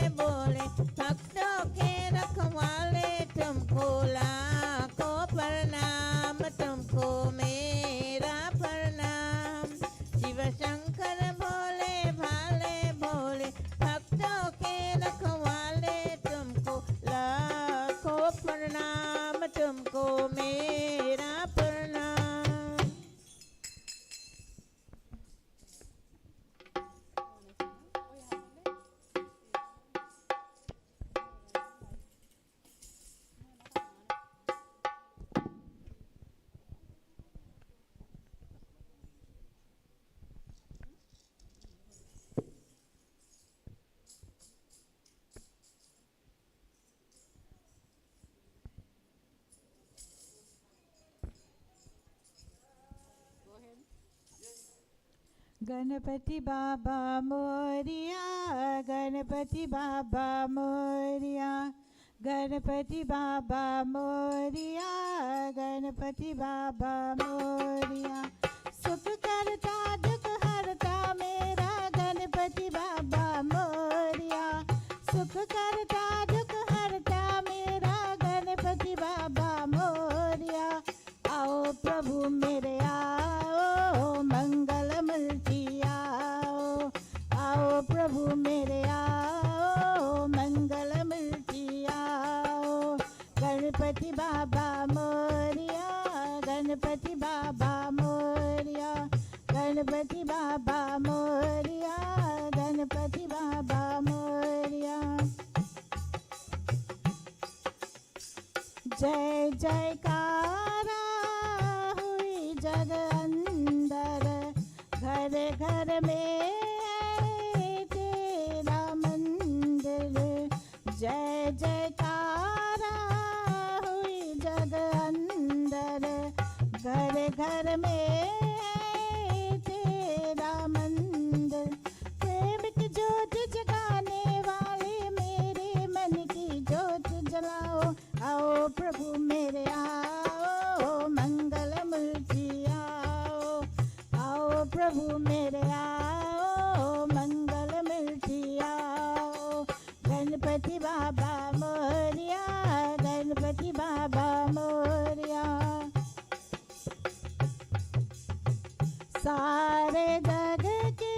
बोले भक्तों के रखवाले तुमको लाखों प्रणाम तुमको मेरा प्रणाम। शिव शंकर भोले भाले भोले भक्तों के रखवाले तुमको लाखों प्रणाम तुमको मेरा प्रणाम। गणपति बाबा मोरिया, गणपति बाबा मोरिया, गणपति बाबा मोरिया, गणपति बाबा मोरिया। सुख करता दुख हरता मेरा गणपति बाबा मोरिया, सुख करता दुख हरता मेरा गणपति बाबा मोरिया। आओ प्रभु मेरे आओ मंगल मूर्ति आओ, आओ प्रभु मेरे आओ मंगल मूर्ति आओ। गणपति बाबा मोरिया, गणपति बाबा मोरिया, गणपति बाबा मोरिया, गणपति बाबा मोरिया। जय जयकारा हुई जग अंदर, घर घर में है तेरा मंदिर। जय जयकारा हुई जग अंदर, घर घर में है तेरा मंदिर। प्रेम की ज्योत जगाने वाले मेरे मन की ज्योत जलाओ। आओ प्रभु मेरे आओ मंगल मूर्ति आओ, आओ प्रभु मेरे आओ मंगल मूर्ति आओ। गणपति बाबा मोरिया, गणपति बाबा मोरिया। सारे जग के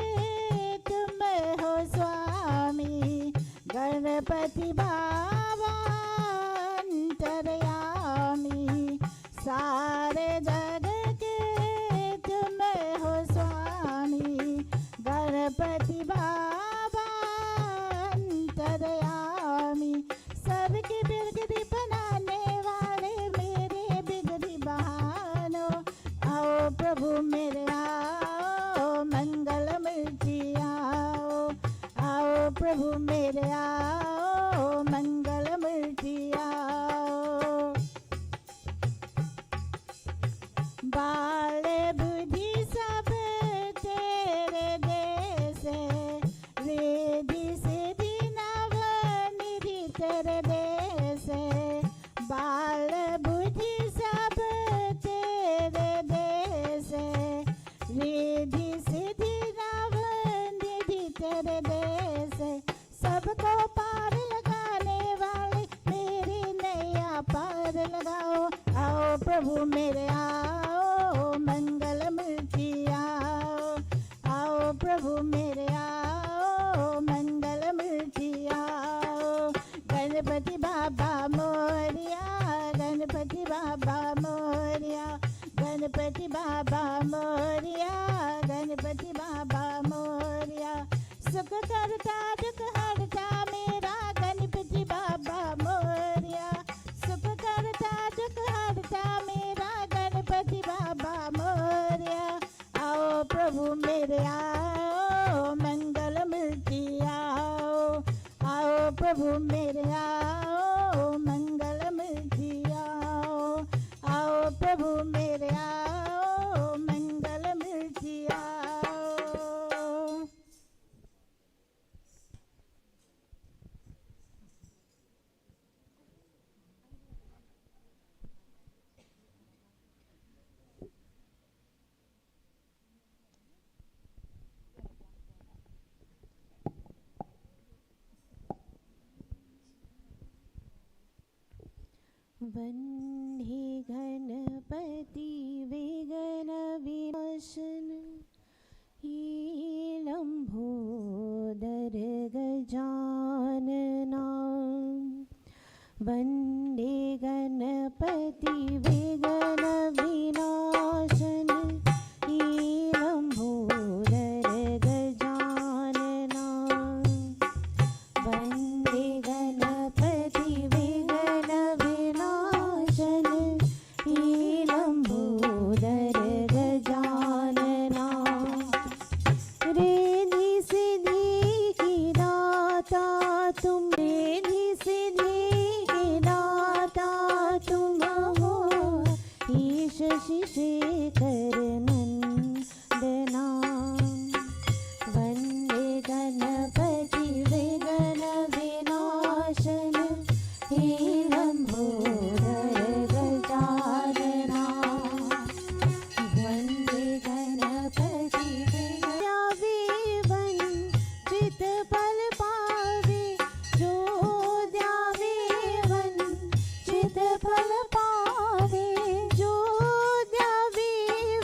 तुम हो स्वामी, गणपति बाबा अंतर्यामी। सारे जग के तुम हो स्वामी, गणपति बाबा अंतर्यामी। सबकी बिगड़ी बनाने वाले मेरे बिगड़ी बहानो। आओ प्रभु मेरे आओ मंगल मूर्ति आओ, आओ प्रभु मेरे आओ मंगल मूर्ति आओ। बाल बुद्धि सब तेरे देश, रिद्धि सिद्धि नव निधि तेरे देश। बाल बुद्धि सब तेरे देश, रिद्धि सिद्धि नव निधि तेरे देश। सबको पार लगाने वाले मेरी नैया पार लगाओ। आओ प्रभु मेरे आओ मंगल मूर्ति आओ, आओ प्रभु मेरे आओ मंगल मूर्ति आओ। गणपति बाबा मोरिया, गणपति बाबा मोरिया, गणपति बाबा मोरिया, गणपति बाबा मोरिया। सुख करता दुख हरता मेरा गणपति बाबा मोरिया, सुख करता दुख हरता मेरा गणपति बाबा मोरिया। आओ प्रभु मेरे आओ मंगल मूर्ति आओ, आओ प्रभु मेरे आओ मंगल मूर्ति आओ, आओ प्रभु मेरे आओ मंगल मूर्ति आओ। वन्दे गणपति विघ्न विनाशन लम्बोदर गजानना वन्दे गणपति विघ्न विनाशन लम्बोदर गजानना वन्दे गणपति विघ्न विनाशन लम्बोदर गजानना रिद्धि सिद्धि की दाता तुम रिद्धि सिद्धि की दाता तुम हो ईश शेखर नंदना वन्दे गणपति विघ्न विनाशन लम्बोदर गजानना वन्दे गणपति वंचित फल पावे जो द्यावे वंचित फल पावे जो द्यावे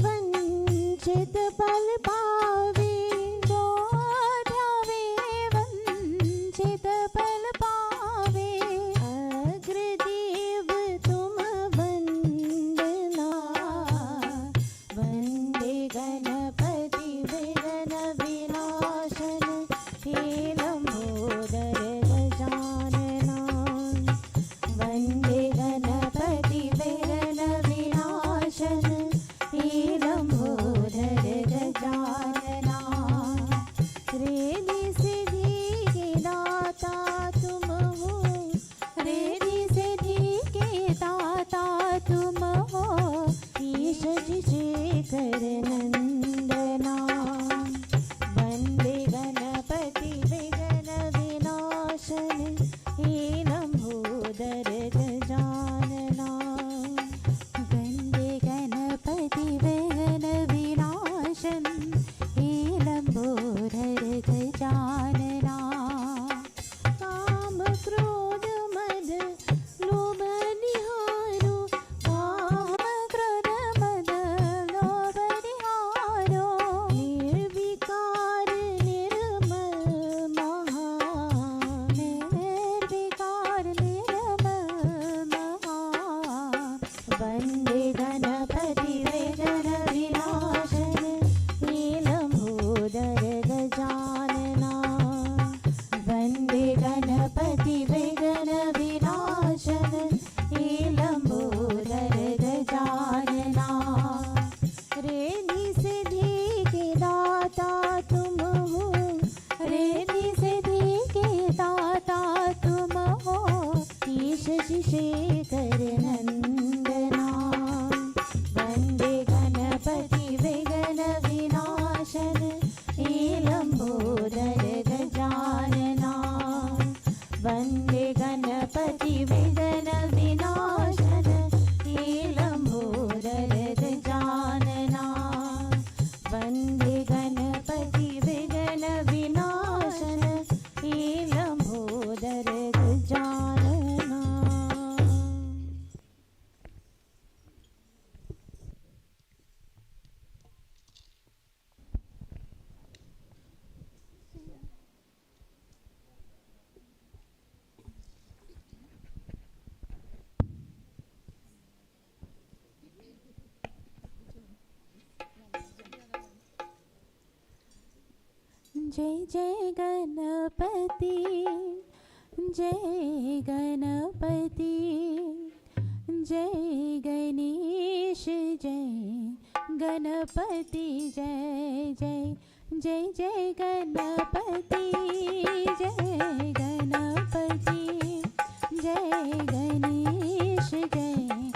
वंचित फल पावे जो द्यावे वंचित फल पावे अग्रदेव तुम वंदना वन्दे गणपति विघ्न विनाशन लम्बोदर गजानना वन्दे गणपति विघ्न विनाशन लम्बोदर गजानना रिद्धि सिद्धि के दाता तुम हो रिद्धि सिद्धि के दाता तुम हो ईश शेखर नंदना वन्दे गणपति विघ्न विनाशन लम्बोदर गजानना वन्दे गणपति विघ्न विनाशन लम्बोदर गजानना काम क्रोध मद लोभ निहारो काम क्रोध मद लोभ निहारो निर्विकार निर्मल महा निर्विकार निर्मल महा वन्दे गणपति विघ्न विनाशन लम्बोदर गजानना वन्दे गणपति विघ्न विनाशन लम्बोदर गजानना रिद्धि सिद्धि के दाता तुम हो रिद्धि सिद्धि के दाता तुम हो ईश शेखर नंदना वन्दे गणपति विघ्न विनाशन लम्बोदर गजानना वन्दे गणपति विघ्न विनाशन लम्बोदर गजानना वन्दे गणपति विघ्न विनाशन लम्बोदर गजानना जय जय गणपति जय गणपति जय गणेश जय गणपति जय जय जय जय गणपति जय गणपति जय गणेश जय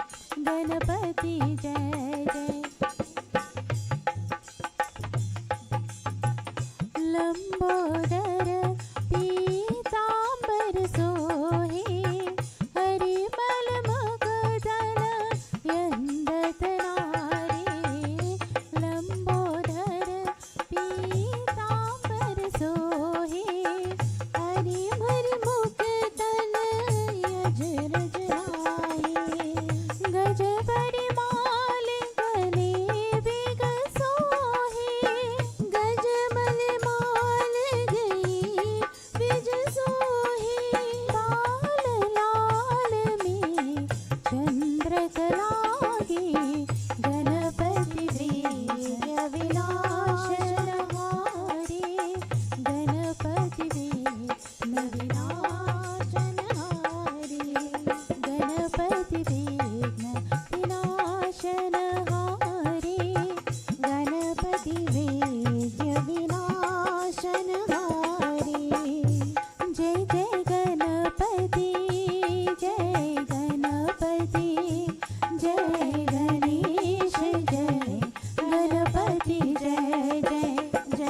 गणपति जय जय लंबोदर पीतांबर सोहे हरिमल मगदल यंदत नारे लंबोदर पीतांबर सोहे हरिमल गणपति जय गणपति जय गणेश जय गणपति जय जय जय जय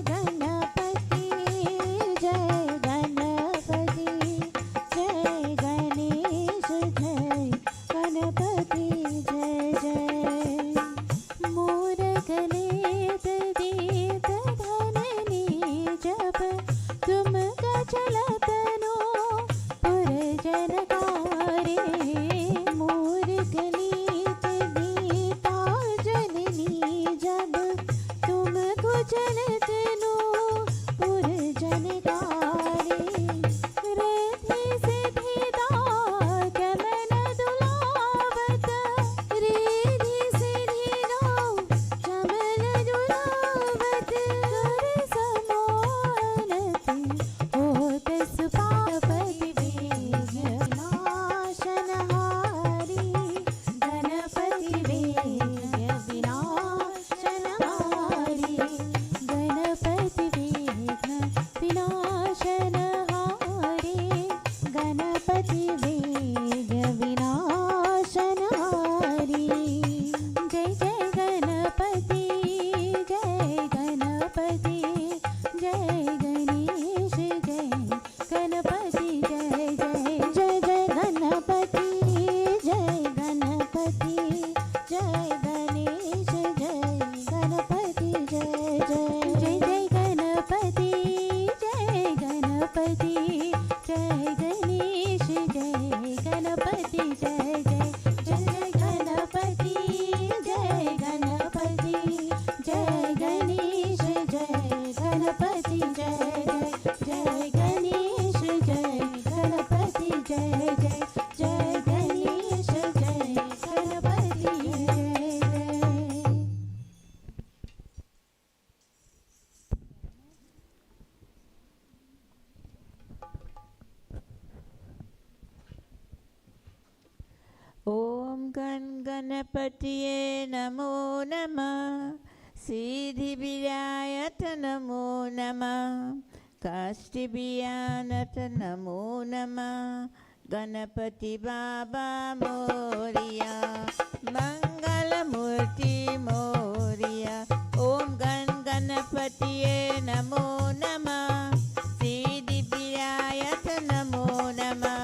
गणपति जय गणपति जय गणेश जय गणपति जय जय मोर गले दीत धननी जब तुम चलतनो पुरजनकारे मोर गलीत दीता जननी जब तुम चलतनो पुरजनकारे रिद्धि सिद्धिदा गमन दुलावत रिद्धि सिद्धिदा गमन दुलावत कर समोहनति होत सुपापति विघ्ननाशनहारी गणपति विघ्नविनाशनहारी गणपति विघ्नविनाशनहारी गणपति विघ्नविनाशनहारी जय जय गणपति जय गणपति जय गणेश जय गणपति जय जय जय जय गणपति जय गणपति जय गणेश जय गणपति जय जय जय जय गणपति जय गणपति जय गणेश जय गणपति जय जय जय जय गणपति जय गणपति जय गणेश जय गणपति जय जय जय गणेश जय गणपति जय जय जय गणेश जय गणपति जय जय ओम गण गणपतिये नमो नमः सिद्धिविनायक नमो नमः काष्ठविनायक नमो नमः गणपति बाबा मोरिया मंगलमूर्ति मोरिया ओम गण गणपतिये नमो नमः सिद्धिविनायक नमो नमः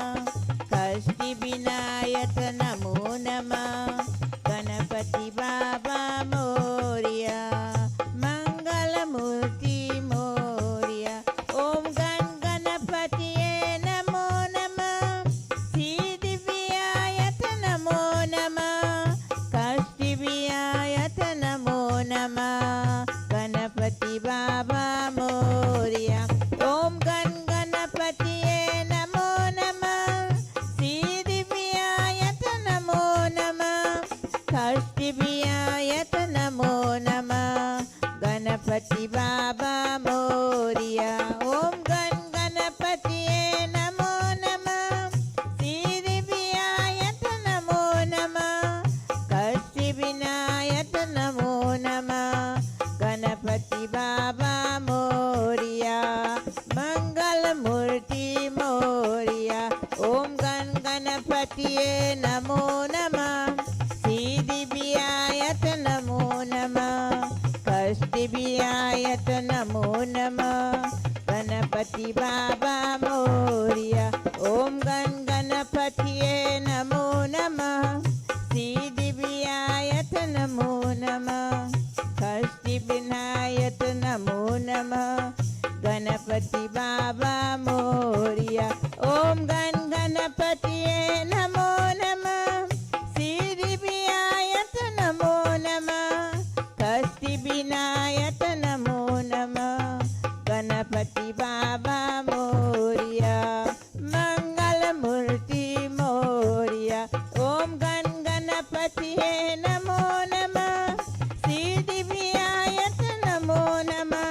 काष्ठविनायक नमो नमः गणपति बाबा मोरिया मंगलमूर्ति मोरिया ओम गण गणपतिये नमो नमः सिद्धिविनायक नमो नमः काष्ठविनायक नमो नमः गणपति बाबा मोरिया ओम गण गणपतिये नमो नमः सिद्धिविनायक नमो नमः काष्ठविनायक नमो नमः गणपति बाबा मोरिया ओम गण गणपतिये नमो नमः सिद्धिविनायक नमो नमः काष्ठविनायक नमो नमः गणपति बाबा मोरिया मंगलमूर्ति मोरिया ओम गण गणपतिये नमो नमः सिद्धिविनायक नमो नमः काष्ठविनायक नमो नमः गणपति बाबा मोरिया ओम गण गणपतिये नमो नमः सिद्धिविनायक नमो नमः काष्ठविनायक नमो नमः गणपति बाबा मोरिया ओम गण गणपतिये नमो नमः सिद्धिविनायक नमो नमः काष्ठविनायक नमो नमः गणपति बाबा मोरिया मंगलमूर्ति मोरिया ओम गण गणपतिये नमो नमः सिद्धिविनायक नमो नमः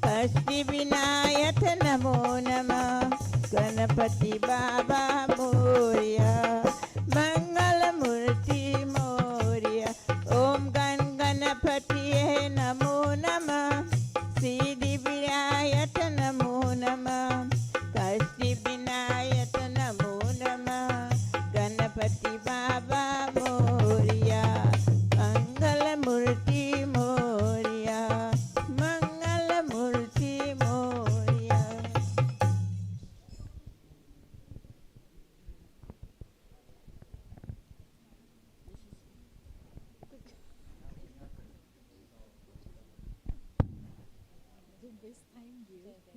काष्ठविनायक नमो नमः गणपति बाबा मोरिया मंगलमूर्ति मोरिया ओम गण गणपतिये नमो नमः सिद्धिविनायक नमो नमः काष्ठविनायक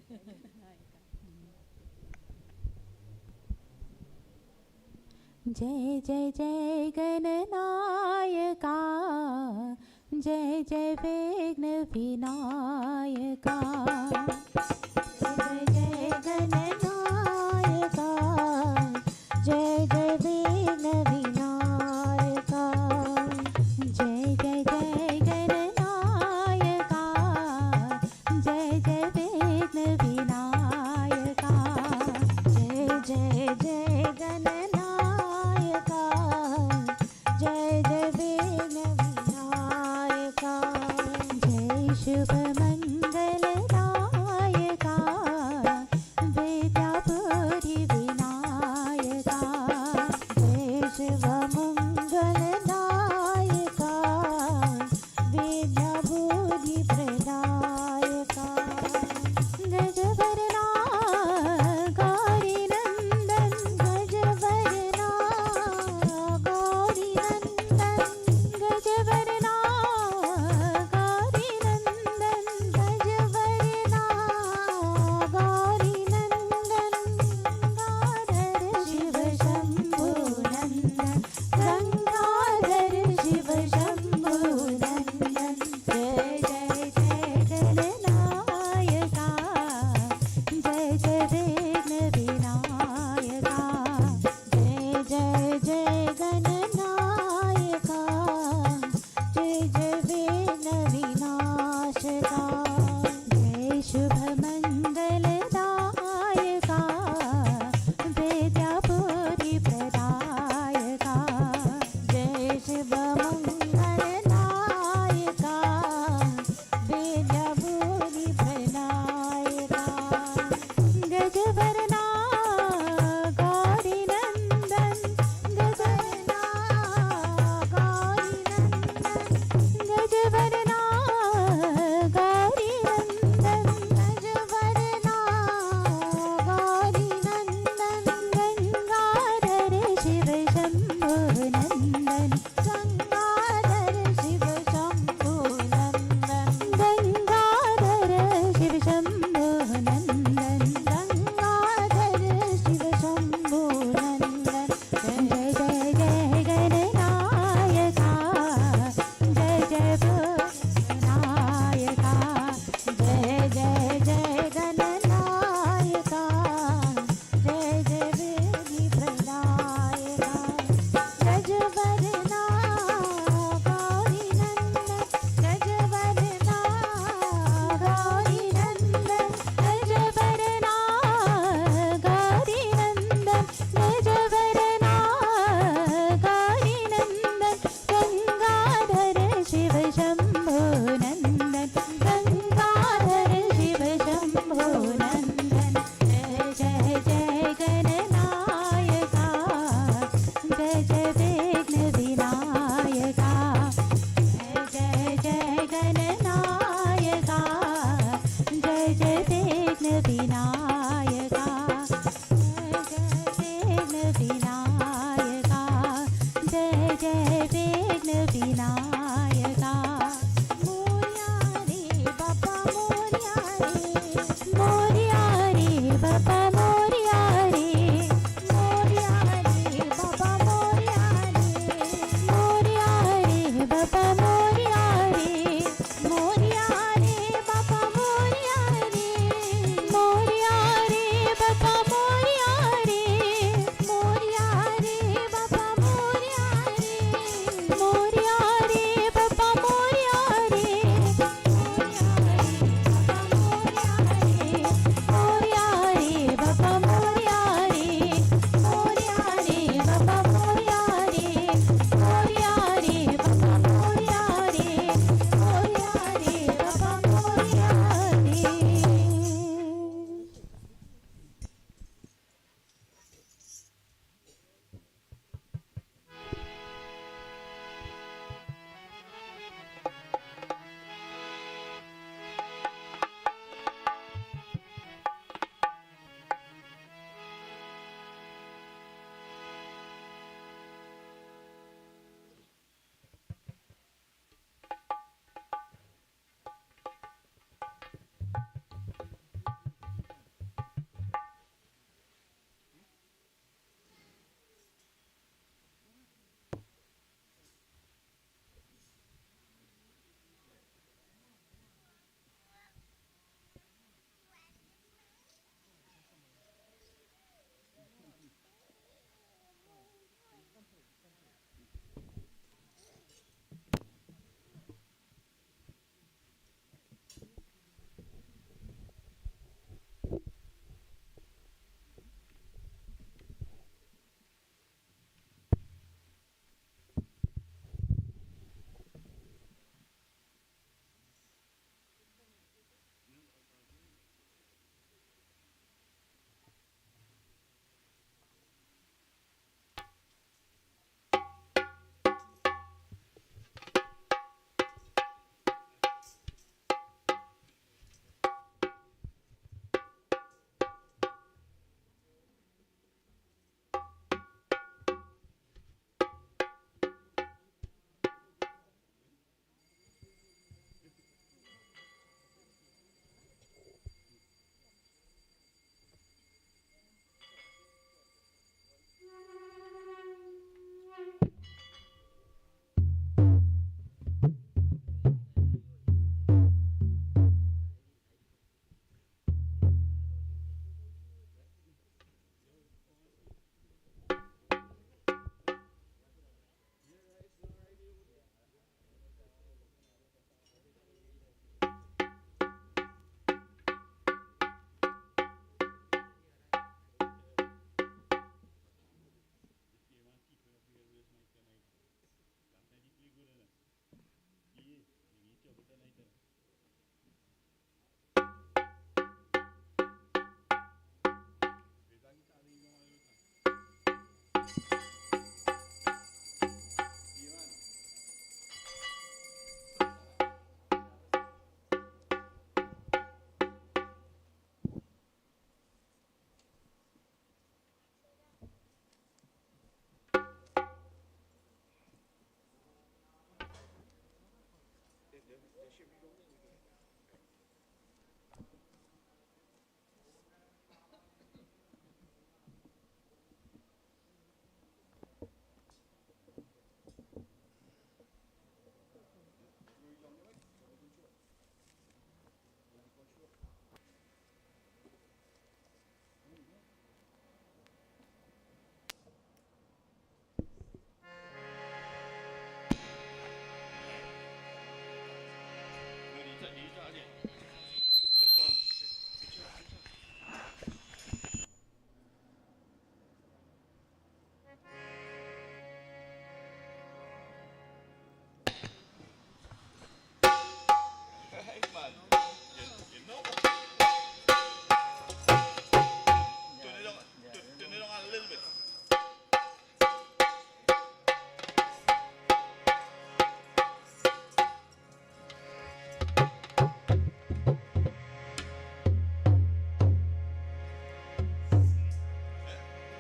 जय जय जय गणनायका, जय जय विघ्न विनायका। जय जय गणनायका, जय जय विघ्न विनायका। जय जय जय गणनायका, जय जय विघ्न विनायका। जय जय जय गणनायका, जय जय विघ्न विनायका। जय शुभ मंगलदायका, विद्यापुरी विनायका। जय शुभ मंगलदायका, विद्याबुद्धि प्रदायका। गजवरना गौरी नंदन, गजवर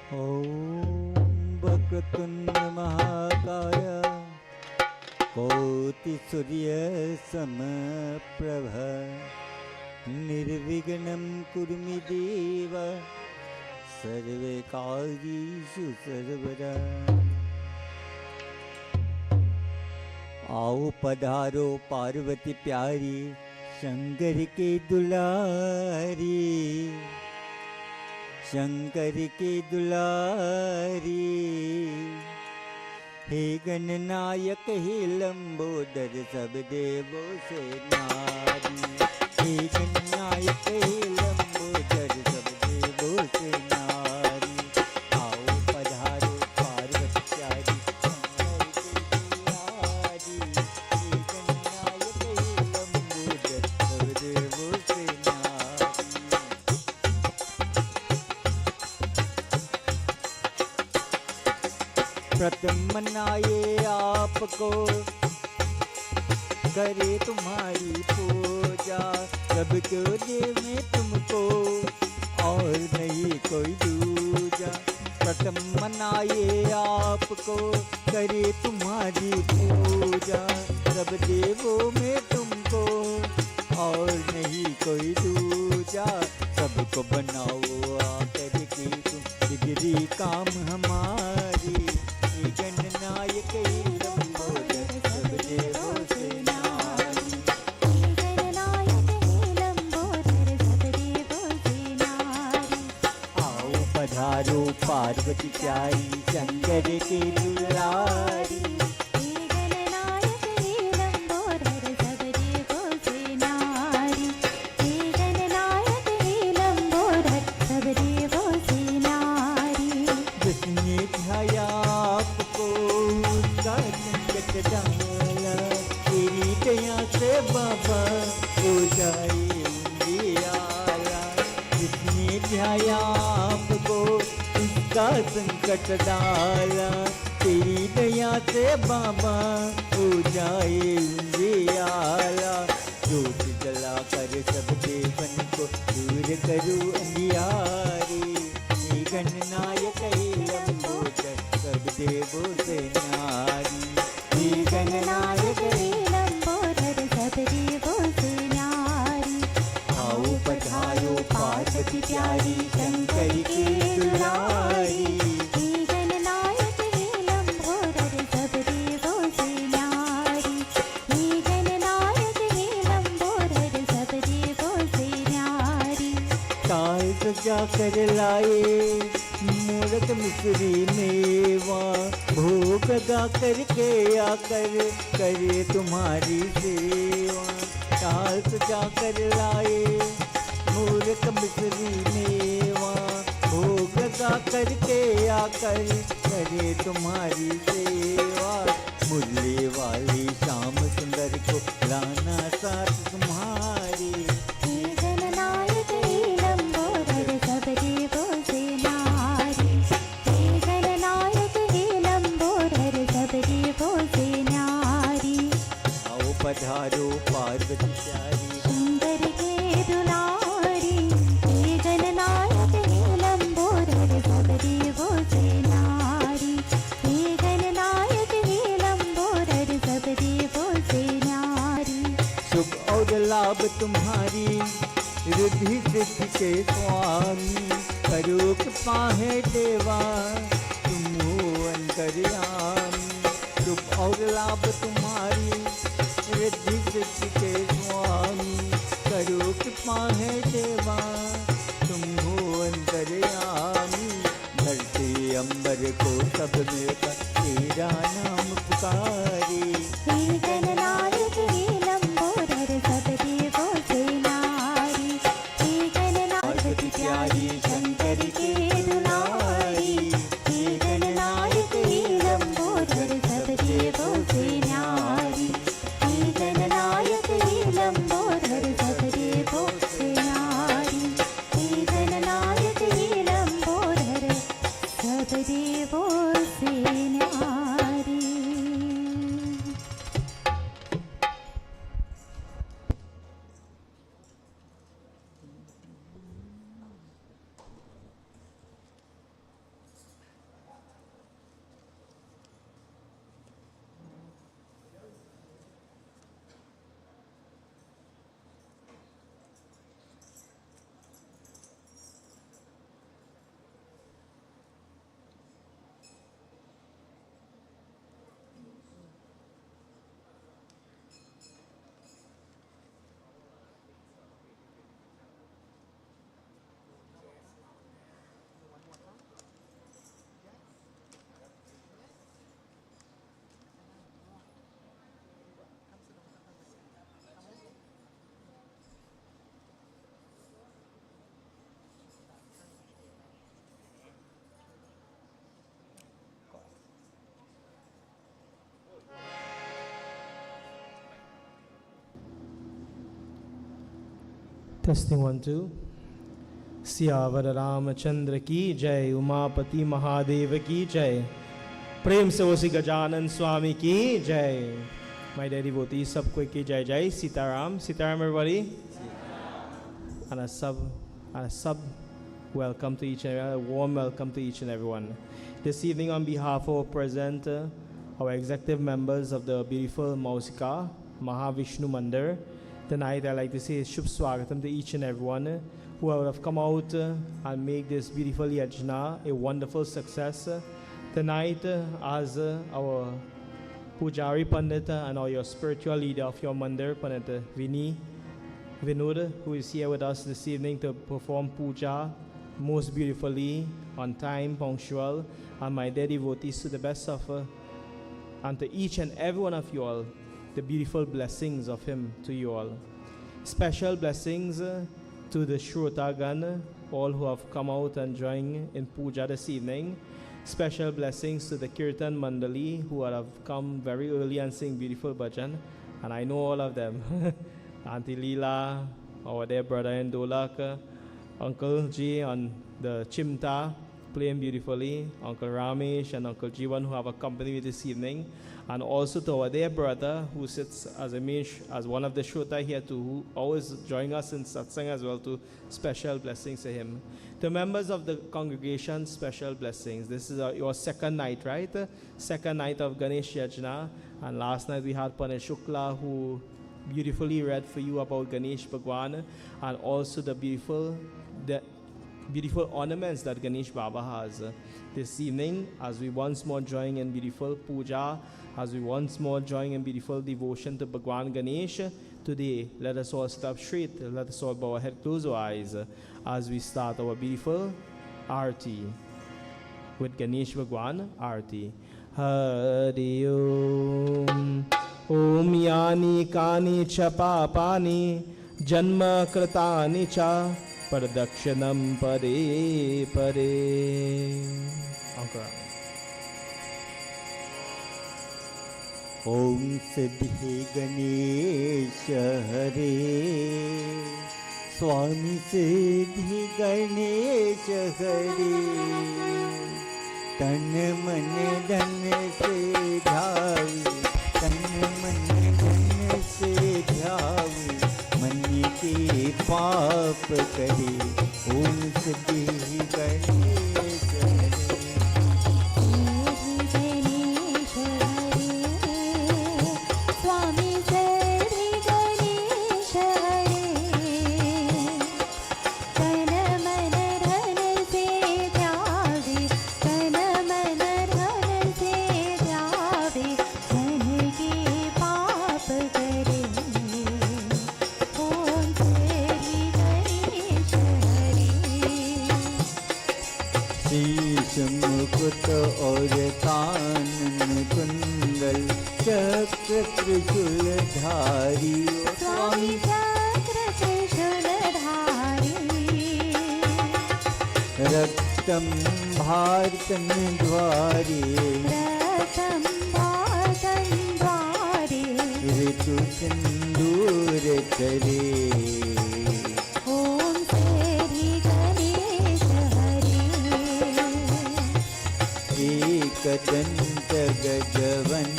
ॐ वक्रतुण्ड महाकाय कोटिसूर्यसमप्रभ निर्विघ्नं कुरु मे देव सर्वकार्येषु सर्वदा। आओ पधारो पार्वती प्यारी शंकर के दुलारी, शंकर के दुलारी। हे गणनायक हे लंबोदर सब देवों से नारी, हे गणनायक हे लंबोदर सब देवों से नारी। आओ पधारो पार्वती प्यारी शंकर के दुलारी, हे गणनायक हे लंबोदर सब देवों से नारी। प्रथम मनाए आपको करे तुम्हारी पूजा, सबको दे में तुमको और नहीं कोई दूजा। प्रथम मनाए आपको करे तुम्हारी पूजा, सब देवों में तुमको और नहीं कोई दूजा। सबको बनाओ आकर के तुम बिगड़ी काम हमारी, गणनायक हे लंबोदर सब देवों से नारी, गणनायक हे लंबोदर सब देवों से नारी। आओ पधारो पार्वती प्यारी शंकर के दुलारी, गणनायक हे लंबोदर सब देवों से नारी, गणनायक हे लंबोदर सब देवों से नारी। जिसने ध्याया आपको उसका संकट डाला, तेरी दया से बाबा हो जाए उजियारा। जिसने ध्याया आपको उसका संकट डाला, तेरी दया से बाबा हो जाए उजियारा। ज्योत जला कर सब देवन को दूर करो अंधियारे, हे गणनायक हे लंबोदर सब देवों से नारी, हे गणनायक हे लंबोदर सब देवों से नारी। आओ पधारो पार्वती प्यारी शंकर की दुलारी, गणनायक हे लंबोदर सब देवों से नारी, गणनायक हे लंबोदर सब देवों से नारी। काल सजा कर लाए मूरत मिश्री मेवा, भोग लगा करके आकर करे तुम्हारी सेवा। काल सजा कर लाए मूरत मिश्री मेवा, भोग लगा करके आकर करे तुम्हारी सेवा। मुरली वाली श्याम सुंदर को लाना साथ तुम्हारी, गणनायक हे लंबोदर सब देवों से नारी, गणनायक हे लंबोदर सब देवों से नारी। आओ पधारो पार्वती प्यारी सुंदर के दुलारी, गणनायक हे लंबोदर सब देवों से नारी, गणनायक हे लंबोदर सब देवों से नारी। सुख और लाभ तुम्हारी रिद्धि सिद्धि के स्वामी, करो कृपा है देवा तुम हो अंतर्यामी। सुख और लाभ तुम्हारी रिद्धि सिद्धि के स्वामी, करो कृपा है देवा तुम हो अंतर्यामी। धरती अंबर को सब में तेरा नाम पुकारे, गणनायक हे लंबोदर सब देवों से नारी, गणनायक प्यारी शंकर के दुलारी, गणनायक हे लंबोदर सब देवों से नारी, गणनायक हे लंबोदर सब देवों से नारी, गणनायक हे लंबोदर सब देवों से नारी। Testing 1 2. सियावर रामचंद्र की जय, उमापति महादेव की जय, प्रेम से ओसी गजानन स्वामी की जय। My dear devotees, सबको की जय जय Sitaram, Sitaram everybody. And a sub welcome to each and every, a warm welcome to each and everyone. This evening, on behalf of present our executive members of the beautiful Mausika Maha Vishnu Mandir, tonight I'd like to say Shubh Swagatam to each and everyone who have come out and make this beautiful yajna a wonderful success. Tonight, as our Pujari Pandit and our spiritual leader of your Mandir, Pandit Vinod, who is here with us this evening to perform puja most beautifully, on time, punctual, and my dear devotees, to the best of and to each and every one of you all, the beautiful blessings of him to you all. Special blessings to the Shrotagan, all who have come out and joined in puja this evening. Special blessings to the Kirtan Mandali, who have come very early and sing beautiful bhajan, and I know all of them. Auntie Leela, our dear brother in Dolak, Uncle G on the Chimta, playing beautifully, Uncle Ramesh and Uncle Jivan, who have accompanied me this evening, and also to our dear brother who sits as one of the Shota here too, who always join us in satsang as well, to special blessings to him. To members of the congregation, special blessings. This is your second night, right? Second night of Ganesh Yajna, and last night we had Pane Shukla, who beautifully read for you about Ganesh Bhagwan, and also the beautiful ornaments that Ganesh Baba has. This evening, as we once more join in beautiful puja, as we once more join in beautiful devotion to Bhagwan Ganesh, today let us all sit up straight, let us all bow our head, close our eyes, as we start our beautiful Aarti with Ganesh Bhagwan Aarti. Hari Om. Om Yani Kani Cha Papani Janma Kritani Cha Pardakshanam Pare Pare. Ankara. Om Siddhi Ganesh Hare, Swami Siddhi Ganesh Hare, Tan Man Dhan Se Dhavi, Tan Man Dhan Se Dhavi, मन के पाप करे, ओम सिद्धि गणेश स्वामी सिद्धि गणेश तन मन धन से ध्यावे, तन मन धन से ध्यावे, मन के पाप करे, मुकुट और कानन कुंडल, चक्र त्रिशूल धारी, स्वामी चक्र त्रिशूल धारी, रक्तम भारतन द्वारे, रक्तम भारतन द्वारे, ऋतु सिंदूर चले, एकदंत गजवन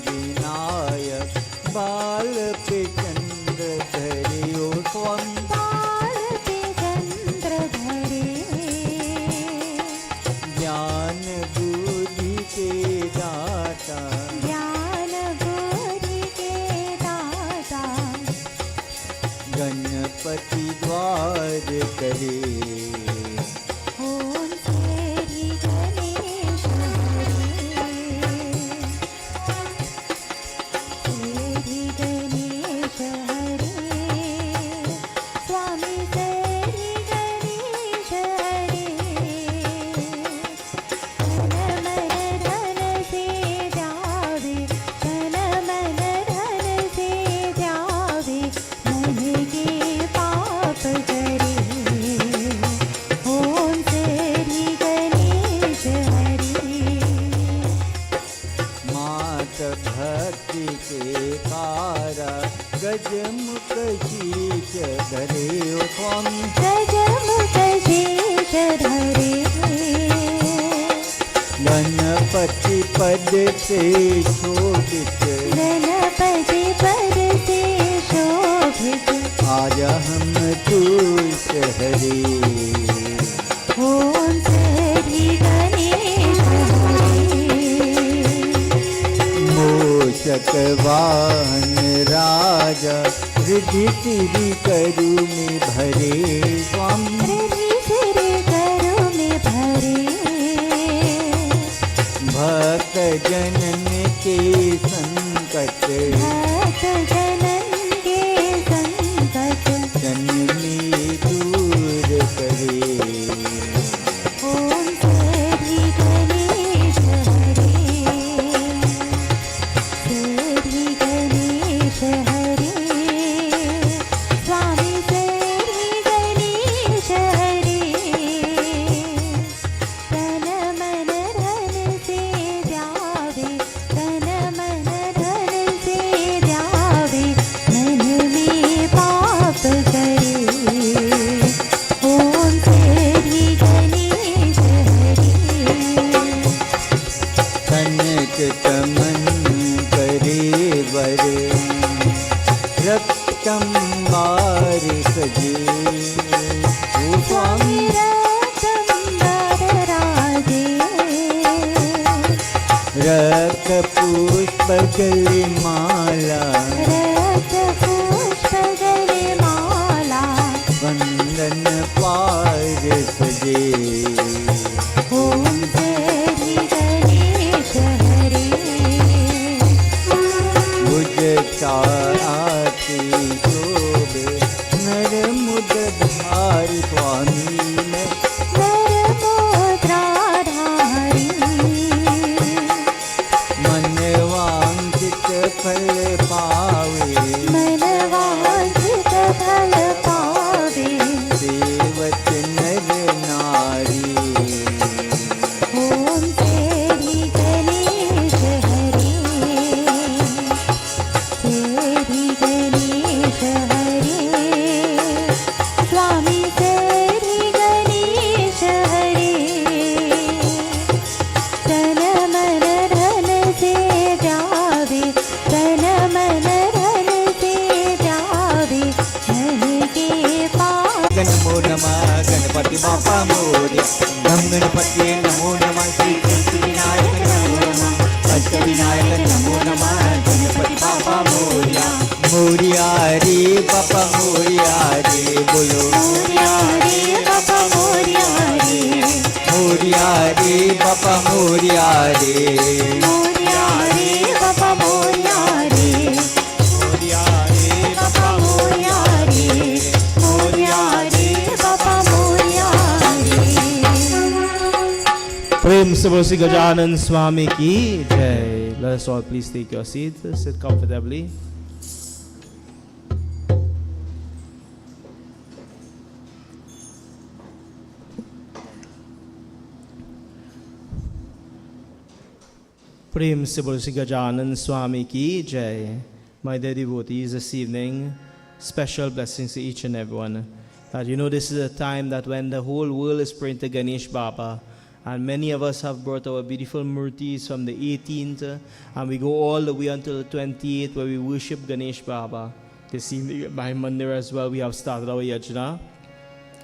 विनायक, बाल पे चंद्र धरे, ओ स्वामी बाल पे चंद्र धरे, ज्ञान बुद्धि के दाता, ज्ञान बुद्धि के दाता, गणपति द्वार करे, भक्ति के कारा, गजमुख शीश धरे ओ स्वामी गजमुख शेष धरे गणपति पद से शोभित गणपति पद से शोभित आज हम तुष हरे ओम श्री गणेश मूषक वाहन राजा रिद्धि सिद्धि करु में भरे स्वामी रिद्धि सिद्धि करु में भरे भक्त जनन के संकट भक्त जनन के संकट जन्मी दूर करे ओम श्री गणेश हरे श्री गणेश हरे स्वामी श्री गणेश हरे तन मन धन से ध्यावे तन मन धन से ध्यावे मन में पाप करे ओम श्री गणेश हरे कनक तमन करे वर रक्तम्बार सजे ओ स्वामी रतंबर राजे रक्त पुष्प गले माला रक्त पुष्प गले माला वंदन पार सजे ओम श्री गणेश हरे भुज आरती शोभे नर मुद धार स्वामी में नरमोद्राधारी मन वांछित फल पावे मनवांछित फल पावे सेवत नर नारी ओम श्री गणेश हरे श्री गणेश हरे स्वामी श्री गणेश हरे तन मन धन से जावे तन मन धन से जावे मन के पाप नमो नमः गणपति बापा मोरया गम गणपति नमो नमः श्री गणेश विनायक नमो नमः अष्ट विनायक नमो नमः गणपति बापा मोरया मोरिया रे बापा मोरिया रे बोलो मोरिया रे बाबा मोरिया रे मोरिया रे बापा मोरिया रे मोरिया रे बाबा मोरिया रे मोरिया रे बाबा मोरिया रे मोरिया रे बाबा मोरिया रे प्रेम से बोलो श्री गजानन स्वामी की जय. Let us all please take your seats. Sit comfortably. प्रेम से बोलो श्री गजानन स्वामी की जय. My dear devotees, this evening, special blessings to each and everyone. That you know this is a time that when the whole world is praying to Ganesh Baba, and many of us have brought our beautiful murtis from the 18th, and we go all the way until the 28th where we worship Ganesh Baba. This evening at Maha Mandir as well, we have started our yajna.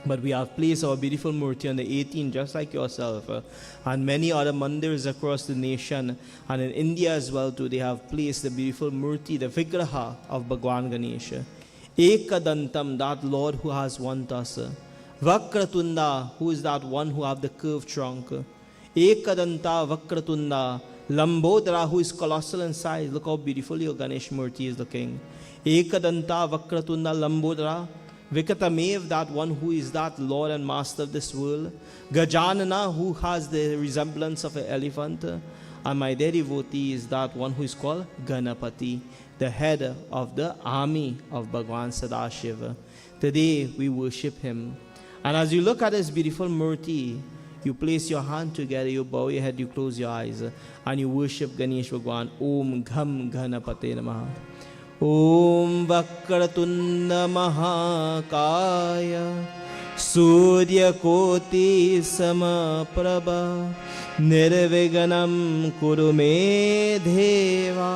But we have placed our beautiful murti on the 18th, just like yourself. And many other mandirs across the nation. And in India as well too, they have placed the beautiful murti, the vigraha of Bhagwan Ganesha. Ekadantam, that Lord who has one tusk. Vakratunda, who is that one who have the curved trunk. Ekadanta Vakratunda. Lambodara, who is colossal in size. Look how beautiful your Ganesh murti is looking. Ekadanta Vakratunda Lambodara. Vikatamev, that one who is that Lord and Master of this world. Gajanana, who has the resemblance of an elephant. And my dear devotee is that one who is called Ganapati, the head of the army of Bhagwan Sadashiva. Today we worship him. And as you look at his beautiful murti, you place your hand together, you bow your head, you close your eyes, and you worship Ganesh Bhagwan. Om Gham Ganapate Namaha. ॐ वक्रतुण्ड महाकाय सूर्यकोटि समप्रभ निर्विघ्नं कुरु मे देवा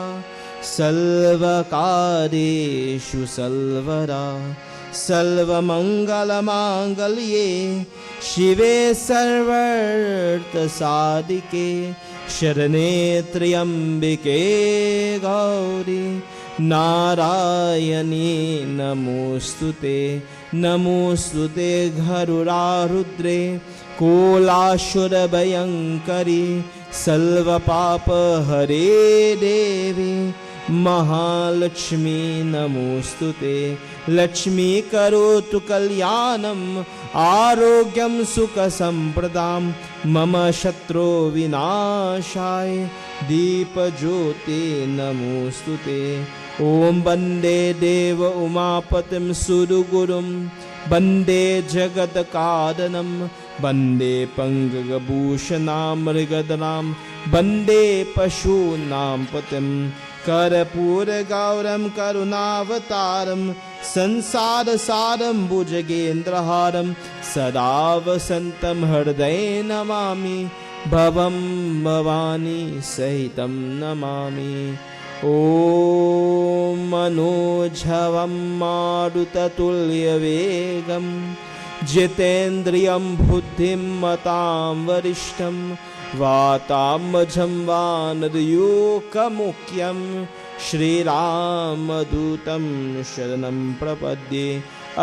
सर्वकार्येषु सर्वदा सर्वमङ्गलमाङ्गल्ये शिवे सर्वार्थसाधिके शरणे त्र्यम्बिके गौरी नारायणी नमोस्तुते नमोस्तुते गरुडारुद्रे कोलासुरभयङ्करी सर्वपापहरे देवी महालक्ष्मी नमोस्तुते लक्ष्मी करोतु कल्याणम् आरोग्यं सुखसम्प्रदां मम शत्रु विनाशाय दीपज्योति नमोस्तुते ॐ वन्दे देव उमापतिं सुरगुरुं वन्दे जगत्कारणं वन्दे पङ्कजभूषणां मृगधरां वन्दे पशूनां पतिं कर्पूरगौरं करुणावतारं संसारसारं भुजगेन्द्रहारं सदा वसन्तं हृदये नमामि भवं भवानी सहितं नमामि ॐ मनोजवं मारुततुल्यवेगं जितेन्द्रियं बुद्धिं मतां वरिष्ठं वाताम्भजं वानरयूकमुख्यं श्रीरामदूतं शरणं प्रपद्ये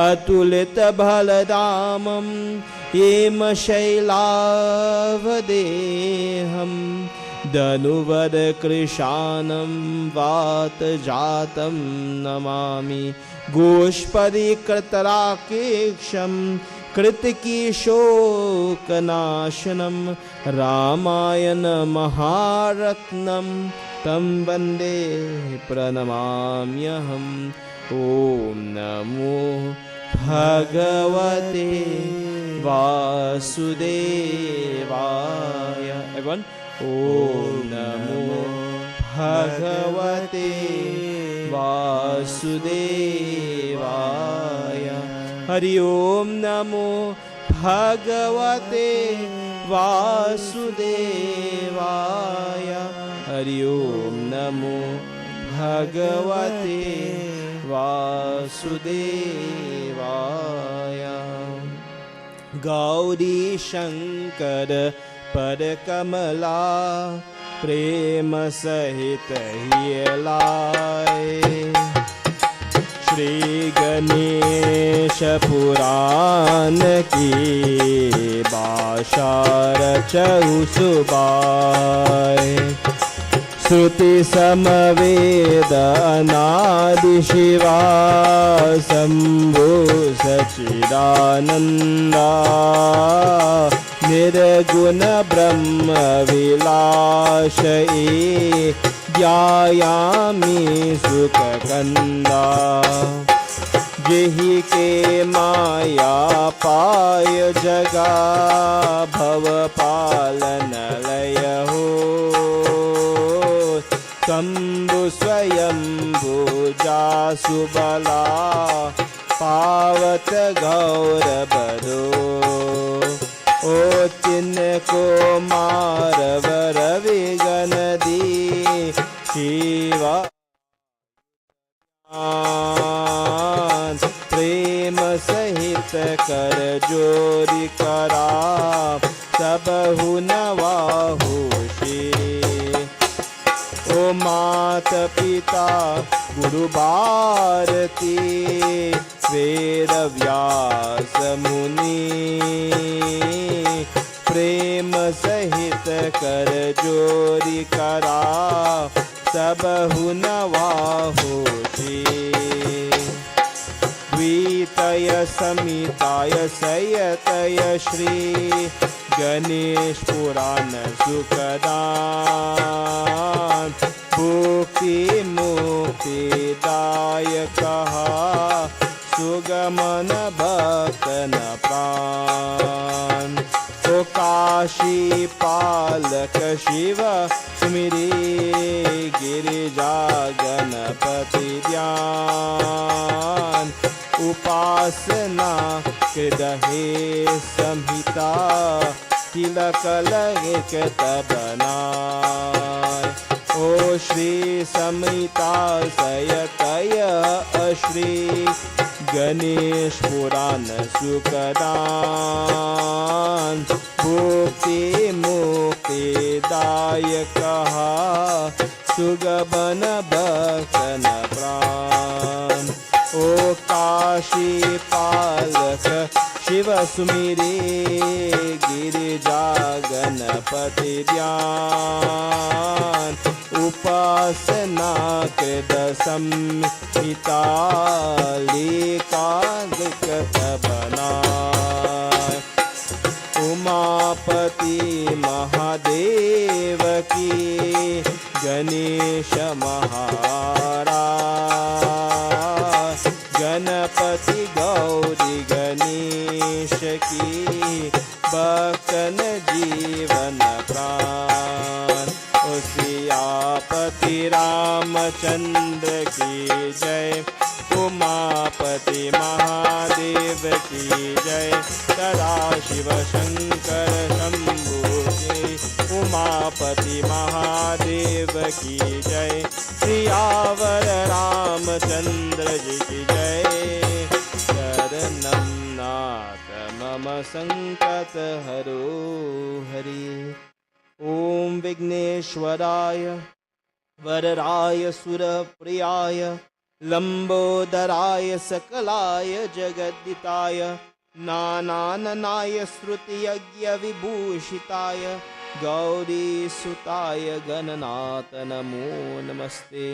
अतुलितबलधामं हेमशैलावदेहं धनुवरकृशानं वातजातं नमामि गोष्पदीकृतराकेक्षं कृतकीशोकनाशनं रामायण महारत्नं तं वन्दे प्रणमाम्यहम् ॐ नमो भगवते वासुदेवाय everyone ॐ नमो भगवते वासुदेवाय हरि ओम नमो भगवते वासुदेवाय हरि ओम नमो भगवते वासुदेवाय गौरी शंकर परकमला प्रेम सहित हियलाय श्री गणेश पुराण की भाषा रचऊ सुबाय श्रुति समवेद अनादि शिवा शंभु सच्चिदानंदा निर्गुण ब्रह्म विलासये ध्यायामि सुखकंदा जेहि के माया पाय जगा भव पालन लय हो शंभु स्वयंभु जासुबला पावत गौर बरो ओ तिनको मारव रवि गण दी शिवा प्रेम सहित कर जोरी करा सबहु नवाहु श्री ओ मात पिता गुरु भारती वेद व्यास मुनि प्रेम सहित कर जोरी करा सबहु नवाहु श्री द्वितय समिताय सयतय श्री गणेश पुराण सुखदान भुक्ति मुक्ति दायक सुगमन भक्तन प्राण ओ काशी पालक शिव सुमिरे गिरिजा गणपति ध्यान उपासना हृदय संहिता तिलक लिखित बनाय ओ श्री संहिता सयतय श्री गणेश पुराण सुखदान भुक्ति मुक्ति दायक सुगबन भक्तन प्राण ओ काशी पालक शिव सुमिरे गिरिजा गणपति ध्यान उपासना कृत संहिता लिखित बनाय उमापति महादेव की गणेश महाराज गणपति गौरी गणेश की भक्तन जीवन प्राण सियापति रामचंद्र की जय उमापति महादेव की जय सदाशिव शंकर शंभु जय उमापति महादेव की जय सियावर रामचंद्र जी की जय शरणं नाथ मम संकट हरो हरि ओम विघ्नेश्वराय वरराय सुरप्रियाय लंबोदराय सकलाय जगद्दिताय नानाननाय श्रुतियज्ञ विभूषिताय गौरी सुताय गणनाथ नमो नमस्ते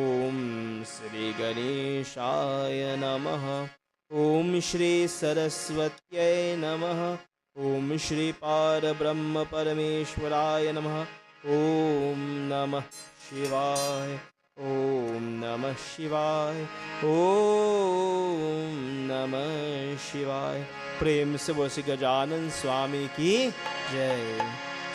ओम श्री गणेशाय नमः ओम श्री सरस्वत्यै नमः ओम श्री पारब्रह्म परमेश्वराय नमः ओम नमः शिवाय ओम नमः शिवाय ओम नमः शिवाय प्रेम से बोले गजानन स्वामी की जय.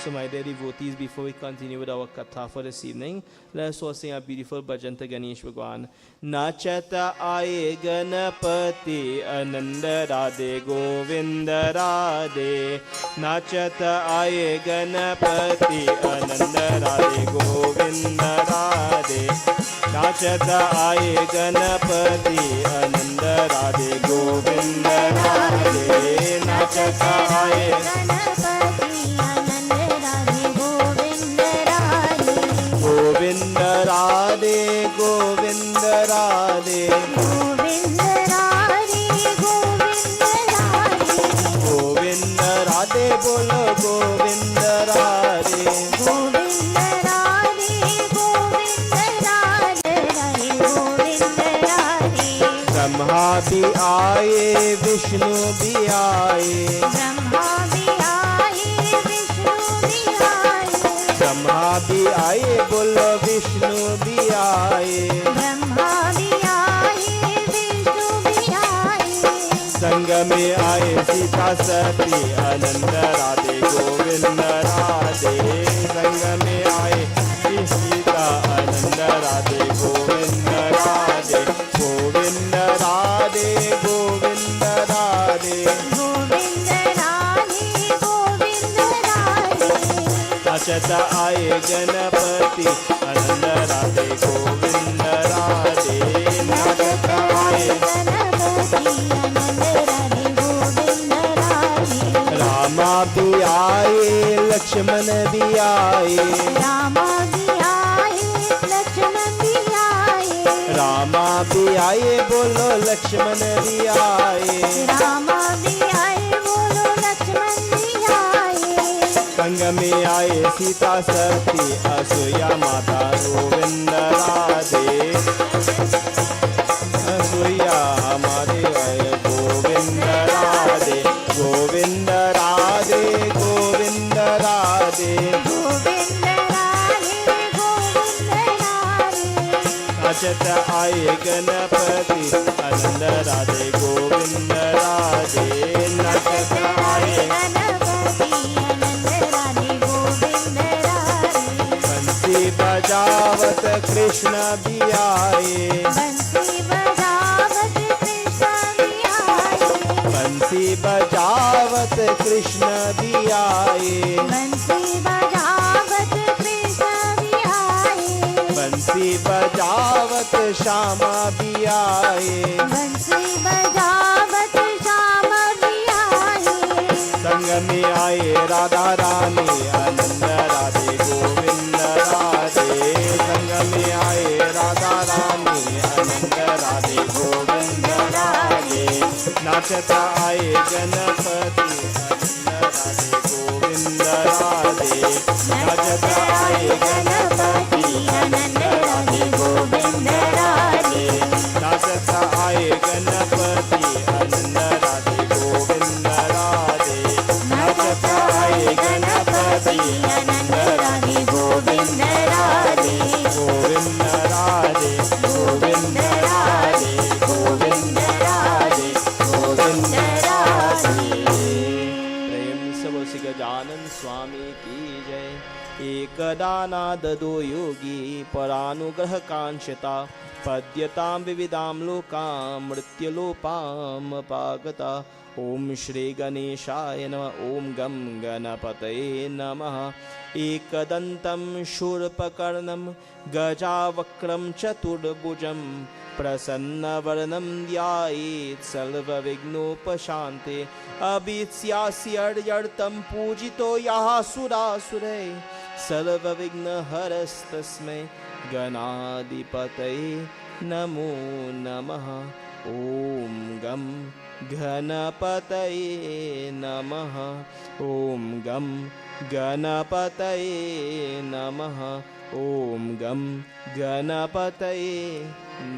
So my dear devotees, before we continue with our katha for this evening, let us all sing a beautiful bhajan to Ganesh Bhagwan. Nachata aaye Ganapati Ananda Radhe Govinda Radhe. Nachata aaye Ganapati Ananda Radhe Govinda Radhe. Nachata aaye Ganapati Ananda Radhe Govinda Radhe. Nachata aaye Govind Radhe Govind Radhe Govind Radhe Govind Radhe बोलो गोविंद राधे गोविंद राधे गोविंद राधे गोविंद राधे ब्रह्मा भी आए विष्णु भी आए ब्रह्मा भी आए विष्णु भी आए ब्रह्मा भी आए बोलो विष्णु भी आए ब्रह्मा भी आए विष्णु भी आए संग में आए सीता सती आनंद राधे गोविंद राधे संग में आए सीता आनंद राधे गोविंद राधे गोविंद राधे गोविंद राधे गोविंद राधे गोविंद राधे नाचत आए गणपति आनंद राधे गोविंद राधे नाचत आए रामा भी आए लक्ष्मण भी आए रामा भी आए लक्ष्मण भी आए रामा भी आए बोलो लक्ष्मण भी आए रामा भी आए बोलो लक्ष्मण भी आए संग में आए सीता सती असुया माता गोविंद राधे असुया हमारे आए गोविंद राधे गोविंद राधे गोविंद राधे गोविंद राधे गोविंद राधे नाचत आए गणपति आनंद राधे गोविंद राधे नाचत आए गणपति आनंद बजावत कृष्ण भी आए, बंसी बजावत कृष्ण भी आए, बंसी बजावत कृष्ण भी आए, बंसी बजावत कृष्ण भी आए, बंसी बजावत श्यामा भी आए, बंसी बजावत श्याम भी आए, संग में आए राधा रानी आनंद राधे गोविंद राधे, संग में आए राधा रानी आनंद राधे गोविंद राधे, नाचता आए गणपति आनंद राधे गोविंद राधे, नाचता आए गणपति आनंद राधे गोविंद राधे, नाचता आए गणपति आनंद राधे गोविंद राधे, नाचता आए गणपति आनंद राधे गोविंद राधे, गोविंद राधे गोविंद राधे गोविंद राधे गोविंद राधे। प्रेम से बोल श्री गजानन स्वामी की जय। एकदा नाददो योगी परानुग्रह कांक्षिता, पद्यतां विविधां लोकां मृत्युलोपां पागता। ओम श्री गणेशाय नमः। ओम गं गणपतये नमः। एकदन्तं शूर्पकर्णं गजावक्रं चतुर्भुजं, प्रसन्नवदनं ध्यायेत् सर्वविघ्नोपशान्ते। अभीत्स्यास्यर्यर्थं पूजितो यः सुरासुरैः, सर्वविघ्नहरस्तस्मै गणाधिपतये नमो नमः। ओम गं गणपतये नमः। ओम गं गणपतये नमः। ओम गं गणपतये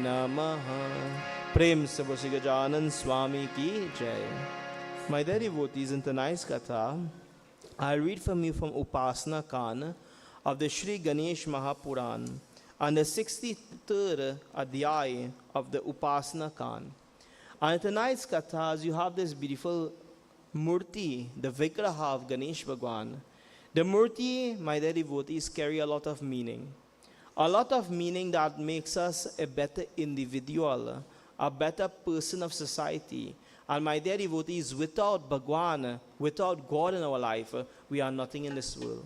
नमः। प्रेम से बोल श्री गजानन स्वामी की जय। My dear devotees, in tonight's katha, I'll read from you from Upasana Khan of the Shri Ganesh Mahapuran and the 63rd Adhyay of the Upasana Khan. And in tonight's kathas, you have this beautiful Murti, the Vigraha of Ganesh Bhagwan. The Murti, my dear devotees, carry a lot of meaning. A lot of meaning that makes us a better individual, a better person of society. And my dear devotees, without Bhagwan, without God in our life, we are nothing in this world.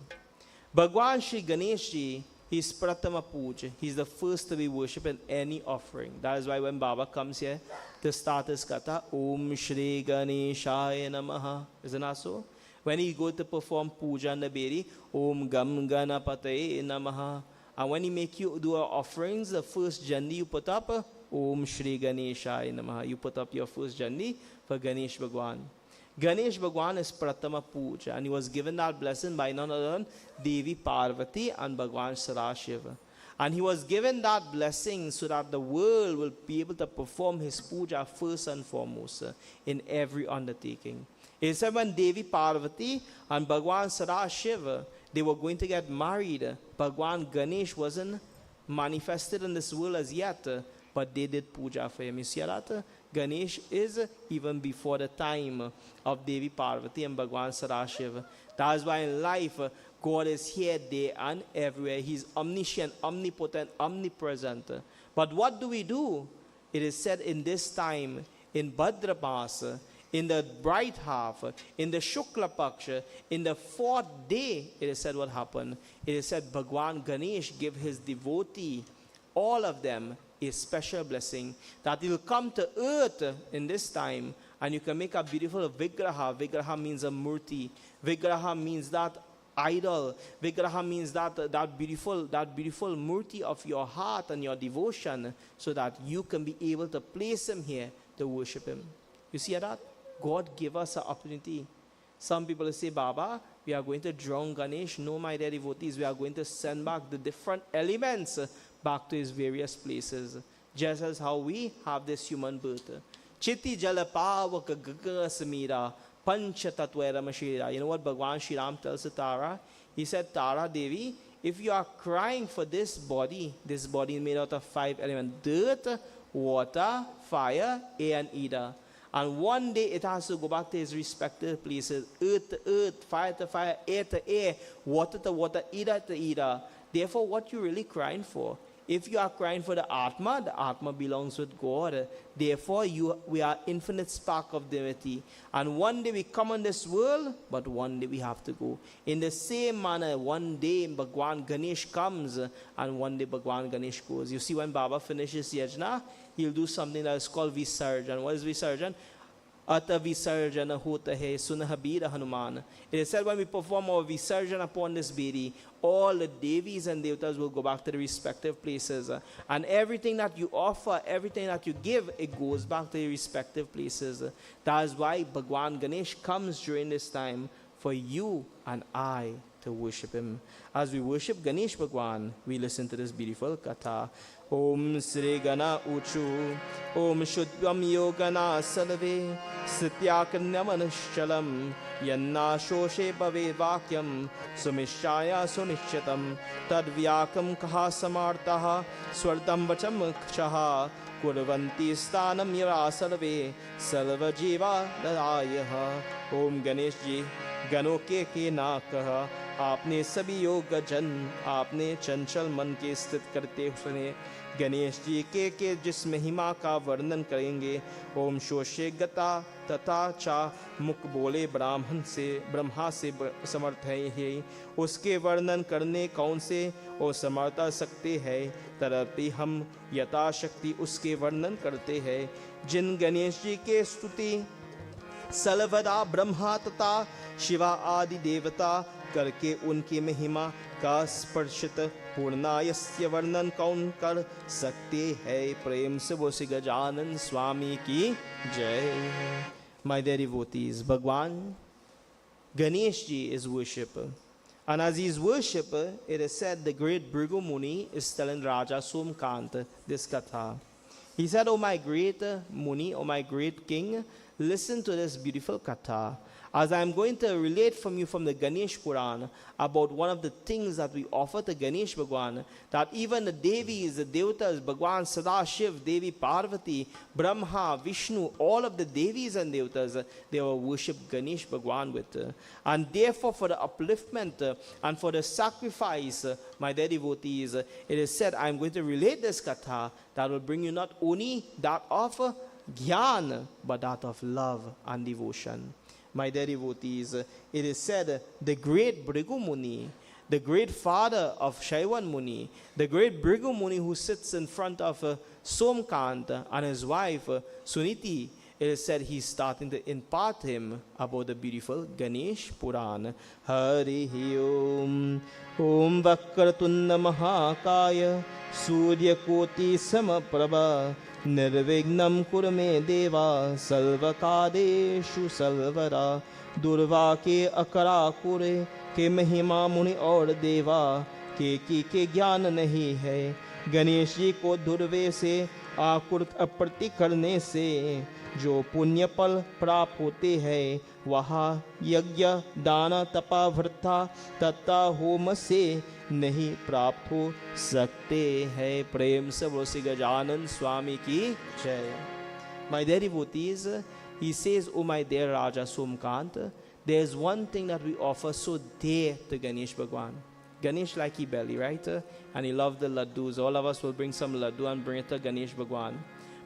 Bhagwan Shri Ganesh Ji, he's Pratama Puja. He's the first to be worshipped in any offering. That is why when Baba comes here to start his katha, Om Shri Ganeshaya Namaha. Isn't that so? When he goes to perform puja and the beri, Om Gam Ganapataye Namaha. And when he make you do our offerings, the first jandi you put up, Om Shri Ganeshaya Namaha. You put up your first jandi for Ganesh Bhagwan. Ganesh Bhagwan is Pratama Puja, and he was given that blessing by none other than Devi Parvati and Bhagwan Sarashiva. And he was given that blessing so that the world will be able to perform his puja first and foremost in every undertaking. It said when Devi Parvati and Bhagwan Sarashiva, they were going to get married, Bhagwan Ganesh wasn't manifested in this world as yet, but they did puja for him. You see that? Ganesh is even before the time of Devi Parvati and Bhagwan Sarashiva. That's why in life, God is here, there, and everywhere. He's omniscient, omnipotent, omnipresent. But what do we do? It is said in this time, in Bhadra Mas, in the bright half, in the Shukla Paksha, in the fourth day, it is said what happened. It is said Bhagwan Ganesh give his devotee, all of them, a special blessing that he will come to earth in this time, and you can make a beautiful Vigraha. Vigraha means a Murti. Vigraha means that idol. Vigraha means that beautiful Murti of your heart and your devotion, so that you can be able to place him here to worship him. You see that? God gave us an opportunity. Some people say, Baba, we are going to drown Ganesh. No, my dear devotees, we are going to send back the different elements back to his various places, just as how we have this human birth. Chiti jalapavaka gaga samira pancha tatwera mashira. You know what Bhagwan Shri Ram tells to Tara? He said, Tara Devi, if you are crying for this body is made out of 5 elements: dirt, water, fire, air, and ether. And one day it has to go back to its respective places. Earth to earth, fire to fire, air to air, water to water, Ida to Ida. Therefore, what you really crying for? If you are crying for the Atma belongs with God. Therefore, we are infinite spark of divinity. And one day we come on this world, but one day we have to go. In the same manner, one day Bhagwan Ganesh comes, and one day Bhagwan Ganesh goes. You see, when Baba finishes Yajna, he'll do something that is called Visarjan. What is Visarjan? Ata Visarjana hota hai sunahabira Hanuman. It is said when we perform our Visarjan upon this Bedi, all the Devis and Devatas will go back to the respective places. And everything that you offer, everything that you give, it goes back to the respective places. That is why Bhagwan Ganesh comes during this time for you and I to worship him. As we worship Ganesh Bhagwan, we listen to this beautiful katha. Om Sri Gana Uchu, Om Shuddham Yogana Salave, Sityakanyamanishalam, Yanna Shoshe Bave Vakyam, Sumishaya Sunishitam, Tadvyakam Kaha Samartaha, Swardam Vacham Kshaha, Kurvanti Stanam Yara Salave, Salva Jiva Ladayaha. Om Ganesh Ji, Gano के ना कहा, आपने सभी योग जन, आपने चंचल मन के स्थित करते हुए गणेश जी के जिस महिमा का वर्णन करेंगे. ओम शोषे गता तथा चा मुख बोले ब्रह्मा से समर्थ है, उसके वर्णन करने कौन से ओ समर्थ सकते हैं. तरपि हम यथाशक्ति उसके वर्णन करते हैं. जिन गणेश जी के स्तुति सर्वदा ब्रह्मा तथा शिवा आदि देवता करके उनकी महिमा का स्पर्शित पूर्णायस्य वर्णन कौन कर सकते हैं. प्रेम से वो श्री गजानन स्वामी की जय. My dear devotees, Bhagwan Ganesh Ji is worshipper, and as he is worshipper, it is said the great Bhrigu Muni is telling Raja Somkant this katha. He said, "O my great Muni, O my great king, listen to this beautiful katha. As I am going to relate from you from the Ganesh Puran about one of the things that we offer to Ganesh Bhagwan, that even the Devis, the Devatas, Bhagwan Sadashiv, Devi Parvati, Brahma, Vishnu, all of the Devis and Devatas, they will worship Ganesh Bhagwan with. And therefore for the upliftment and for the sacrifice, my dear devotees, it is said, I am going to relate this katha that will bring you not only that of Gyan, but that of love and devotion. My dear devotees, it is said the great Bhrigu Muni, the great father of Shaivan Muni, the great Bhrigu Muni who sits in front of Somkant and his wife Suniti, it is said he's starting to impart him about the beautiful Ganesh Puran. Hari Om Om Vakratunna Mahakaya Surya Koti Samaprabha Nirvignam Kurme Deva Salvakadeshu Salvara Durva ke Akara Kure ke Mahima Muni aur Deva के ज्ञान नहीं है. गणेश जी को दुर्वे से आकुर अप्रति करने से जो पुण्य फल प्राप्त होते हैं वहाँ यज्ञ दान तपा व्रता तथा होम से नहीं प्राप्त हो सकते हैं. प्रेम से बोलो श्री गजानन स्वामी की जय. My dear devotees, he says, "Oh my dear Raja Somkant, there is one thing that we offer so dear to Ganesh Bhagwan." Ganesh like he belly, right? And he loved the laddus. All of us will bring some laddu and bring it to Ganesh Bhagwan.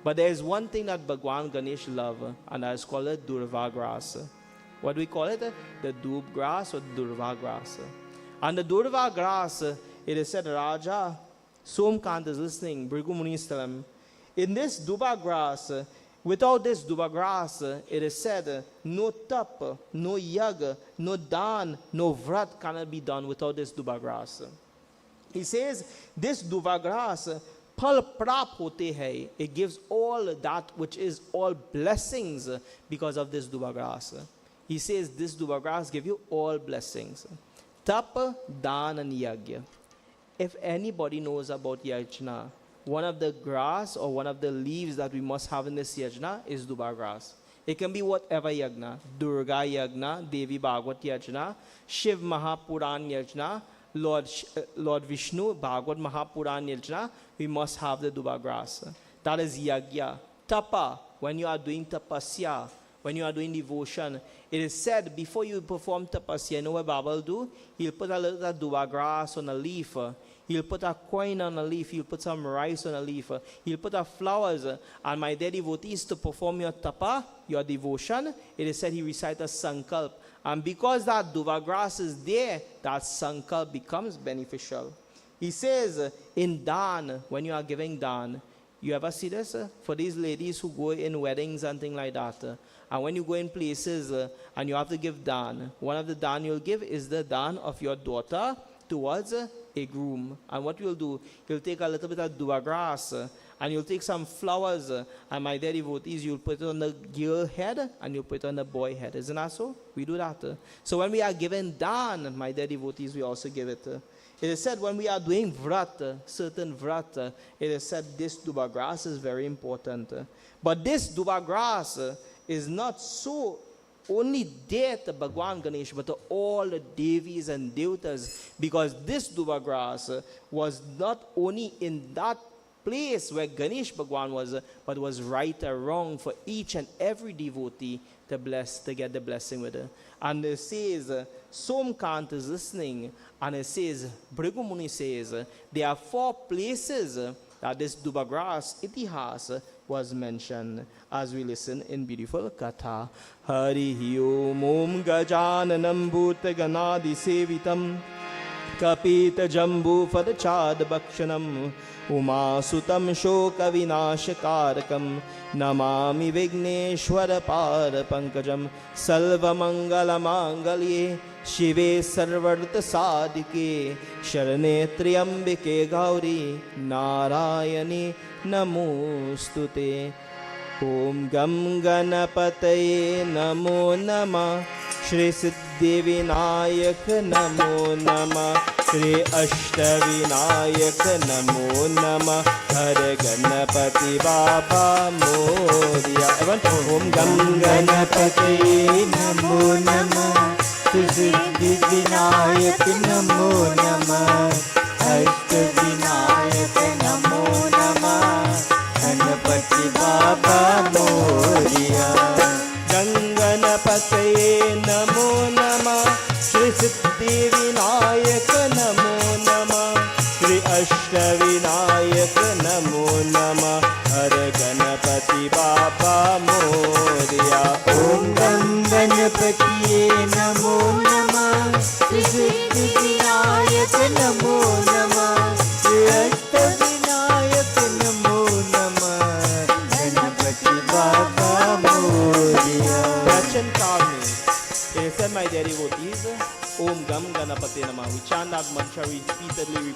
But there is one thing that Bhagwan Ganesh love, and that is called the Durva grass. What do we call it? The doob grass or the Durva grass. And the Durva grass, it is said, Raja Somkant is listening, Bhrigu Muni is telling him, in this Durva grass, without this Durva grass, it is said, no tap, no yag, no dan, no vrat cannot be done without this Durva grass. He says, this Durva grass, phal prap hote hai, it gives all that which is all blessings because of this Durva grass. He says, this Durva grass give you all blessings. Tap, dan and yagya. If anybody knows about yajna, one of the grass or one of the leaves that we must have in this yajna is Durva grass. It can be whatever yajna, Durga yajna, Devi Bhagwat yajna, Shiv Mahapuran yajna, Lord Vishnu Bhagwat Mahapuran yajna, we must have the Durva grass. That is yagya. Tapa, when you are doing tapasya, when you are doing devotion, it is said before you perform tapasya, you know what Baba will do? He'll put a little duva grass on a leaf. He'll put a coin on a leaf. He'll put some rice on a leaf. He'll put a flowers. And my dear devotees, to perform your tapa, your devotion, it is said he recites a sankalp. And because that duva grass is there, that sankalp becomes beneficial. He says in dan, when you are giving dan, you ever see this? For these ladies who go in weddings and things like that. And when you go in places and you have to give dan, one of the dan you'll give is the dan of your daughter towards a groom. And what you'll do, you'll take a little bit of duva grass and you'll take some flowers and my dear devotees, you'll put it on the girl head and you'll put it on the boy head. Isn't that so? We do that. So when we are giving dan, my dear devotees, we also give it. It is said when we are doing vrat, certain vrat, it is said this duva grass is very important. But this duva grass is not so only there to Bhagwan Ganesh, but to all the Devis and Devatas, because this duva grass was not only in that place where Ganesh Bhagwan was, but was right or wrong for each and every devotee to bless, to get the blessing with it. And it says, Somkant is listening, and it says, Bhrigu Muni says, there are 4 places that this duva grass, itihas, was mentioned as we listen in beautiful katha. Hari Om Gajananam Bhuta Ganadi Sevitam Kapita Jambu Fadachad Bhakshanam Uma Sutam Shoka Vinashakarakam Namami Vigneshwara Para Pankajam Salva Mangala Mangalye Shive Sarvarta Sadike Sharane Triambike Gauri Narayani Namostute. Om Gam Ganapataye Namo Nama Shri Siddhi Vinayak Namo Nama Shri Ashtavinayak Namo Nama Har Ganapati Baba Moria. Om Gam Ganapataye Namo Nama Shri Siddhi Vinayak Namo Nama Ashtavinayak Namo Nama Ganapati Baba Moria. Ganganapataye Namo Nama Shri Siddhi Vinayak Namo Nama Shri Ashtavinayak Namo Nama Har Ganapati Baba Moria. Om Ganganapataye Namo Nama Shri Siddhi Vinayak Namo Nama Shri Ashtavinayak Namo Nama Ganapati Baba Moria. Rachan Karni. It is said, my dear devotees, Om Gam Ganapati Namah. We chant that mantra repeatedly.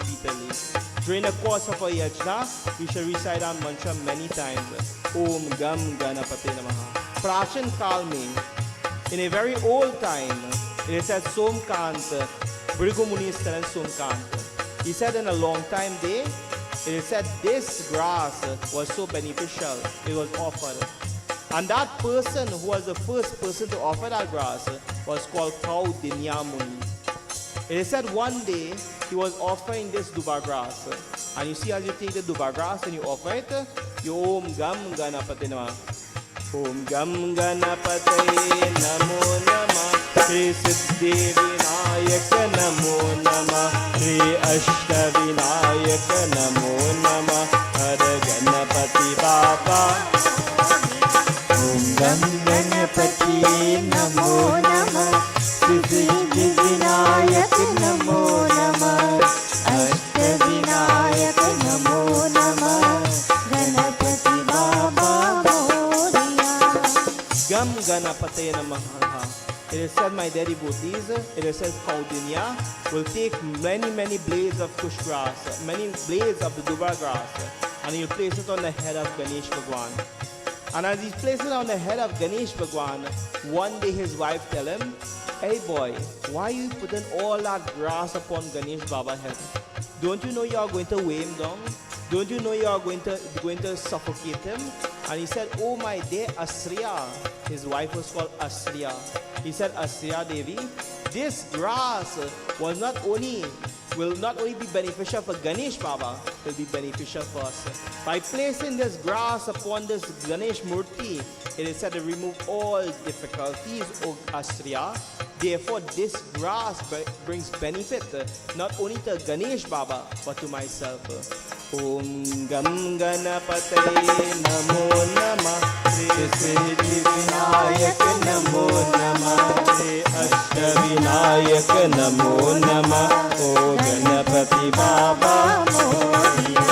During the course of a yajna, we shall recite that mantra many times. Om Gam Ganapati Namah. Prachan Kalme. In a very old time, it is said Somkant, Bhrigu Muni is telling Somkant. He said in a long time day, it is said this grass was so beneficial, it was offered. And that person who was the first person to offer that grass was called Kaudinya Muni. It is said one day he was offering this duva grass. And you see, as you take the duva grass and you offer it, you Om Gam Ganapati Namah. Om Gam Ganapataye Namo Namah Shri Siddhi Vinayak Namo Namah Shri Ashtavinayak Namo Namah Har Ganapati Baba. Om Gam Ganapataye Namo Namah Shri Siddhi Vinayak Namo Namah Ashtavinayak Namo Namah Ganapati Baba Moria. Gam Ganapataye Namaha. It is said, my dear devotees, it is said Kaudinya will take many blades of kush grass, many blades of the duva grass, and he'll place it on the head of Ganesh Bhagwan. And as he places it on the head of Ganesh Bhagwan, one day his wife tell him, hey boy, why are you putting all that grass upon Ganesh Baba's head? Don't you know you are going to weigh him down? Don't you know you are going to suffocate him? And he said, oh my dear Asriya. His wife was called Asriya. He said, Asriya Devi, this grass was not only will not only be beneficial for Ganesh Baba, it will be beneficial for us. By placing this grass upon this Ganesh Murti, it is said to remove all difficulties, O Astriya. Therefore, this grass brings benefit not only to Ganesh Baba, but to myself. Om Gam Ganapataye Namo Namah Shri Siddhi Vinayak Namo Namah Shri Ashtavinayak Namo Namah O Ganapati Baba Moria.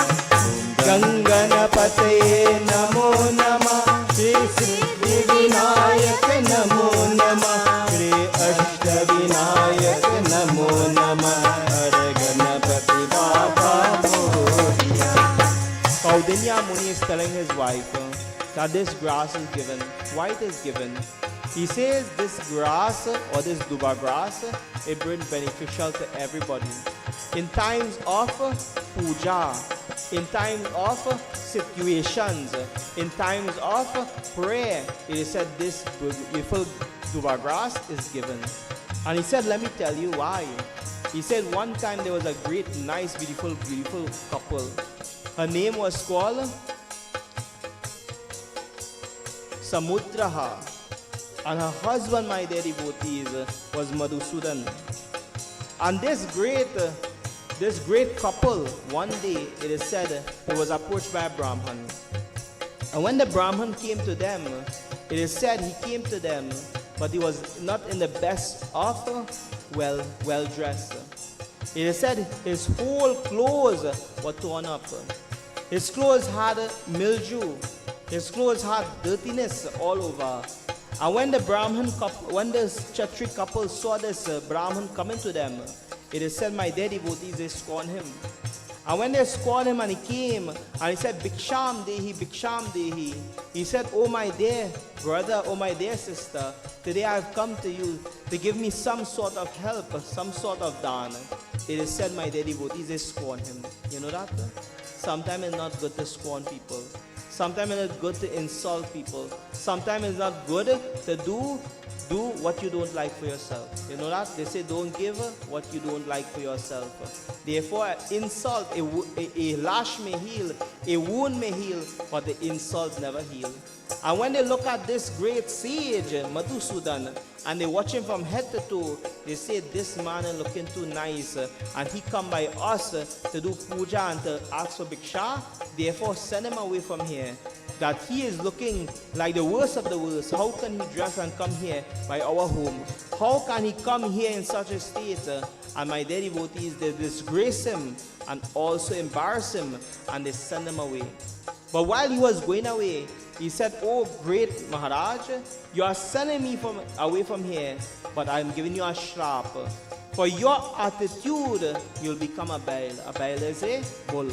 Om Ganapataye Namo Namah Shri Siddhi Vinayak Namo Namah Shri Ashtavinayak Namo Namah Hare Ganapati Baba Moria. Kaudinya Muni is telling his wife that this grass is given. Why it is given? He says this grass or this duba grass, it brings beneficial to everybody. In times of puja, in times of situations, in times of prayer, it is said this beautiful duba grass is given. And he said, let me tell you why. He said one time there was a great, nice, beautiful couple. Her name was called Samudraha, and her husband, my dear devotees, was Madhusudan. And this great couple, one day it is said, he was approached by a Brahman. And when the Brahman came to them, it is said he came to them, but he was not in the best of well dressed. It is said his whole clothes were torn up. His clothes had mildew. His clothes had dirtiness all over. And when the Kshatriya couple saw this Brahman coming to them, it is said, my dear devotees, they scorned him. And when they scorned him and he came and he said, Bhiksham Dehi, Bhiksham Dehi, he said, oh my dear brother, oh my dear sister, today I have come to you to give me some sort of help, some sort of dan. It is said, my dear devotees, they scorned him. You know that? Sometimes it's not good to scorn people. Sometimes it's not good to insult people. Sometimes it's not good to do what you don't like for yourself. You know that? They say don't give what you don't like for yourself. Therefore, insult, a lash may heal, a wound may heal, but the insult never heal. And when they look at this great sage, Madhusudan, and they watch him from head to toe, they say this man is looking too nice, and he come by us to do puja and to ask for bhiksha. Therefore, send him away from here. That he is looking like the worst of the worst. How can he dress and come here by our home? How can he come here in such a state? And my dear devotees, they disgrace him and also embarrass him, and they send him away. But while he was going away, he said, oh great Maharaj, you are sending me away from here, but I am giving you a shrap. For your attitude, you'll become a bail. A bail is a bull.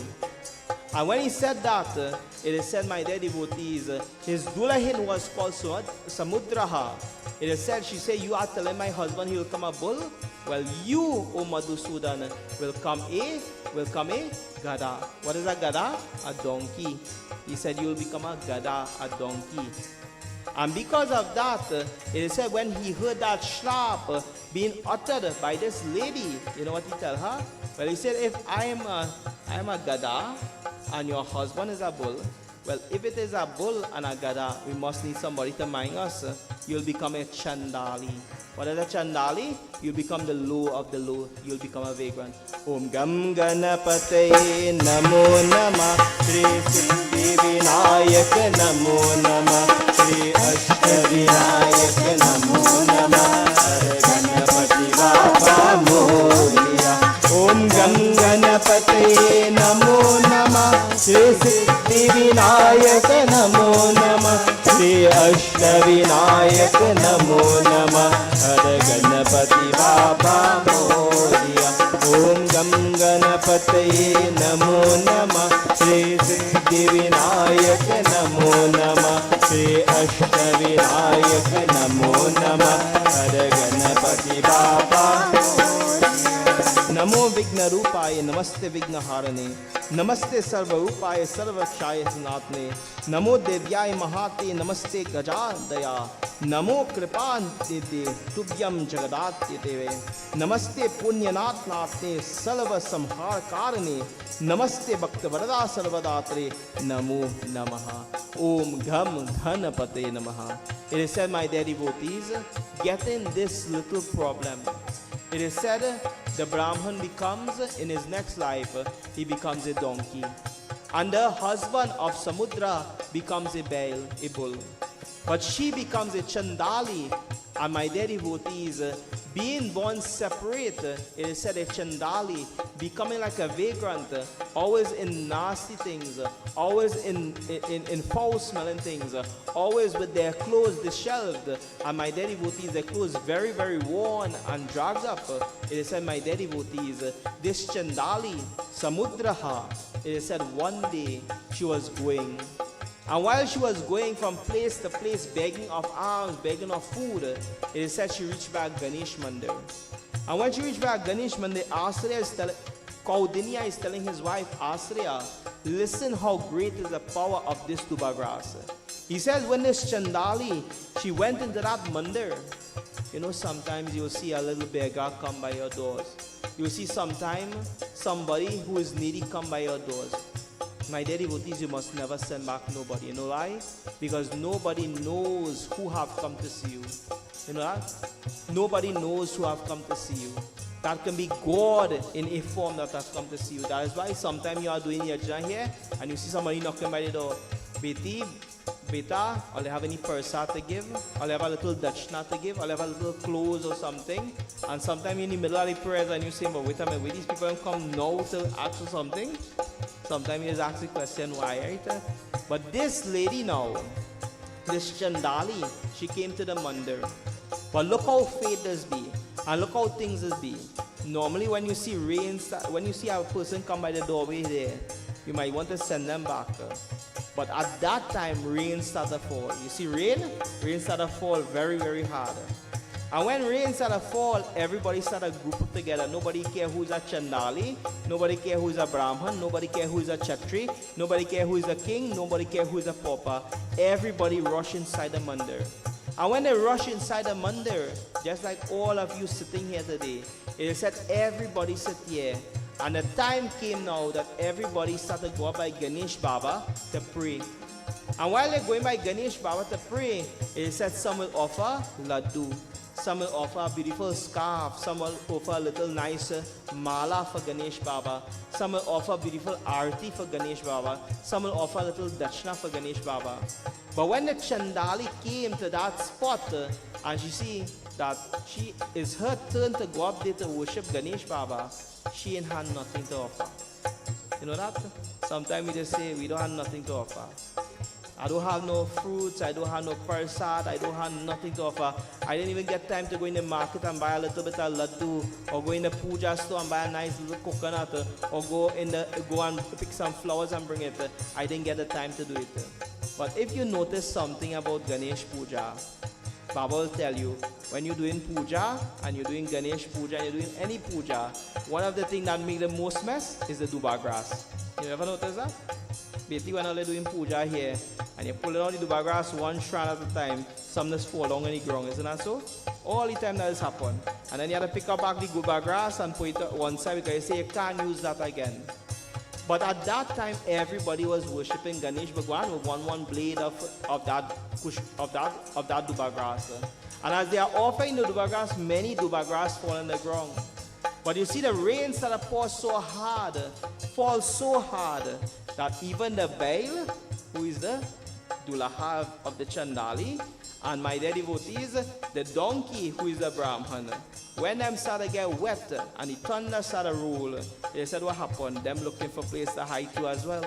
And when he said that, it is said, my dear devotees, his dulahin was called Samudraha. It is said, she said, you are telling my husband he will come a bull? Well, you, O Madhusudan, will come a gada. What is a gada? A donkey. He said, you will become a gada, a donkey. And because of that, it is said, when he heard that shrap being uttered by this lady, you know what he tell her? Well, he said, if I am a gada and your husband is a bull, well, if it is a bull and a gada, we must need somebody to mind us. You'll become a chandali. What is a chandali? You'll become the low of the low. You'll become a vagrant. Om Gam Ganapataye Namo Namah Shri Siddhi Vinayak Namo Namah Shri Ashtavinayak Namo Namah Hare Ganapati Baba Moria. Om Gam Ganapataye Namo Namah Shri Siddhi Vinayak Namo Namah Shri Ashtavinayak Namo Namah Hare Ganapati Baba Moria. Om Gam Ganapataye Namo Namah Shri Siddhi Vinayak Namo Namah Shri Ashtavinayak Namo Namah Hare Ganapati Baba Moria. Namo विघ्न रूपाय नमस्ते विघ्न हारणे नमस्ते सर्वरूपाय सर्वक्षाय सनातने नमो देव्याय महाते नमस्ते गजादया नमो कृपान्ते तुभ्यं जगदात्य देवे नमस्ते पुण्यनाथ नाथने सर्व संहार कारणे नमस्ते भक्त वरदा सर्वदात्रे नमो नमः ओम घम गणपते नमः. It is said, my dear devotees, get in this little problem. It is said the Brahman becomes, in his next life, he becomes a donkey. And the husband of Samudra becomes a bull. But she becomes a Chandali. And my dear devotees, being born separate, it is said a Chandali, becoming like a vagrant, always in nasty things, always in foul smelling things, always with their clothes disheveled, and my dear devotees, their clothes very, very worn and dragged up. It is said, my dear devotees, this Chandali, Samudraha, it is said one day she was going. And while she was going from place to place, begging of alms, begging of food, it is said she reached back Ganesh Mandir. And when she reached back Ganesh Mandir, Kaudinya is telling his wife, Asriya, listen how great is the power of this tuba grass. He says, when this Chandali, she went into that mandir, you know, sometimes you'll see a little beggar come by your doors. You'll see sometimes somebody who is needy come by your doors. My dear devotees, you must never send back nobody. You know why? Because nobody knows who have come to see you. You know that? Nobody knows who have come to see you. That can be God in a form that has come to see you. That is why sometimes you are doing your journey here and you see somebody knocking by the door. Beta, or they have any pursa to give, or they have a little dachna to give, or they have a little clothes or something. And sometimes in the middle of the prayers and you say, but wait a minute, these people come now to ask for something? Sometimes you just ask the question why, right? But this lady now, this Chandali, she came to the mandir. But look how fate does be, and look how things does be. Normally when you see rain, when you see a person come by the doorway there, you might want to send them back. But at that time, rain started to fall. You see rain? Rain started to fall very, very hard. And when rain started to fall, everybody started to group up together. Nobody care who's a Chandali, nobody care who's a Brahman, nobody care who's a Chatri, nobody care who's a king, nobody care who's a pauper. Everybody rush inside the mandir. And when they rush inside the mandir, just like all of you sitting here today, it is said everybody sit here. And the time came now that everybody started to go up by Ganesh Baba to pray. And while they're going by Ganesh Baba to pray, it said some will offer laddu, some will offer a beautiful scarf, some will offer a little nice mala for Ganesh Baba, some will offer beautiful arti for Ganesh Baba, some will offer a little dachna for Ganesh Baba. But when the Chandali came to that spot, and she see that it's her turn to go up there to worship Ganesh Baba, she ain't had nothing to offer. You know that? Sometimes we just say we don't have nothing to offer. I don't have no fruits, I don't have no prasad, I don't have nothing to offer. I didn't even get time to go in the market and buy a little bit of laddu, or go in the puja store and buy a nice little coconut, or go and pick some flowers and bring it. I didn't get the time to do it. But if you notice something about Ganesh Puja, Baba will tell you, when you're doing puja and you're doing Ganesh Puja and you're doing any puja, one of the things that make the most mess is the duba grass. You ever notice that? Basically, when you're doing puja here and you're pulling out the duba grass one strand at a time, some just fall down on the ground, isn't that so? All the time that has happened. And then you have to pick up back the duba grass and put it on one side because you say you can't use that again. But at that time, everybody was worshipping Ganesh Bhagwan with one blade of that duba grass. And as they are offering the duba grass, many duba grass fall on the ground. But you see the rain started to fall so hard, that even the Bail, who is the Dulaha of the Chandali, and my dear devotees, the donkey, who is the Brahman, when them started to get wet and the thunder started to roll, they said what happened? Them looking for place to hide to as well.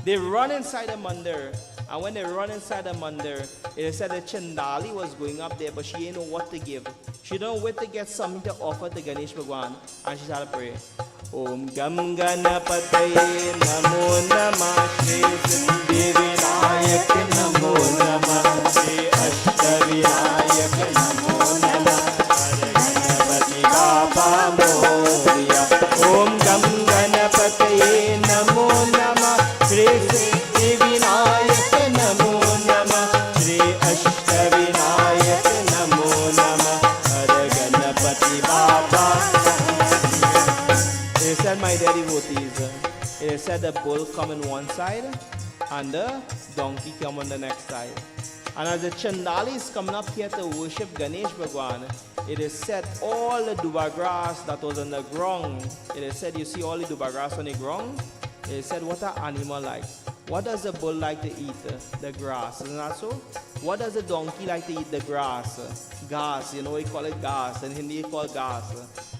They run inside the mandir, and when they run inside the mandir, it said the Chandali was going up there, but she didn't know what to give. She didn't know where to get something to offer to Ganesh Bhagwan, and she started to pray. Om Gam Ganapataye Namo Namah Shri Siddhivinayak Namo Namah Shri Ashtavinayak Namo Namah Ganapati Baba Moria Om devotees, it is said the bull come on one side and the donkey come on the next side. And as the Chandali is coming up here to worship Ganesh Bhagwan, it is said all the duba grass that was on the ground, it is said, you see all the duba grass on the ground, it is said, what an animal like? What does the bull like to eat? The grass, isn't that so? What does the donkey like to eat? The grass. Gas, you know, we call it gas. In Hindi, it's called gas.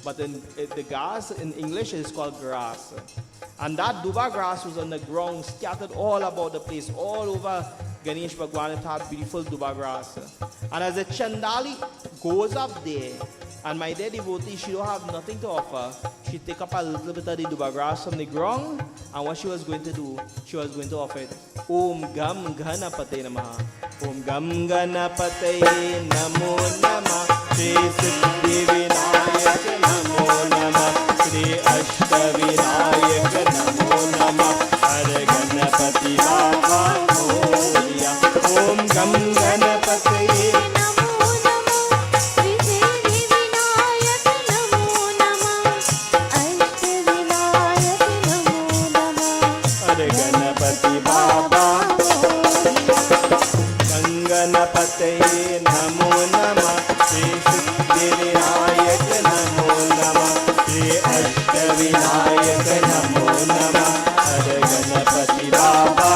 But the gas in English is called grass. And that duba grass was on the ground, scattered all about the place, all over Ganesh Bhagwan. It had beautiful duba grass. And as the Chandali goes up there, and my dear devotee, she don't have nothing to offer. She take up a little bit of the duba grass from the ground, and what she was going to do, she was going to offer it. Om Gam Ganapate Namaha. Om Gam Ganapate Namo Namah. Shri Siddhi Vinayak Namo Namah. Shri Ashtavinayak Namo Namah. Hare Ganapati Baba Moria. Om Gam Ganapate Ganapate Namo Namah. Shri Siddhi Vinayak Namo Namah. Shri Ashtavinayak Namo Namah. Hare Ganapati Baba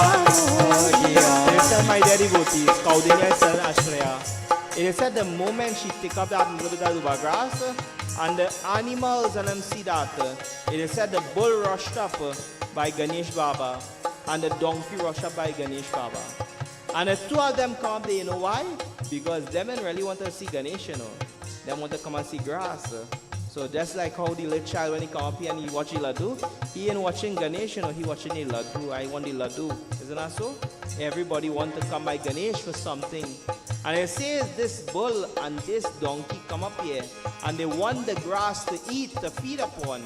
Moria. It is said, my dear devotees, Kaudinya is son Ashraya. It is said the moment she take up that little bit of duba grass, and the animals and them see that, it is said the bull rushed up by Ganesh Baba, and the donkey rushed up by Ganesh Baba. And the two of them come there, you know why? Because them and really want to see Ganesh, you know. They want to come and see grass. So just like how the little child, when he come up here and he watch the laddu, he ain't watching Ganesh, you know, he watching the laddu. I want the laddu. Isn't that so? Everybody want to come by Ganesh for something. And it says this bull and this donkey come up here and they want the grass to eat, to feed upon.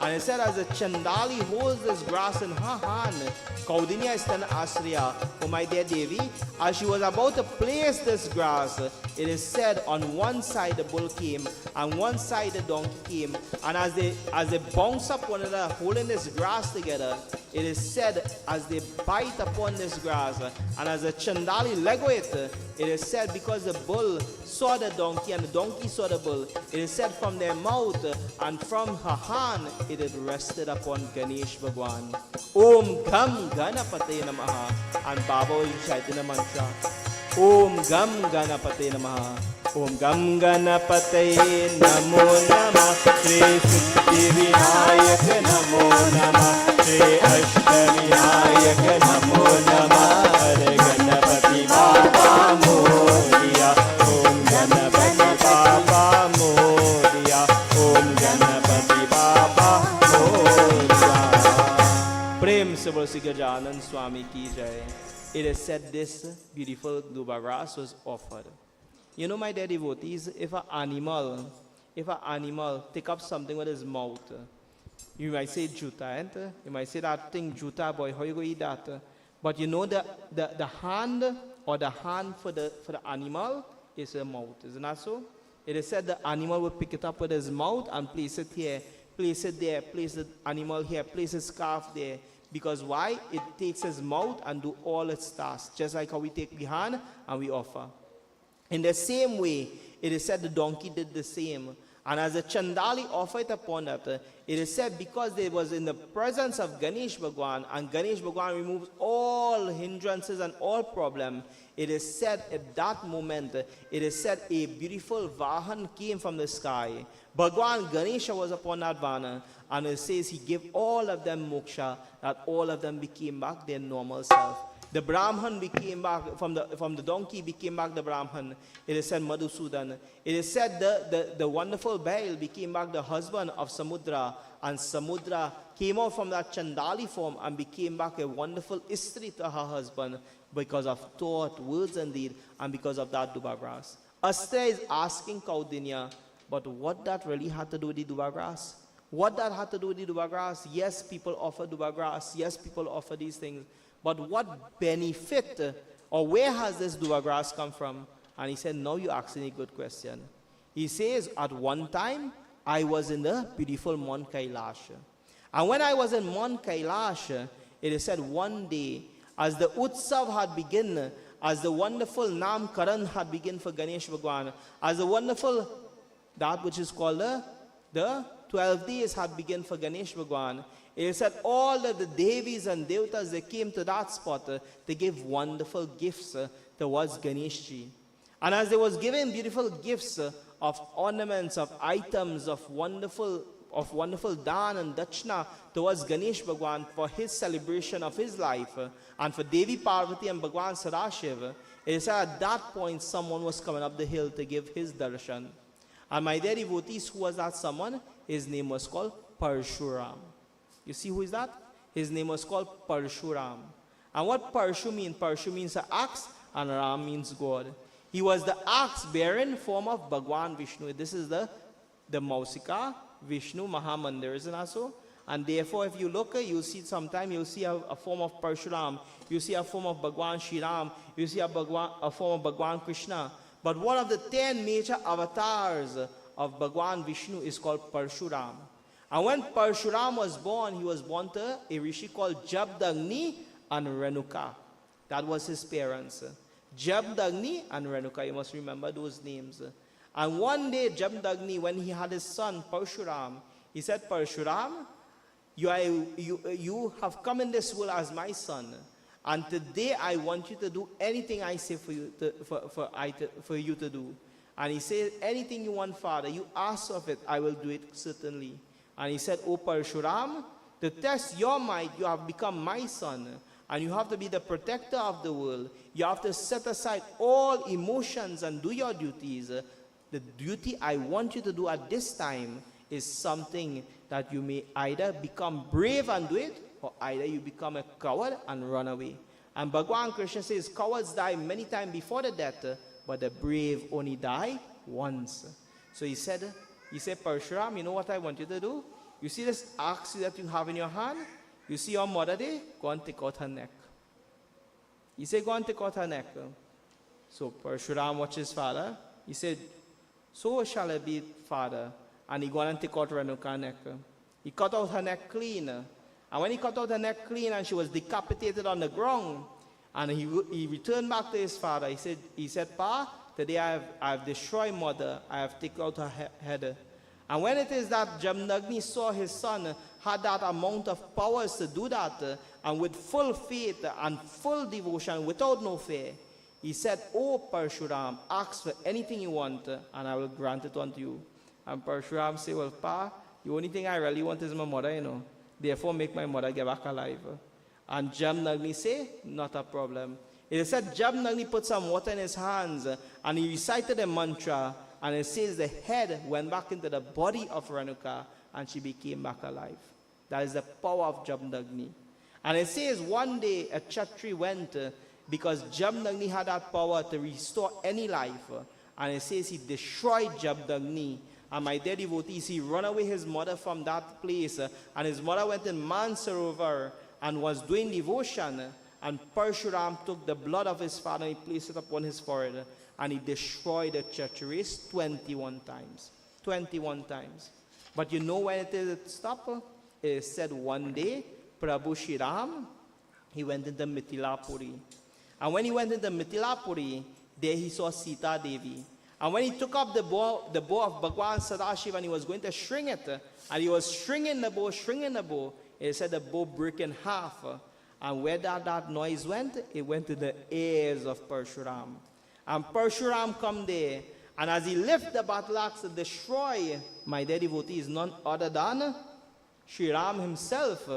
And it said as the Chandali holds this grass in her hand, Kaudinya is telling Asriya, oh my dear Devi, as she was about to place this grass, it is said on one side the bull came and one side the donkey came. And as they bounce up one another, holding this grass together, it is said as they bite upon this grass, and as the Chandali let go it is said because the bull saw the donkey and the donkey saw the bull, it is said from their mouth and from her hand, it had rested upon Ganesh Bhagwan. Om Gam Ganapate Namaha. And Baba will recite the mantra. Om Gam Ganapate Namaha. Om Gam Ganapate Namo Namah. Shri Siddhi Vinayak Namo Namah. Shri Ashtavinayak Namo Namah. Hare Ganapati Baba Moria. Om Ganapati Baba Moria. Om Ganapati Baba Moria. Prem se bol si Gajanan Swami ki jai. It is said this beautiful duba grass was offered. You know, my dear devotees, if an animal take up something with his mouth, you might say juta, you might say that thing juta, boy, how you go eat that? But you know the hand or the hand for the animal is the mouth, isn't that so? It is said the animal will pick it up with his mouth and place it here, place it there, place the animal here, place his scarf there. Because why? It takes his mouth and do all its tasks, just like how we take the hand and we offer. In the same way, it is said the donkey did the same. And as the Chandali offered upon that, it is said because they was in the presence of Ganesh Bhagwan, and Ganesh Bhagwan removes all hindrances and all problem, it is said at that moment, it is said a beautiful Vahan came from the sky. Bhagwan Ganesha was upon that Vana, and it says he gave all of them moksha, that all of them became back their normal self. The Brahman became back, from the donkey became back the Brahman. It is said Madhusudan. It is said the wonderful Bail became back the husband of Samudra, and Samudra came out from that Chandali form and became back a wonderful Istri to her husband because of thought, words and deed, and because of that duba grass. Astra is asking Kaudinya, but what that really had to do with the duba grass? What that had to do with the duba grass? Yes, people offer duba grass. Yes, people offer these things. But what benefit or where has this duba grass come from? And he said, now you're asking a good question. He says, at one time, I was in the beautiful Mount Kailash. And when I was in Mount Kailash, it is said one day, as the Utsav had begun, as the wonderful Nam Karan had begun for Ganesh Bhagwan, as the wonderful, that which is called the 12 days had begun for Ganesh Bhagwan, it is said all of the Devis and Devatas, they came to that spot to give wonderful gifts towards Ganeshji. And as they was giving beautiful gifts of ornaments, of items, of wonderful dan and dachna towards Ganesh Bhagwan for his celebration of his life, and for Devi Parvati and Bhagwan Sadashiv, it is at that point someone was coming up the hill to give his darshan. And my dear devotees, who was that someone? His name was called Parshuram. You see who is that? His name was called Parshuram. And what Parshu means? Parshu means an axe and Ram means God. He was the axe bearing form of Bhagwan Vishnu. This is the Mausika Vishnu Maha Mandir, isn't that so? And therefore, if you look, you'll see sometime, you'll see a form of Parshuram, you see a form of Bhagwan Shriram, you see a form of Bhagwan Krishna. But one of the 10 major avatars of Bhagwan Vishnu is called Parshuram. And when Parshuram was born, he was born to a rishi called Jabdagni and Renuka. That was his parents. Jabdagni and Renuka, you must remember those names. And one day, Jabdagni, when he had his son, Parshuram, he said, Parshuram, you have come in this world as my son. And today I want you to do anything I say for you to do. And he said, anything you want, Father, you ask of it, I will do it certainly. And he said, O Parshuram, to test your might, you have become my son. And you have to be the protector of the world. You have to set aside all emotions and do your duties. The duty I want you to do at this time is something that you may either become brave and do it, or either you become a coward and run away. And Bhagwan Krishna says, cowards die many times before the death, but the brave only die once. So he said, Parshuram, you know what I want you to do? You see this axe that you have in your hand? You see your mother there? Go and take out her neck. He said, go and take out her neck. So Parshuram watched his father. He said, so shall it be, father. And he go and take out Renuka's neck. He cut out her neck clean. And when he cut out her neck clean and she was decapitated on the ground, and he returned back to his father, he said, Pa, today I have destroyed mother. I have taken out her head. And when it is that Jamnagni saw his son had that amount of powers to do that, and with full faith and full devotion, without no fear, he said, O Parshuram, ask for anything you want, and I will grant it unto you. And Parshuram said, well, Pa, the only thing I really want is my mother, you know. Therefore, make my mother get back alive. And Jamnagni say, not a problem. It said Jamnagni put some water in his hands, and he recited a mantra, and it says the head went back into the body of Renuka, and she became back alive. That is the power of Jamnagni. And it says one day a Chatri went, because Jamnagni had that power to restore any life. And it says he destroyed Jamnagni. And my dear devotees, he ran away his mother from that place. And his mother went in Mansarovar and was doing devotion. And Parshuram took the blood of his father and he placed it upon his forehead. And he destroyed the Chatris 21 times. 21 times. But you know when it stopped? It said one day, Prabhu Shriram, he went into Mithilapuri. And when he went into Mithilapuri, there he saw Sita Devi. And when he took up the bow of Bhagwan Sadashiv and he was going to string it, and he was stringing the bow, it said the bow broke in half. And where that noise went, it went to the ears of Parshuram. And Parshuram come there, and as he lifted the battle axe to destroy my dear devotees, none other than Sri Ram himself,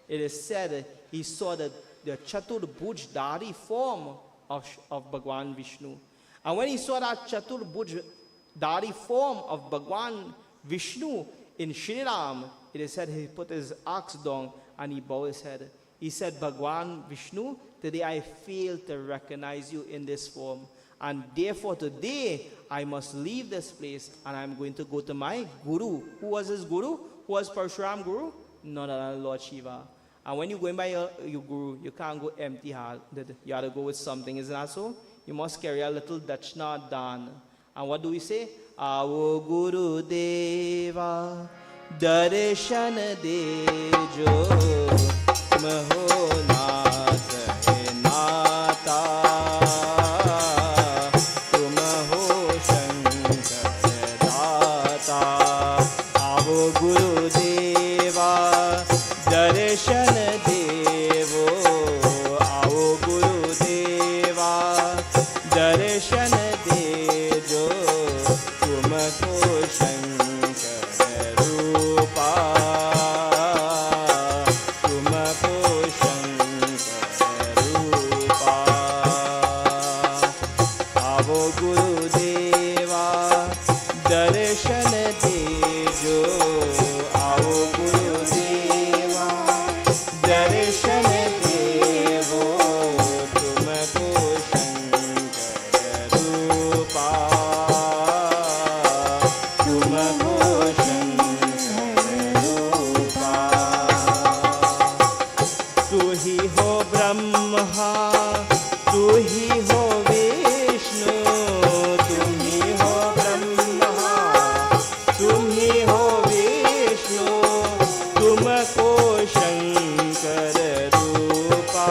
it is said he saw the Chatur Bujdari form of Bhagwan Vishnu. And when he saw that Chatur Bujdari form of Bhagwan Vishnu in Sri Ram, it is said he put his axe down and he bowed his head. He said, Bhagwan Vishnu, today I fail to recognize you in this form. And therefore today I must leave this place and I'm going to go to my Guru. Who was his Guru? Who was Parshuram Guru? None other than Lord Shiva. And when you're going by your Guru, you can't go empty-handed. You have to go with something, isn't that so? You must carry a little Dachna Dan. And what do we say? Avo Guru Deva दर्शन देजो तुम हो नाथ है नाता, तुम हो शंकर दाता। आओ गुरुदेवा दर्शन देवो, आओ गुरुदेवा दर्शन देजो तुमको शंकर रूपा, तुमको शंकर रूपा। आओ गुरुदेवा दर्शन देजो, आओ गुरुदेवा दर्शन देवो तुमको शंकर रूपा, तुमको शंकर रूपा। तू ही हो ब्रह्मा, तू ही हो विष्णु, तुम ही हो ब्रह्मा, तुम ही हो विष्णु, तुमको शंकर रूपा,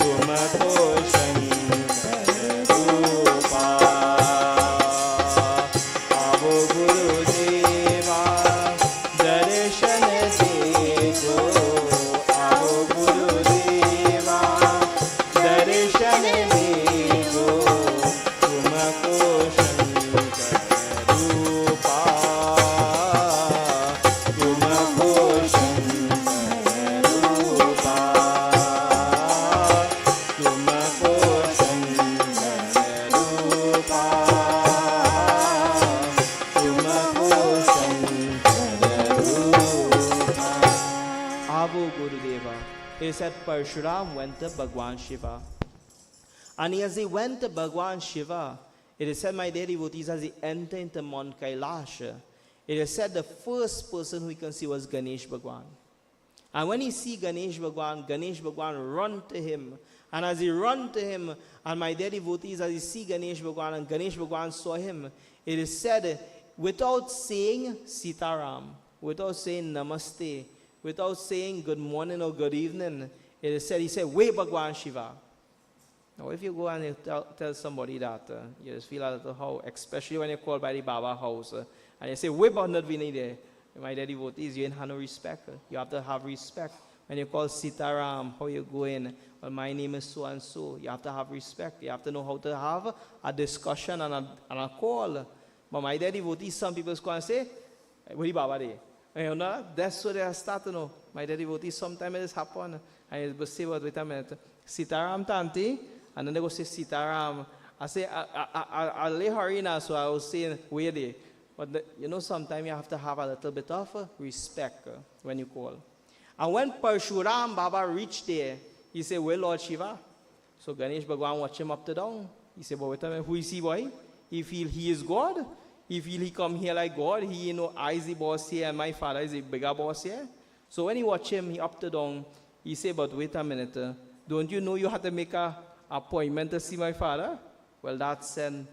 तुमको शंकर रूपा। आओ गुरुदेवा दर्शन देजो, आओ गुरुदेवा दर्शन देजो तुमको शंकर रूपा, तुमको शंकर रूपा, तुमको शंकर रूपा, तुमको शंकर रूपा। Avo Gurudeva. It said Parshuram went to Bhagwan Shiva. And as he went to Bhagwan Shiva, it is said, my dear devotees, as he entered into Mount Kailash, it is said the first person who he can see was Ganesh Bhagwan. And when he see Ganesh Bhagwan run to him. And as he run to him, and my dear devotees, as he see Ganesh Bhagwan, and Ganesh Bhagwan saw him, it is said, without saying Sitaram, without saying Namaste, without saying good morning or good evening, it is said, he said, wait Bhagwan Shiva. Now if you go and you tell somebody that, you just feel a little how, especially when you're called by the Baba house, and you say, wait Bhagwan Vinay there, my dear devotees, you ain't have no respect. You have to have respect. When you call Sitaram, how you going? Well, my name is so and so. You have to have respect. You have to know how to have a discussion and a call. But my dear devotees, some people go and say, where the Baba there? You know, that's what they start to know. My dear devotees, sometimes it happen. I will say, wait a minute, Sitaram Tanti, and then they go say Sitaram. I say, I lay harina, so I was saying, where they? But you know, sometimes you have to have a little bit of respect when you call. And when Parshuram Baba reached there, he said, well, Lord Shiva. So Ganesh Bhagwan watch him up to down. He said, but wait a minute, who is he, boy? He feel he is God? He feel he come here like God? He, you know, I is the boss here and my father is the bigger boss here? So when he watch him, he up to down, he said, but wait a minute, don't you know you have to make an appointment to see my father? Well, that sent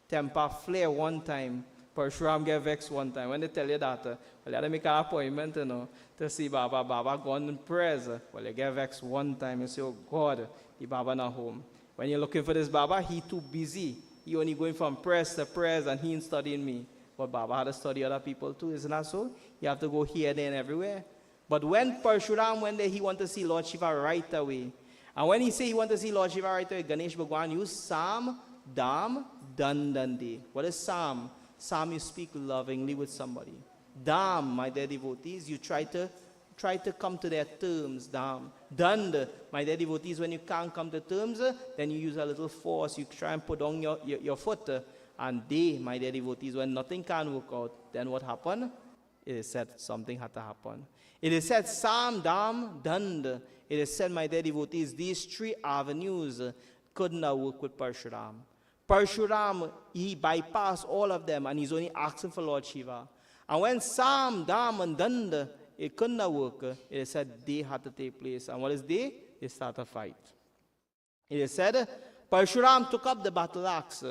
temper flare one time. Parshuram get vexed one time. When they tell you that, well, you have to make an appointment, you know, to see Baba. Baba gone in prayers. Well, you get vexed one time. You say, oh God, the Baba not home. When you're looking for this Baba, he too busy. He only going from prayers to prayers and he ain't studying me. But Baba had to study other people too, isn't that so? You have to go here, there, and everywhere. But when Parshuram went there, he wanted to see Lord Shiva right away. And when he said he wanted to see Lord Shiva right away, Ganesh Bhagwan used Sam, Dam, Dandandi. What is Sam? Sam, you speak lovingly with somebody. Dam, my dear devotees, you try to come to their terms. Dam. Dand, my dear devotees, when you can't come to terms, then you use a little force. You try and put down your foot. And they, my dear devotees, when nothing can work out, then what happened? It is said something had to happen. It is said Sam, Dam, Dand. It is said, my dear devotees, these three avenues could not work with Parshuram. Parshuram, he bypassed all of them and he's only asking for Lord Shiva. And when Sam, Dam, and Dand, it could not work, it is said they had to take place. And what is they? They start a fight. It is said, Parshuram took up the battle axe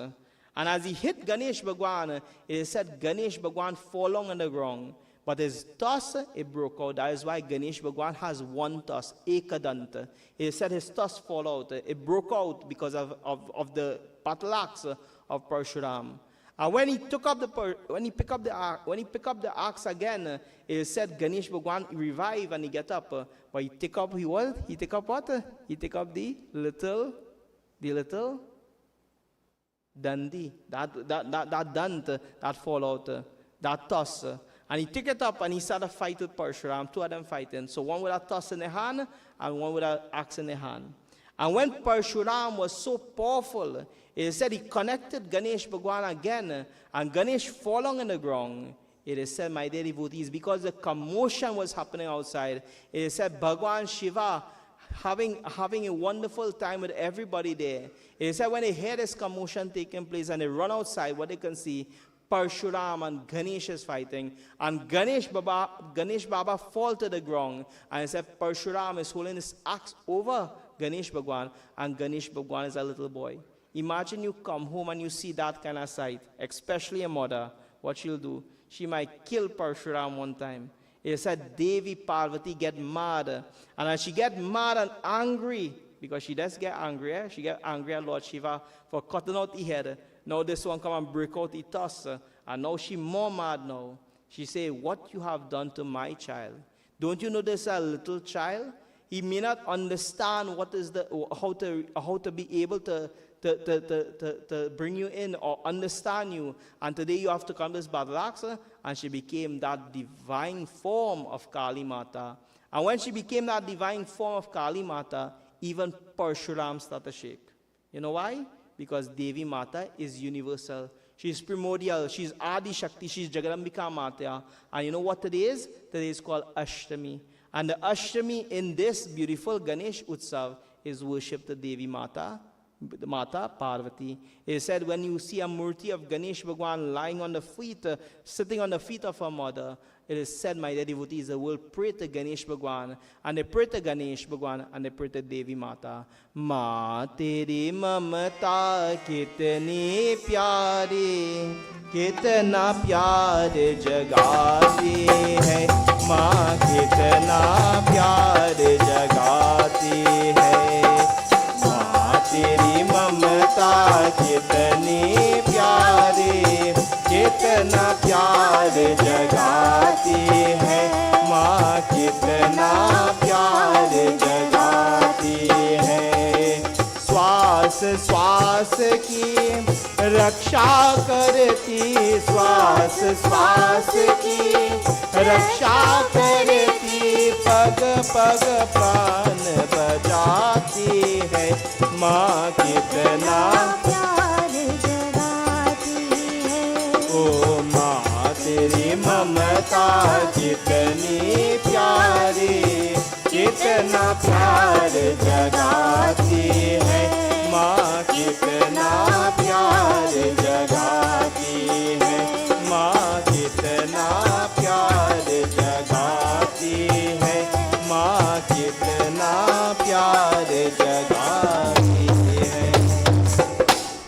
And as he hit Ganesh Bhagwan, it said Ganesh Bhagwan fall on the ground. But his tusk, it broke out. That is why Ganesh Bhagwan has one tusk, Ekadanta. It said his tusk fall out. It broke out because of the battle axe of Parshuram. And when he picked up the axe again, it said Ganesh Bhagwan revive and he get up. But he take up what? He take up the little dandi, that dant that fall out, that tusk. And he took it up and he started a fight with Parshuram, two of them fighting. So one with a tusk in the hand and one with an axe in the hand. And when Parshuram was so powerful, it said he connected Ganesh Bhagwan again, and Ganesh falling on the ground. It is said, my dear devotees, because the commotion was happening outside, it is said Bhagwan Shiva having a wonderful time with everybody there. It is said when they hear this commotion taking place and they run outside, what they can see, Parshuram and Ganesh is fighting, and Ganesh Baba fall to the ground, and it said Parshuram is holding his axe over Ganesh Bhagwan, and Ganesh Bhagwan is a little boy. Imagine you come home and you see that kind of sight, especially a mother. What she'll do? She might kill Parshuram one time. It said Devi Parvati get mad, and as she get mad and angry, because she does get angry, she get angry at Lord Shiva for cutting out the head. Now this one come and break out the tusk, and now she more mad now. She say, what you have done to my child? Don't you know this a little child? He may not understand what is how to be able to bring you in or understand you. And today you have to come to this battle axe, and she became that divine form of Kali Mata. And when she became that divine form of Kali Mata, even Parshuram started to shake. You know why? Because Devi Mata is universal. She's primordial. She's Adi Shakti. She's Jagadambika Mata. And you know what today is? Today is called Ashtami. And the Ashtami in this beautiful Ganesh Utsav is worship the Devi Mata, the Mata Parvati. It said when you see a murti of Ganesh Bhagwan lying on the feet, sitting on the feet of her mother, it is said, my dear devotees, the world pray to Ganesh Bhagwan, and they pray to Ganesh Bhagwan, and they pray to Devi Mata. Ma teri mamata kitni pyari, kitna pyar jagati hai. Ma kitna pyar jagati hai. Ma teri mamata kitni pyari, kitna pyar jगाती है. माँ कितना प्यार जगाती है. श्वास श्वास की रक्षा करती, श्वास श्वास की रक्षा करती, पग पग प्राण बजाती है. माँ कितना प्यार जगाती है. ओ माँ तेरी ममता कितनी प्यारी, कितना प्यार जगाती है. माँ कितना प्यार जगाती है. माँ कितना प्यार जगाती है. माँ कितना प्यार जगाती है.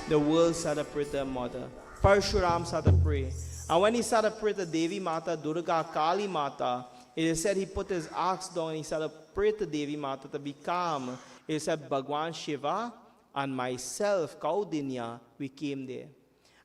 The world started to pray to their mother. Parshuram started to pray. And when he started to pray to Devi Mata, Durga, Kali Mata, it is said he put his axe down and he started to pray to Devi Mata to be calm. It said Bhagwan Shiva and myself, Kaudinya, we came there.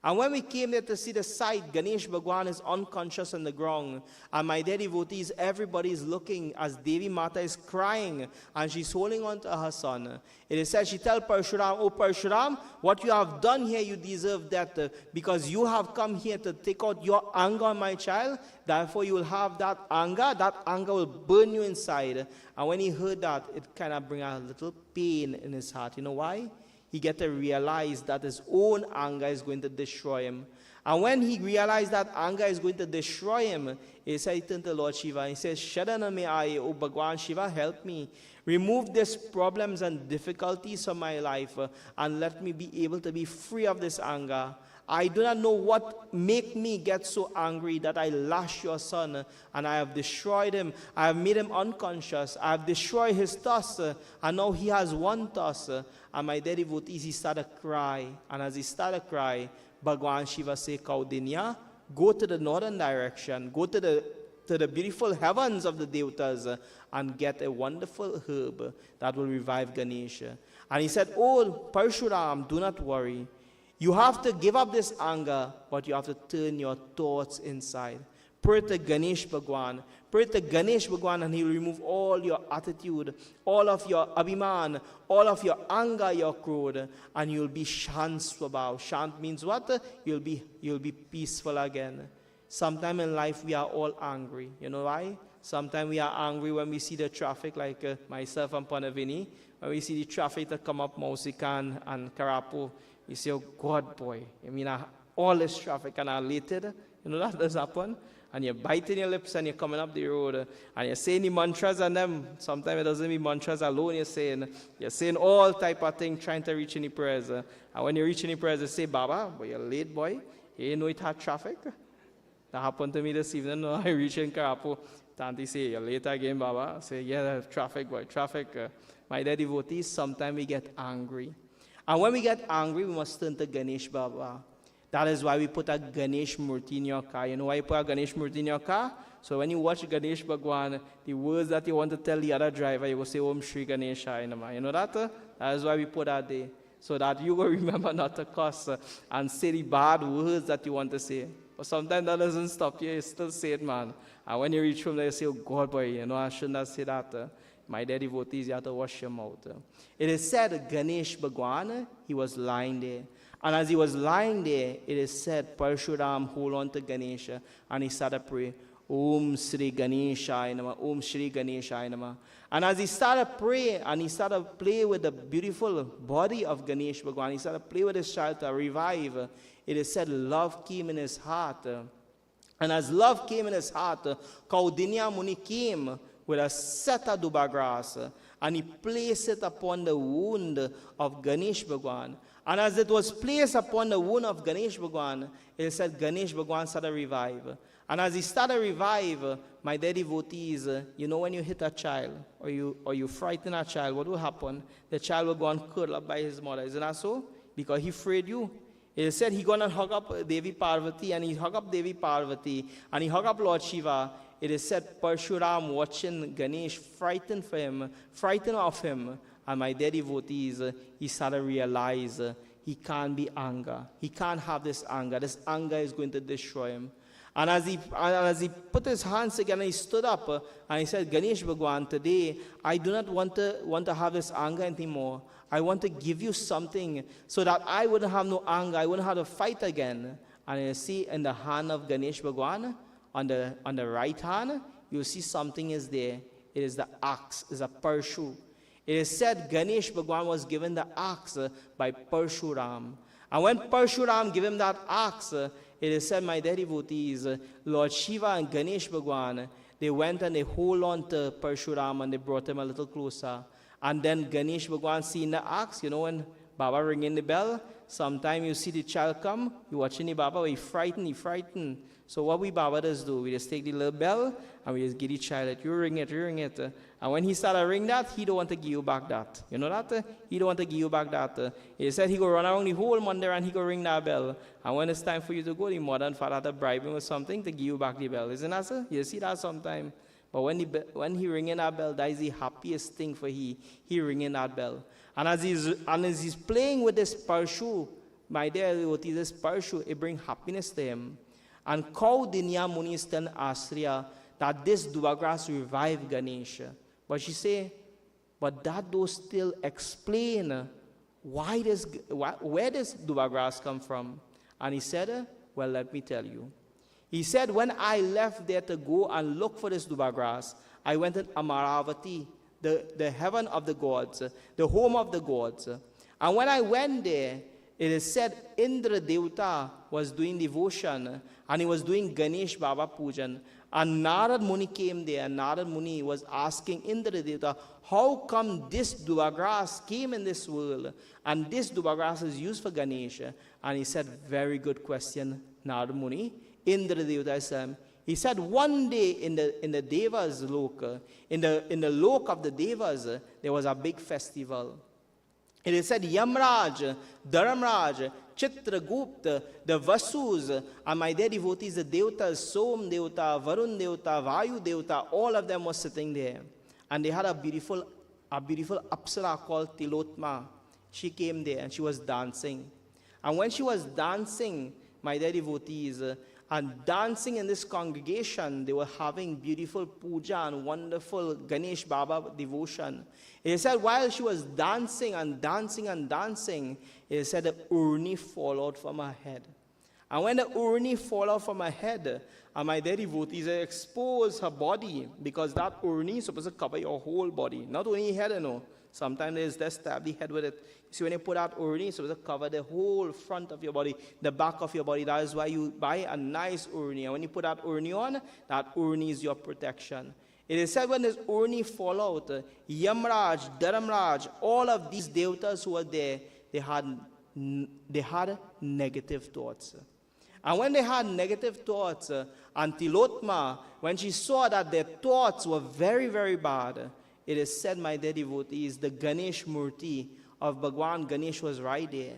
And when we came there to see the sight, Ganesh Bhagwan is unconscious on the ground. And my dear devotees, everybody is looking as Devi Mata is crying and she's holding on to her son. It is said, she tells Parshuram, oh Parshuram, what you have done here, you deserve death because you have come here to take out your anger on my child. Therefore, you will have that anger will burn you inside. And when he heard that, it kind of bring a little pain in his heart. You know why? He get to realize that his own anger is going to destroy him. And when he realized that anger is going to destroy him, he said, he turned to Lord Shiva and he says, Shadana me I, O Bhagwan Shiva, help me. Remove these problems and difficulties from my life and let me be able to be free of this anger. I do not know what make me get so angry that I lash your son and I have destroyed him. I have made him unconscious. I have destroyed his tusk and now he has one tusk. And my dear devotees, he started to cry. And as he started to cry, Bhagwan Shiva say, Kaudinya, go to the northern direction, go to the beautiful heavens of the Devatas and get a wonderful herb that will revive Ganesha. And he said, oh, Parshuram, do not worry. You have to give up this anger, but you have to turn your thoughts inside. Pray to Ganesh Bhagwan. Pray to Ganesh Bhagwan and he will remove all your attitude, all of your abhiman, all of your anger, your krodha, and you'll be shant swabhav. Shant means what? You'll be peaceful again. Sometime in life we are all angry. You know why? Sometimes we are angry when we see the traffic, like myself and Panavini. When we see the traffic that come up Mausikan and Karapu, we say, oh God, boy, I mean, all this traffic and I'm lated. You know that does happen? And you're biting your lips and you're coming up the road and you're saying the mantras and them. Sometimes it doesn't mean mantras alone. You're saying all type of things trying to reach any prayers. And when you reach any prayers, you say, Baba, but you're late, boy. You know it had traffic. That happened to me this evening. I reached in Karapu. Tanti say, you're late again, Baba. I say, yeah, traffic, boy, traffic. My dear devotees, sometimes we get angry. And when we get angry, we must turn to Ganesh Baba. That is why we put a Ganesh Murti in your car. You know why you put a Ganesh Murti in your car? So when you watch Ganesh Bhagwan, the words that you want to tell the other driver, you will say, Om Shri Ganeshaya Namah. You know that? That is why we put that there. So that you will remember not to cuss and say the bad words that you want to say. But sometimes that doesn't stop you. You still say it, man. And when you reach home, you say, oh God, boy, you know, I shouldn't have said that. My dear devotees, you have to wash your mouth. It is said Ganesh Bhagwan, he was lying there. And as he was lying there, it is said, Parshuram hold on to Ganesha, and he started to pray, Om Shri Ganeshaya Namah, Om Shri Ganeshaya Namah. And as he started to pray, and he started to play with the beautiful body of Ganesh Bhagwan, he started to play with his child to revive, it is said love came in his heart. And as love came in his heart, Kaudinya Muni came with a set of duba grass, and he placed it upon the wound of Ganesh Bhagwan. And as it was placed upon the wound of Ganesh Bhagwan, it said Ganesh Bhagwan started to revive. And as he started to revive, my dear devotees, you know when you hit a child, or you frighten a child, what will happen? The child will go and curl up by his mother. Isn't that so? Because he afraid you. It said he gonna hug up Devi Parvati, and he hug up Devi Parvati, and he hug up Lord Shiva. It is said Parshuram watching Ganesh frightened of him. And my dear devotees, he started to realize he can't be anger. He can't have this anger. This anger is going to destroy him. And as he put his hands together, he stood up and he said, Ganesh Bhagwan, today I do not want to have this anger anymore. I want to give you something so that I wouldn't have no anger. I wouldn't have to fight again. And you see in the hand of Ganesh Bhagwan, on the right hand, you see something is there. It is the axe, it's a Parshu. It is said Ganesh Bhagwan was given the axe by Parshuram. And when Parshuram gave him that axe, it is said, my dear devotees, Lord Shiva and Ganesh Bhagwan, they went and they hold on to Parshuram and they brought him a little closer. And then Ganesh Bhagwan seen the axe, you know, when Baba ringing the bell, sometime you see the child come, you watching the Baba, he frightened. So what we Baba does do, we just take the little bell and we just give the child it, you ring it. And when he started ring that, he don't want to give you back that. You know that? He don't want to give you back that. He said he go run around the whole mandir and he go ring that bell. And when it's time for you to go, the mother and father have to bribe him with something to give you back the bell. Isn't that so? You see that sometime. But when he ringing that bell, that is the happiest thing for he ringing that bell. And as he's playing with this Parshu, my dear devotees, this Parshu, it brings happiness to him. And Kaudinya Muni is telling Asriya that this Dubagras revived Ganesha. But she say, but that does still explain where this Dubagras come from. And he said, well, let me tell you. He said, when I left there to go and look for this Dubagras, I went to Amaravati, the heaven of the gods, the home of the gods. And when I went there, it is said Indra Devta was doing devotion and he was doing Ganesh Baba Pujan. And Narad Muni came there and Narad Muni was asking Indra Devta, how come this Dubagras came in this world and this Dubagras is used for Ganesha? And he said, very good question, Narad Muni. Indra Devta said, he said one day in the Devas Loka, in the Lok of the Devas, there was a big festival. It is said Yamraj, Dharamraj Chitragupta, the Vasus, and my dear devotees, the Devatas, Som Devata, Varun Devata, Vayu Devata, all of them were sitting there. And they had a beautiful Apsara called Tilotma. She came there and she was dancing. And when she was dancing, my dear devotees, and dancing in this congregation, they were having beautiful puja and wonderful Ganesh Baba devotion. It said while she was dancing and dancing and dancing, it said the urni fall out from her head. And when the urni fall out from her head, and my dear devotees, expose her body, because that urni is supposed to cover your whole body, not only your head, you know. Sometimes there's just stab the head with it. See, when you put out urni, it's supposed to cover the whole front of your body, the back of your body. That is why you buy a nice urni. And when you put that urni on, that urni is your protection. It is said when this urni fall out, Yamraj, Dharamraj, all of these devatas who were there, they had negative thoughts. And when they had negative thoughts, and Tilotma, when she saw that their thoughts were very, very bad, it is said, my dear devotees, the Ganesh Murti of Bhagwan Ganesh was right there.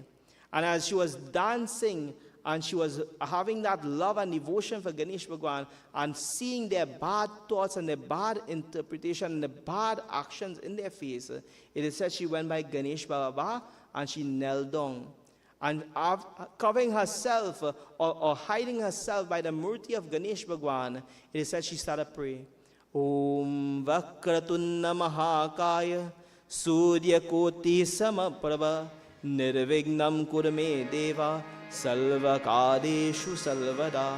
And as she was dancing and she was having that love and devotion for Ganesh Bhagwan and seeing their bad thoughts and their bad interpretation and the bad actions in their face, it is said she went by Ganesh Baba and she knelt down. And covering herself or hiding herself by the Murti of Ganesh Bhagwan, it is said she started praying. Om Vakratunna Mahakaya Surya Koti Samaprabha Nirvignam Kurme Deva Salvakadeshu Salvada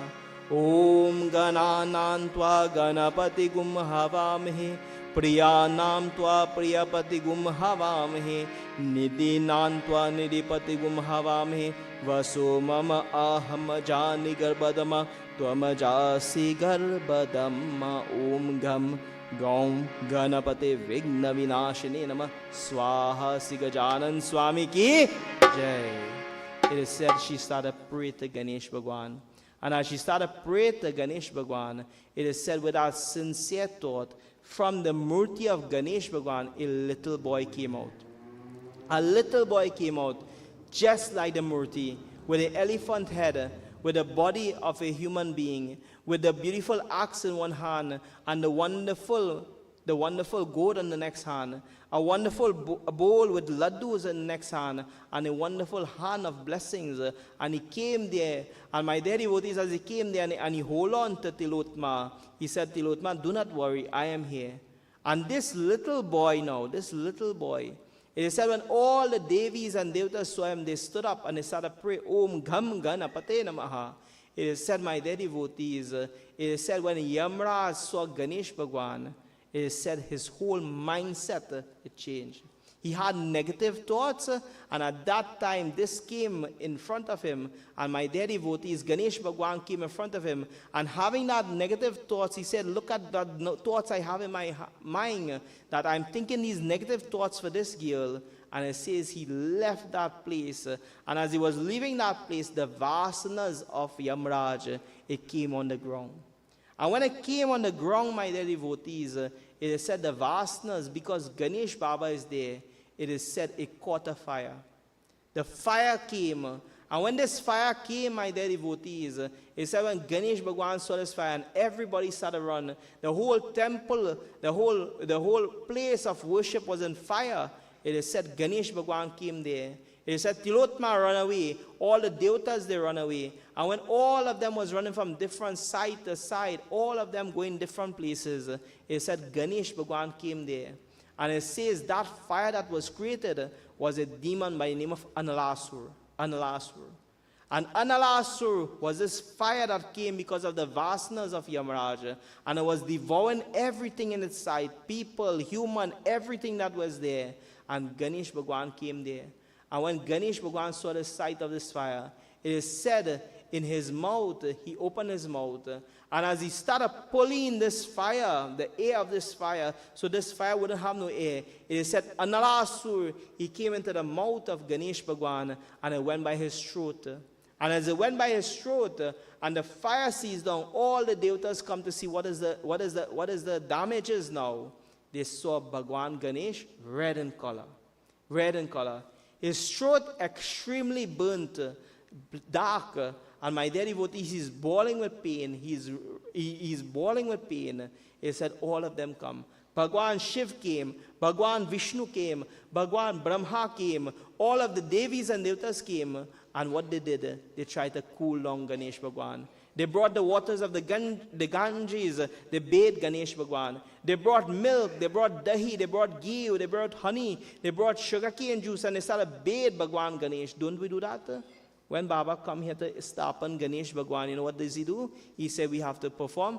Om Gananantva Ganapati Gum Havamahe Priyanam Tva Priyapati Gum Havamahe Nidinantva Nidipati Gum Havamahe Vaso Mama Aham Jani Garbadama Tvamajasi Garbadamma Om Gam Gaum Ganapate Vigna Vinashini Nama Swaha Sigajanan Swami Ki Jai. It is said she started praying to Ganesh Bhagwan. And as she started praying to Ganesh Bhagwan, it is said with our sincere thought, from the Murti of Ganesh Bhagwan, a little boy came out. A little boy came out, just like the Murti, with an elephant head, with the body of a human being, with the beautiful axe in one hand, and the wonderful goat in the next hand, a wonderful bowl with laddus in the next hand, and a wonderful hand of blessings. And he came there, and my dear devotees, as he came there, and he hold on to Tilotma, he said, Tilotma, do not worry, I am here. And this little boy now, it is said when all the Devis and Devatas saw him, they stood up and they started praying, Om Gham Ganapate Namaha. It is said, my dear devotees, it is said when Yamraj saw Ganesh Bhagwan, it is said his whole mindset it changed. He had negative thoughts, and at that time this came in front of him, and my dear devotees, Ganesh Bhagwan came in front of him, and having that negative thoughts, he said, look at the thoughts I have in my mind, that I'm thinking these negative thoughts for this girl. And it says he left that place, and as he was leaving that place, the vasanas of Yamraj, it came on the ground. And when it came on the ground, my dear devotees, it is said the vasanas, because Ganesh Baba is there, it is said it caught a fire. The fire came, and when this fire came, my dear devotees, it said when Ganesh Bhagwan saw this fire and everybody started running, the whole temple, the whole place of worship was in fire. It is said Ganesh Bhagwan came there. It is said Tilotma ran away. All the devatas, they run away. And when all of them was running from different side to side, all of them going different places, it said Ganesh Bhagwan came there. And it says that fire that was created was a demon by the name of Analasur. And Analasur was this fire that came because of the vasanas of Yamraj. And it was devouring everything in its sight, people, human, everything that was there. And Ganesh Bhagwan came there. And when Ganesh Bhagwan saw the sight of this fire, it is said in his mouth, he opened his mouth. And as he started pulling this fire, the air of this fire, so this fire wouldn't have no air, it is said, Analasur, he came into the mouth of Ganesh Bhagwan, and it went by his throat. And as it went by his throat, and the fire seized down, all the devatas come to see what is the damages now. They saw Bhagwan Ganesh red in color. His throat extremely burnt. dark, and my dear devotees, he's bawling with pain. He's bawling with pain. He said, all of them come. Bhagwan Shiv came, Bhagwan Vishnu came, Bhagwan Brahma came, all of the Devis and Devatas came, and what they did, they tried to cool down Ganesh Bhagwan. They brought the waters of the Ganges, they bathed Ganesh Bhagwan. They brought milk, they brought dahi, they brought ghee, they brought honey, they brought sugarcane juice, and they started bathe Bhagwan Ganesh. Don't we do that? When Baba come here to stapan Ganesh Bhagwan, you know what does he do? He said we have to perform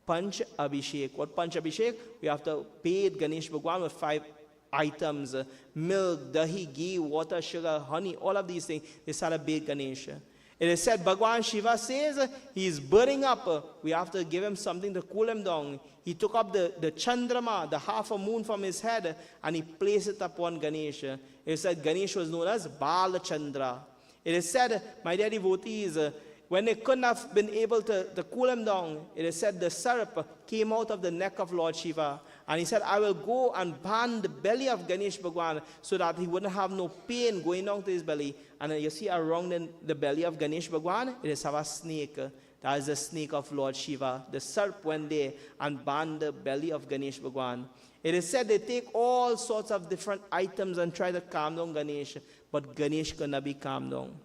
Panch Abhishek. What Panch Abhishek? We have to bathe Ganesh Bhagwan with 5 items. Milk, dahi, ghee, water, sugar, honey, all of these things. They started bathe Ganesh. It is said, Bhagwan Shiva says, he is burning up. We have to give him something to cool him down. He took up the Chandrama, the half a moon from his head, and he placed it upon Ganesh. It is said Ganesh was known as Bala Chandra. It is said, my dear devotees, when they couldn't have been able to cool him down, it is said the syrup came out of the neck of Lord Shiva. And he said, I will go and ban the belly of Ganesh Bhagwan so that he wouldn't have no pain going down to his belly. And then you see around the belly of Ganesh Bhagwan, it is have a snake. That is the snake of Lord Shiva. The syrup went there and banned the belly of Ganesh Bhagwan. It is said they take all sorts of different items and try to calm down Ganesh, but Ganesh could not be calmed down.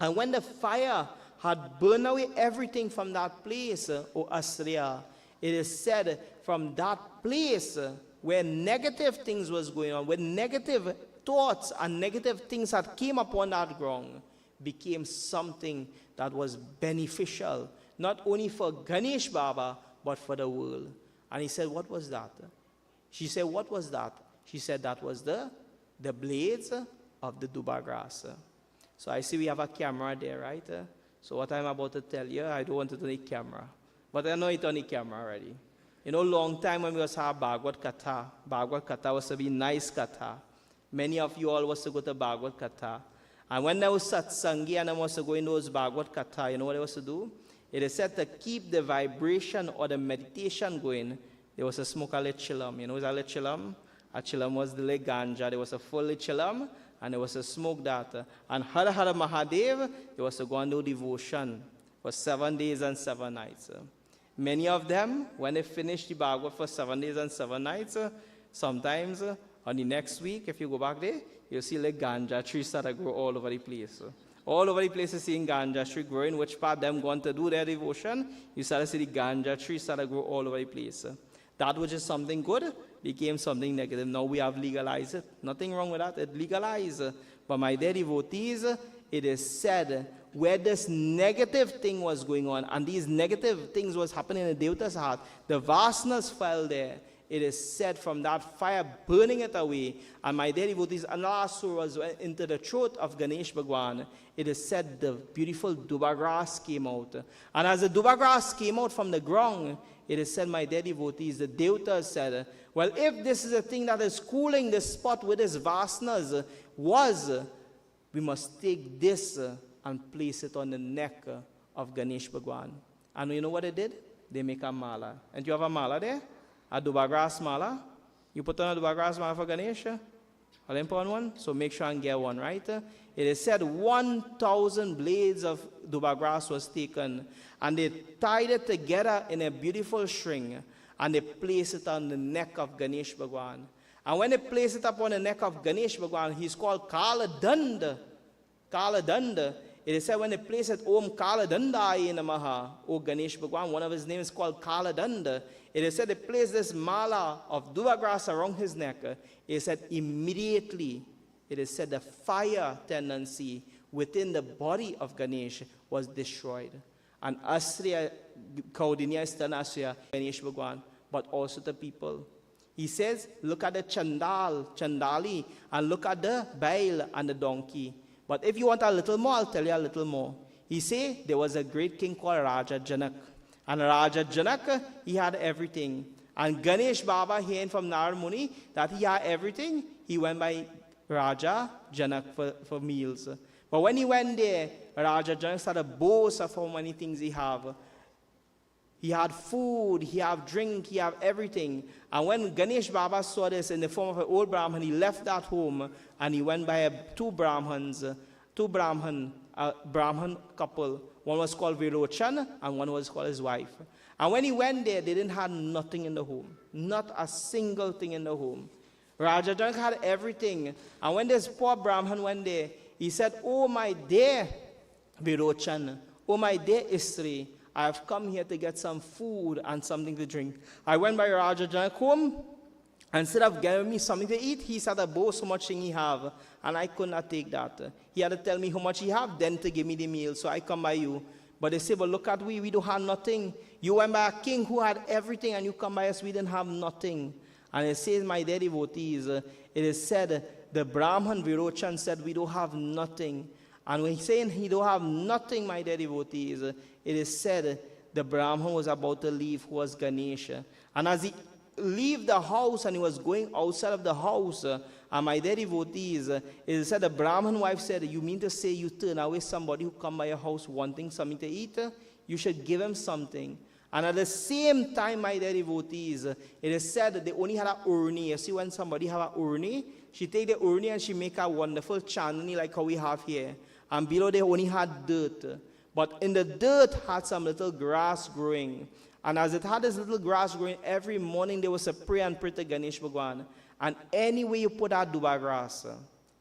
And when the fire had burned away everything from that place, O Asriya, it is said from that place where negative things was going on, where negative thoughts and negative things that came upon that ground, became something that was beneficial, not only for Ganesh Baba, but for the world. And he said, what was that? She said, what was that? She said, that was the blades of the duba grass. So I see we have a camera there, right? So what I'm about to tell you, I don't want it on the camera. But I know it's on the camera already. You know, long time when we was have Bhagavad Katha was to be nice Katha. Many of you all was to go to Bhagavad Katha. And when there was satsangi and I was to go in those Bhagavad Katha, you know what I was to do? It is said to keep the vibration or the meditation going. There was a smoke a little chillum. You know what a little chillum? A chillum was the leg ganja. There was a full chillum and there was a smoke that. And Hara Hara Mahadev, there was to go and do devotion for 7 days and 7 nights. Many of them, when they finish the Bhagavad for 7 days and 7 nights, sometimes on the next week, if you go back there, you'll see like ganja trees start to grow all over the place. All over the place, you're seeing ganja tree growing. Which part them going to do their devotion, you start to see the ganja trees start to grow all over the place. That which is something good became something negative. Now we have legalized it. Nothing wrong with that. It legalized. But my dear devotees, it is said where this negative thing was going on, and these negative things was happening in the Devata's heart, the vasanas fell there. It is said from that fire burning it away, and my dear devotees, another asura was into the throat of Ganesh Bhagwan. It is said the beautiful duba grass came out. And as the duba grass came out from the ground, it is said, my dear devotees, the Devatas said, well, if this is a thing that is cooling this spot with its vasanas we must take this and place it on the neck of Ganesh Bhagwan. And you know what they did? They make a mala. And you have a mala there? A duba grass mala. You put on a duba grass mala for Ganesh? I'll put on one. So make sure and get one, right? It is said 1,000 blades of duba grass was taken, and they tied it together in a beautiful string, and they placed it on the neck of Ganesh Bhagwan. And when they place it up on the neck of Ganesh Bhagwan, he's called Kala Danda. Kala Danda. It is said when they place it, Om Kala Dandaye Namaha, O Ganesh Bhagwan, one of his names is called Kala Danda. It is said they placed this mala of duba grass around his neck. It is said immediately, it is said the fire tendency within the body of Ganesh was destroyed. And Asriya, Kaudinya is telling Asriya, Ganesh Bhagwan, but also the people. He says, look at the Chandali, and look at the Bail and the donkey. But if you want a little more, I'll tell you a little more. He say there was a great king called Raja Janak. And Raja Janak, he had everything. And Ganesh Baba, hearing from Narad Muni that he had everything, he went by Raja Janak for meals. But when he went there, Raja Janak started to boast of how many things he have. He had food, he had drink, he had everything. And when Ganesh Baba saw this in the form of an old Brahman, he left that home and he went by two Brahman, a Brahmin couple. One was called Virochan and one was called his wife. And when he went there, they didn't have nothing in the home. Not a single thing in the home. Raja Janak had everything. And when this poor Brahmin went there, he said, "Oh my dear Virochan, oh my dear Istri, I have come here to get some food and something to drink." I went by Raja Janak home. Instead of giving me something to eat, he started to boast how much thing he have. And I could not take that. He had to tell me how much he have, then to give me the meal. So I come by you. But they say, "But look at we don't have nothing. You went by a king who had everything, and you come by us, we didn't have nothing." And it says, my dear devotees, it is said, the Brahman Virochan said, "We don't have nothing." And when he's saying he don't have nothing, my dear devotees, it is said the Brahman was about to leave, who was Ganesha. And as he leave the house and he was going outside of the house, and my dear devotees, it said the Brahman wife said, "You mean to say you turn away somebody who come by your house wanting something to eat? You should give him something." And at the same time, my dear devotees, it is said that they only had a urni. You see, when somebody have a urni, she take the urni and she make a wonderful chandni like how we have here. And below they only had dirt. But in the dirt had some little grass growing. And as it had this little grass growing, every morning there was a prayer and pray to Ganesh Bhagwan. And anyway you put that duba grass,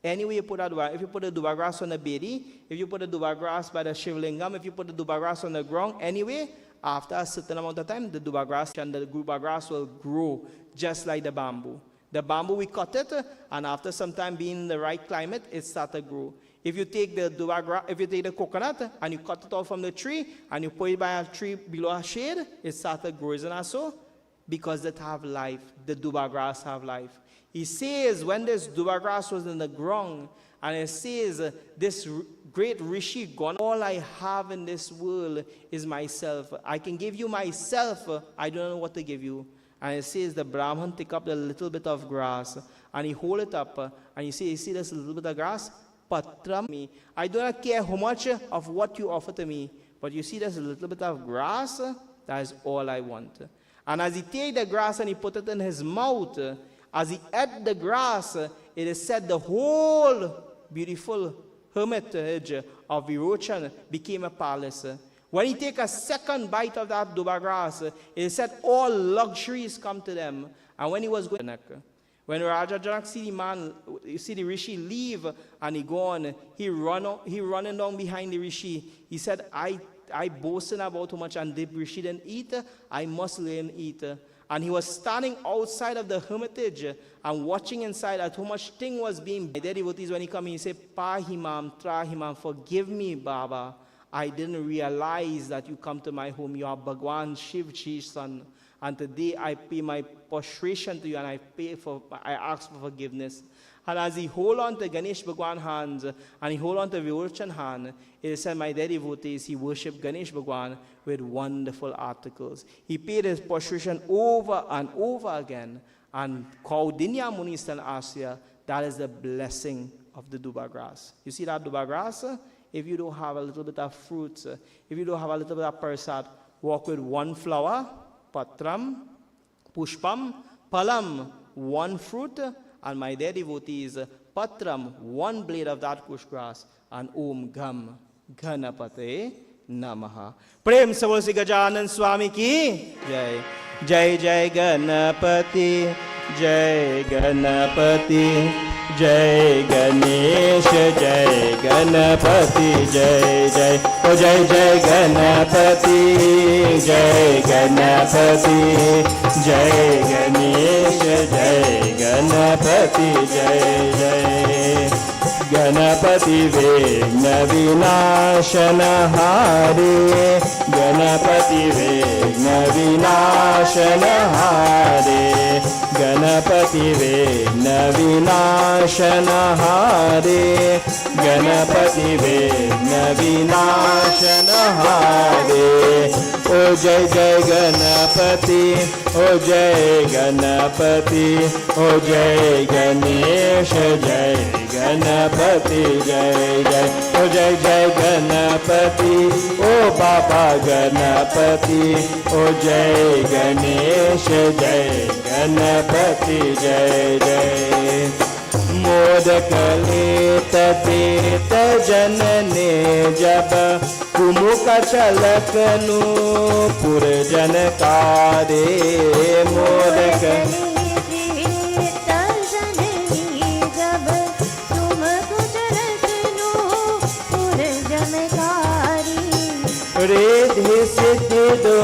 anyway you put that duba, if you put the duba grass on the bedi, if you put the duba grass by the Shivlingam, if you put the duba grass on the ground, anyway, after a certain amount of time, the duba grass and the duba grass will grow just like the bamboo. The bamboo, we cut it, and after some time being in the right climate, it starts to grow. If you take the duba grass, if you take the coconut and you cut it off from the tree and you put it by a tree below a shade, it starts to grow, isn't that so? Because it have life. The duba grass have life. He says when this duba grass was in the ground, and it says this great rishi gone, all I have in this world is myself. I can give you myself, I don't know what to give you. And it says the Brahman take up the little bit of grass and he hold it up, and you see this little bit of grass? Patram me. I do not care how much of what you offer to me, but you see this little bit of grass, that is all I want. And as he take the grass and he put it in his mouth, as he ate the grass, it is said the whole beautiful hermitage of Virochan became a palace. When he take a second bite of that duba grass, it is said all luxuries come to them. And when he was going, when Raja Janak see the man, you see the rishi leave and he gone, he running down behind the rishi. He said, I boasting about how much, and the rishi didn't eat, I must let him eat. And he was standing outside of the hermitage and watching inside at how much thing was being. The devotees, when he come in, he said, "Pahimam, trahimam, forgive me, Baba. I didn't realize that you come to my home. You are Bhagwan Shivji's son. And today I pay my prostration to you, and I ask for forgiveness." And as he hold on to Ganesh Bhagwan's hands and he hold on to Virochan's hand, it is said, my dear devotees, he worshipped Ganesh Bhagwan with wonderful articles. He paid his prostration over and over again. And Kaudinya Muni still Asya, that is the blessing of the duba grass. You see that duba grass? If you don't have a little bit of fruits, if you don't have a little bit of prasad, walk with one flower, patram, pushpam, palam, one fruit, and my dear devotees, patram, one blade of that kush grass, and om gam ganapate namaha. Prem Savosi Gajanan Swami ki jai. Jai Jai Ganapati, Jai Ganapati, Jai Ganesh, Jai Ganapati, Jai Jai. Oh Jai Jai Ganapati, Jai Ganapati, Jai Ganesh, Jai Ganapati, Jai Jai. Ganapati Vigna Vinashana Hare, Ganapati Vigna Vinashana Hare, Ganapati Vigna Vinashana Hare, Ganapati Vigna Vinashana Hare. O Jai Jai Ganapati, O Jai Ganapati, O Jai Ganesh, Jai Ganapati, Jai Jai. O Jai Jai Ganapati, O Baba Ganapati, O Jai Ganesh, Jai Ganapati, Jai Jai. Modak लेत देत जनने जब कुमुक छलकनु पुरजन कारे मोदक जब तुम कुछ रचनो पुरजनकारी रेधि सिद्धि दो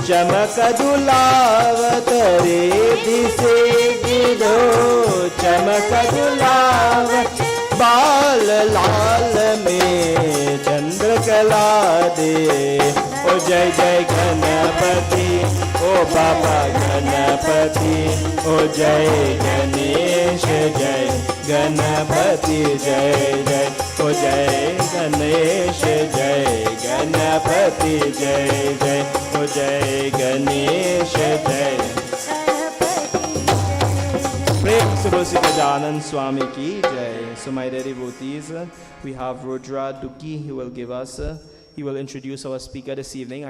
चमक दुलावत रेधि सिद्धि दो चमक दुलावत बाल लाल में चंद्रकला दे ओ जय जय गणपति ओ बाबा गणपति ओ जय गणेश जय गणपति जय जय ओ जय गणेश जय गणपति जय जय ओ जय गणेश जय प्रेम से बोल श्री गजानन स्वामी की जय. So my dear devotees, we have Rudra Duki. He will introduce our speaker this evening.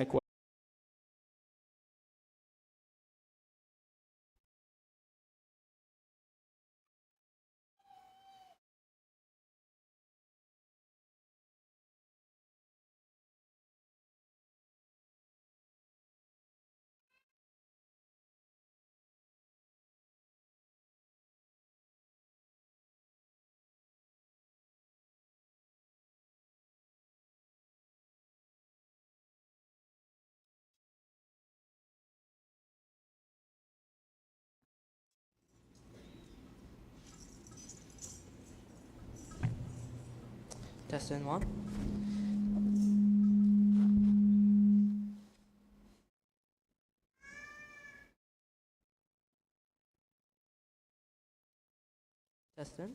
Testing one. Testing.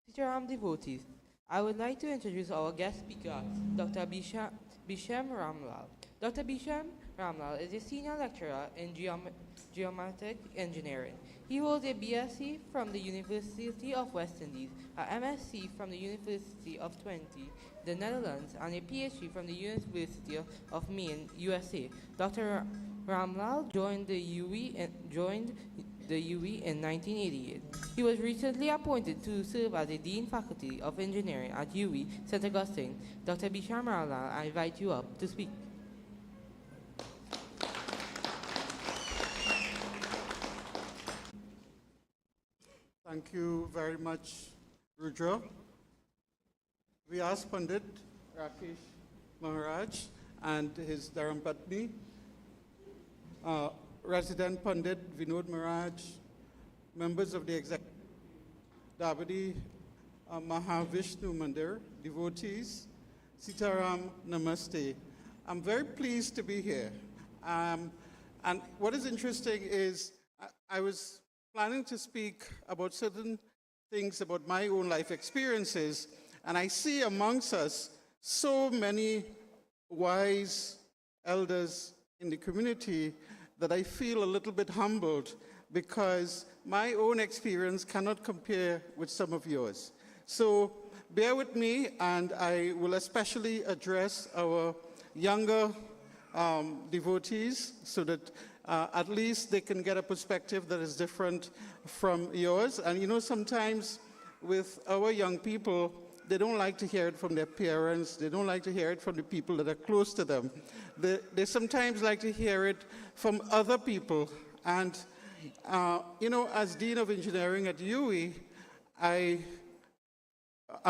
Sitaram devotees, I would like to introduce our guest speaker, Dr. Bisham Ramlal. Dr. Bisham Ramlal is a senior lecturer in geomatic engineering. He holds a BSc from the University of West Indies, a MSc from the University of Twente, the Netherlands, and a PhD from the University of Maine, USA. Dr. Ramlal joined the UE in 1988. He was recently appointed to serve as a Dean Faculty of Engineering at UE, St. Augustine. Dr. Bisham Ramlal, I invite you up to speak. Thank you very much, Rudra. We asked Pandit Rakesh Maharaj and his Dharampatni, Resident Pandit Vinod Maharaj, members of the executive, Davadi Maha Vishnu Mandir, devotees, Sitaram Namaste. I'm very pleased to be here. And what is interesting is I was planning to speak about certain things about my own life experiences, and I see amongst us so many wise elders in the community that I feel a little bit humbled because my own experience cannot compare with some of yours. So bear with me, and I will especially address our younger devotees so that at least they can get a perspective that is different from yours. And you know, sometimes with our young people, they don't like to hear it from their parents. They don't like to hear it from the people that are close to them. They sometimes like to hear it from other people. And, you know, as Dean of Engineering at UE, I'm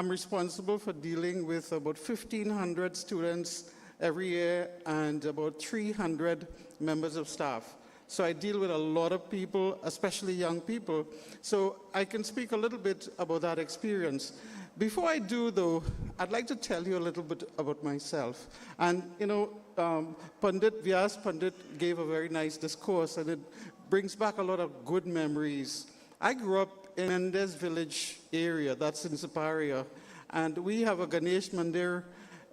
responsible for dealing with about 1,500 students every year and about 300 members of staff. So I deal with a lot of people, especially young people. So I can speak a little bit about that experience. Before I do, though, I'd like to tell you a little bit about myself. And, you know, Vyas Pandit gave a very nice discourse, and it brings back a lot of good memories. I grew up in Mendes village area, that's in Siparia, and we have a Ganesh Mandir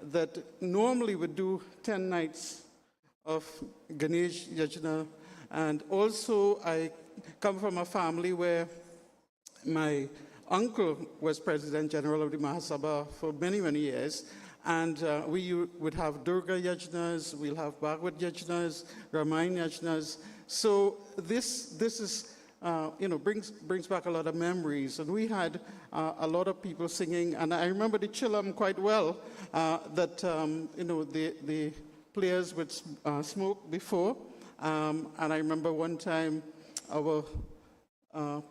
that normally would do 10 nights of Ganesh Yajna. And also I come from a family where my uncle was President General of the Mahasabha for many, many years. And we would have Durga Yajnas, we'll have Bhagavad Yajnas, Ramayana Yajnas. So this is brings back a lot of memories. And we had a lot of people singing, and I remember the Chillum quite well, that, the players would smoke before. And I remember one time our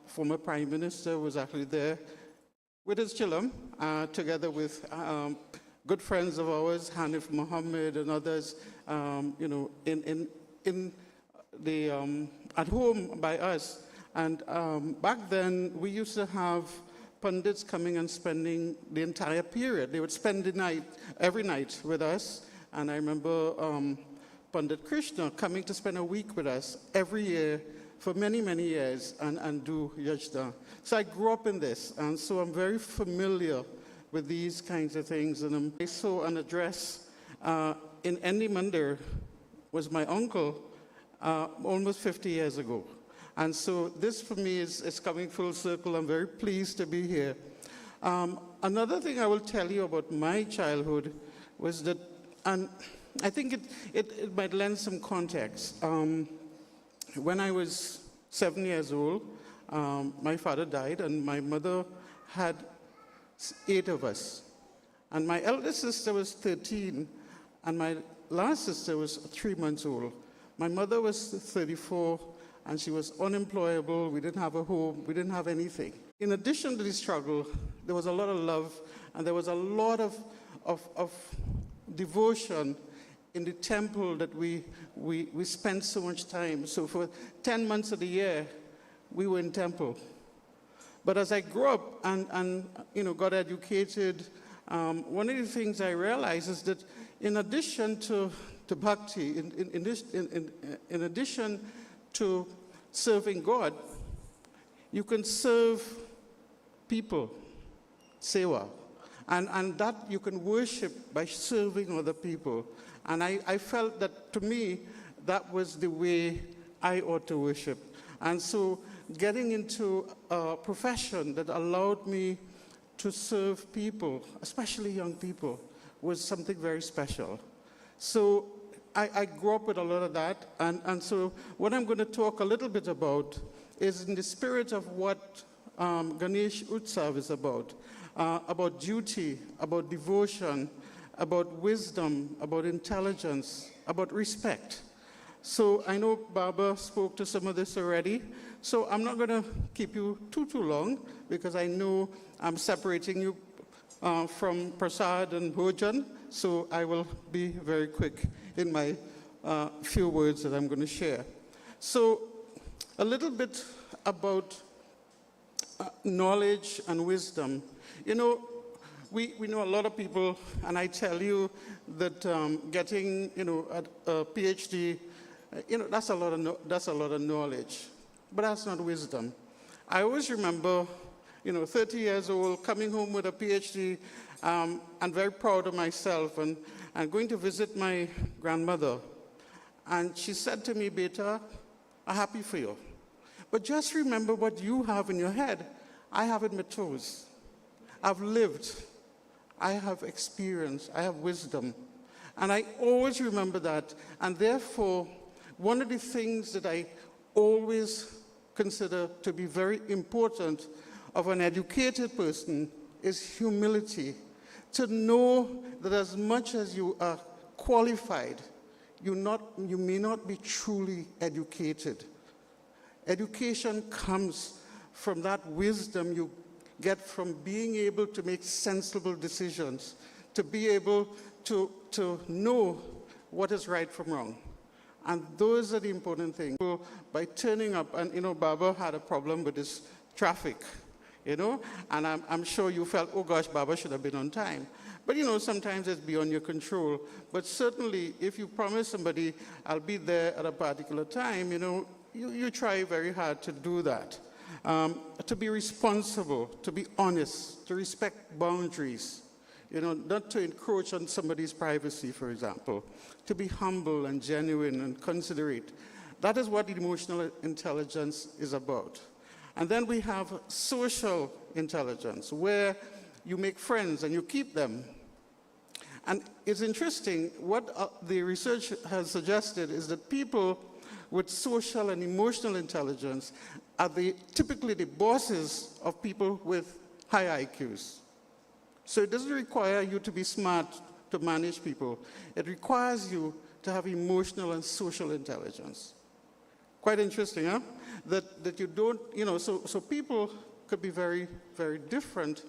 former Prime Minister was actually there with his Chillum, together with good friends of ours, Hanif Mohammed and others, at home by us. And back then, we used to have pundits coming and spending the entire period. They would spend the night, every night with us. And I remember Pandit Krishna coming to spend a week with us every year for many, many years and do yajna. So I grew up in this, and so I'm very familiar with these kinds of things. And I saw an address in Endi Mandir was my uncle almost 50 years ago. And so this for me is coming full circle. I'm very pleased to be here. Another thing I will tell you about my childhood was that, and I think it might lend some context. When I was 7 years old, my father died, and my mother had 8 of us. And my eldest sister was 13, and my last sister was 3 months old. My mother was 34, and she was unemployable. We didn't have a home. We didn't have anything. In addition to the struggle, there was a lot of love, and there was a lot of devotion in the temple that we spent so much time. So for 10 months of the year, we were in temple. But as I grew up and got educated, one of the things I realized is that in addition to bhakti, in addition to serving God, you can serve people, seva. And that you can worship by serving other people. And I felt that, to me, that was the way I ought to worship. And so getting into a profession that allowed me to serve people, especially young people, was something very special. So I grew up with a lot of that. And so what I'm going to talk a little bit about is in the spirit of what Ganesh Utsav is about duty, about devotion, about wisdom, about intelligence, about respect. So I know Baba spoke to some of this already, so I'm not going to keep you too long, because I know I'm separating you from Prasad and Bhojan, so I will be very quick in my few words that I'm going to share. So a little bit about knowledge and wisdom. We know a lot of people, and I tell you that getting a PhD, that's a lot of knowledge, but that's not wisdom. I always remember, 30 years old, coming home with a PhD, and very proud of myself, and going to visit my grandmother, and she said to me, "Beta, I'm happy for you, but just remember what you have in your head. I have it in my toes. I've lived. I have experience, I have wisdom." And I always remember that. And therefore, one of the things that I always consider to be very important of an educated person is humility. To know that as much as you are qualified, you may not be truly educated. Education comes from that wisdom you get from being able to make sensible decisions, to be able to know what is right from wrong. And those are the important things. So by turning up, and Baba had a problem with this traffic, and I'm sure you felt, oh gosh, Baba should have been on time. But sometimes it's beyond your control. But certainly, if you promise somebody, I'll be there at a particular time, you try very hard to do that. To be responsible, to be honest, to respect boundaries, not to encroach on somebody's privacy, for example, to be humble and genuine and considerate. That is what emotional intelligence is about. And then we have social intelligence, where you make friends and you keep them. And it's interesting, what the research has suggested is that people with social and emotional intelligence are typically the bosses of people with high IQs. So it doesn't require you to be smart to manage people. It requires you to have emotional and social intelligence. Quite interesting, huh? That you don't, so people could be very, very different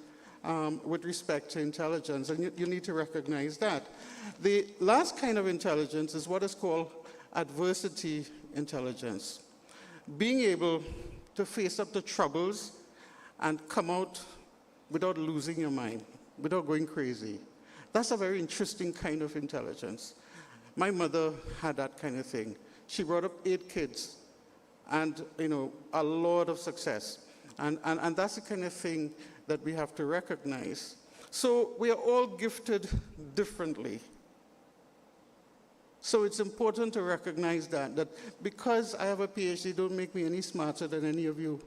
with respect to intelligence, and you need to recognize that. The last kind of intelligence is what is called adversity intelligence. Being able to face up to troubles and come out without losing your mind, without going crazy. That's a very interesting kind of intelligence. My mother had that kind of thing. She brought up 8 kids and, a lot of success. And that's the kind of thing that we have to recognize. So we are all gifted differently. So it's important to recognize that because I have a PhD, don't make me any smarter than any of you.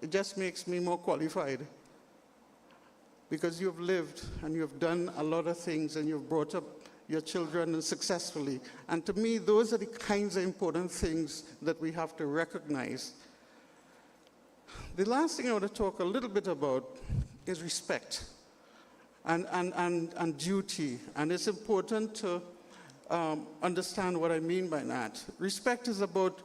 It just makes me more qualified. Because you've lived and you've done a lot of things and you've brought up your children successfully. And to me, those are the kinds of important things that we have to recognize. The last thing I want to talk a little bit about is respect and duty. And it's important to understand what I mean by that. Respect is about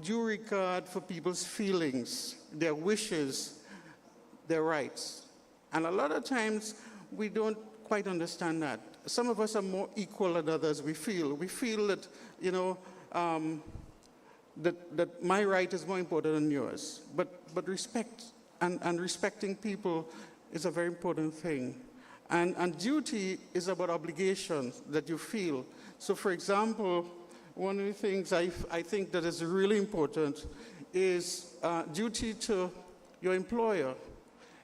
due regard for people's feelings, their wishes, their rights. And a lot of times, we don't quite understand that. Some of us are more equal than others, we feel. We feel that, that my right is more important than yours. But respect and respecting people is a very important thing. And duty is about obligations that you feel. So for example, one of the things I think that is really important is duty to your employer.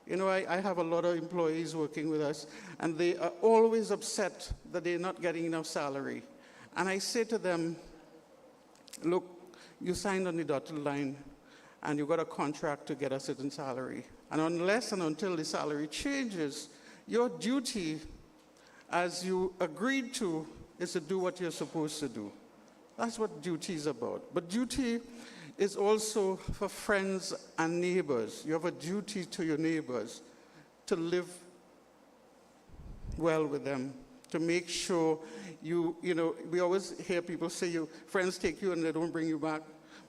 I have a lot of employees working with us, and they are always upset that they're not getting enough salary. And I say to them, look, you signed on the dotted line, and you got a contract to get a certain salary. And unless and until the salary changes, your duty, as you agreed to, is to do what you're supposed to do. That's what duty is about. But duty is also for friends and neighbors. You have a duty to your neighbors to live well with them, to make sure we always hear people say your friends take you and they don't bring you back.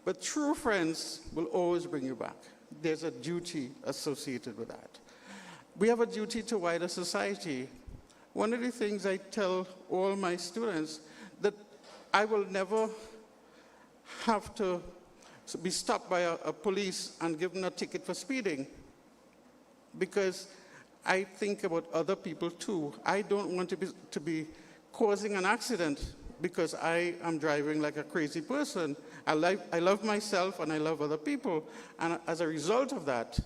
But true friends will always bring you back. There's a duty associated with that. We have a duty to wider society. One of the things I tell all my students, that I will never have to be stopped by a police and given a ticket for speeding, because I think about other people too. I don't want to be causing an accident because I am driving like a crazy person. I love myself and I love other people, and as a result of that,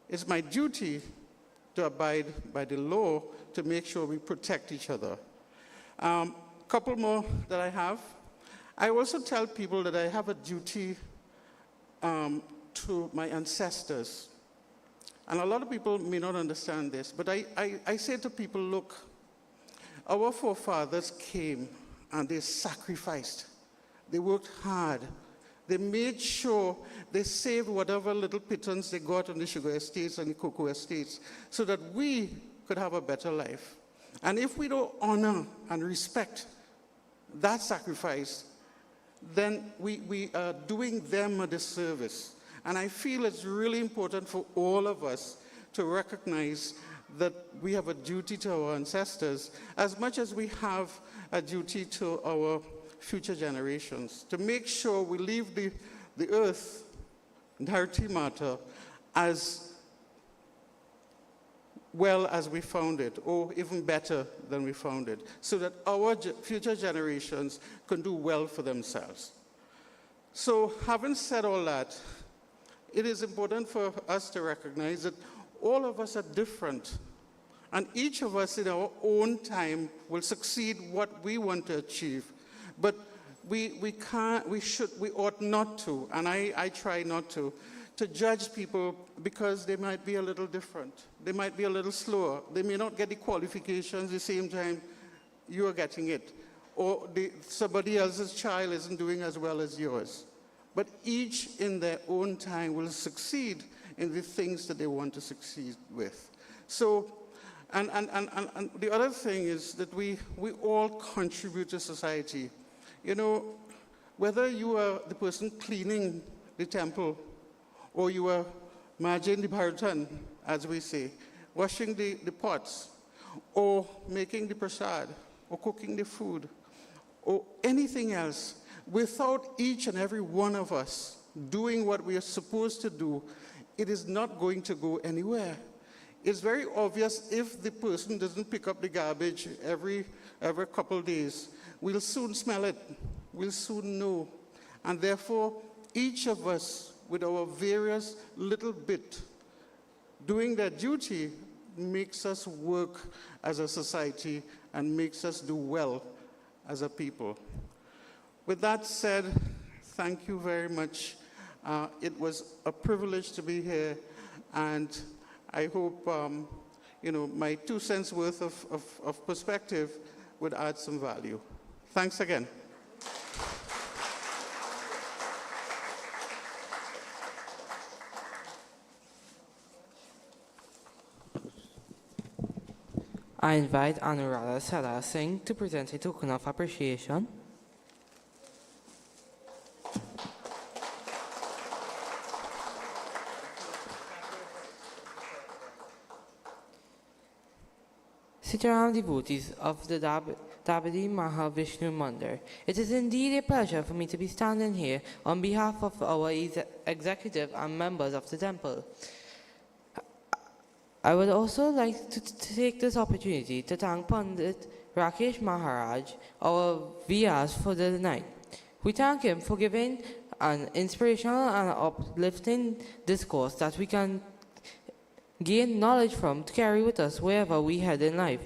it's my duty to abide by the law to make sure we protect each other. Couple more that I have. I also tell people that I have a duty to my ancestors. And a lot of people may not understand this, but I say to people, look, our forefathers came and they sacrificed. They worked hard. They made sure they saved whatever little pittance they got on the sugar estates and the cocoa estates so that we could have a better life. And if we don't honor and respect that sacrifice, then we are doing them a disservice. And I feel it's really important for all of us to recognize that we have a duty to our ancestors as much as we have a duty to our future generations, to make sure we leave the earth, Dharti Mata, as well as we found it, or even better than we found it, so that our future generations can do well for themselves. So having said all that, it is important for us to recognize that all of us are different, and each of us in our own time will succeed what we want to achieve. But we ought not to, and I try not to judge people because they might be a little different. They might be a little slower. They may not get the qualifications the same time you are getting it. or somebody else's child isn't doing as well as yours. But each in their own time will succeed in the things that they want to succeed with. So, and the other thing is that we all contribute to society. You know, whether you are the person cleaning the temple, or you are managing the bharatan, as we say, washing the pots, or making the prasad, or cooking the food, or anything else, without each and every one of us doing what we are supposed to do, it is not going to go anywhere. It's very obvious if the person doesn't pick up the garbage every couple of days. We'll soon smell it. We'll soon know. And therefore, each of us, with our various little bit, doing their duty, makes us work as a society and makes us do well as a people. With that said, thank you very much. It was a privilege to be here, and I hope my 2 cents worth of perspective would add some value. Thanks again. I invite Anuradha Sada Singh to present a token of appreciation. Sitaram devotees of the Dabadi Maha Vishnu Mandir, it is indeed a pleasure for me to be standing here on behalf of our executive and members of the temple. I would also like to take this opportunity to thank Pandit Rakesh Maharaj, our Vyas, for the night. We thank him for giving an inspirational and uplifting discourse that we can gain knowledge from to carry with us wherever we head in life.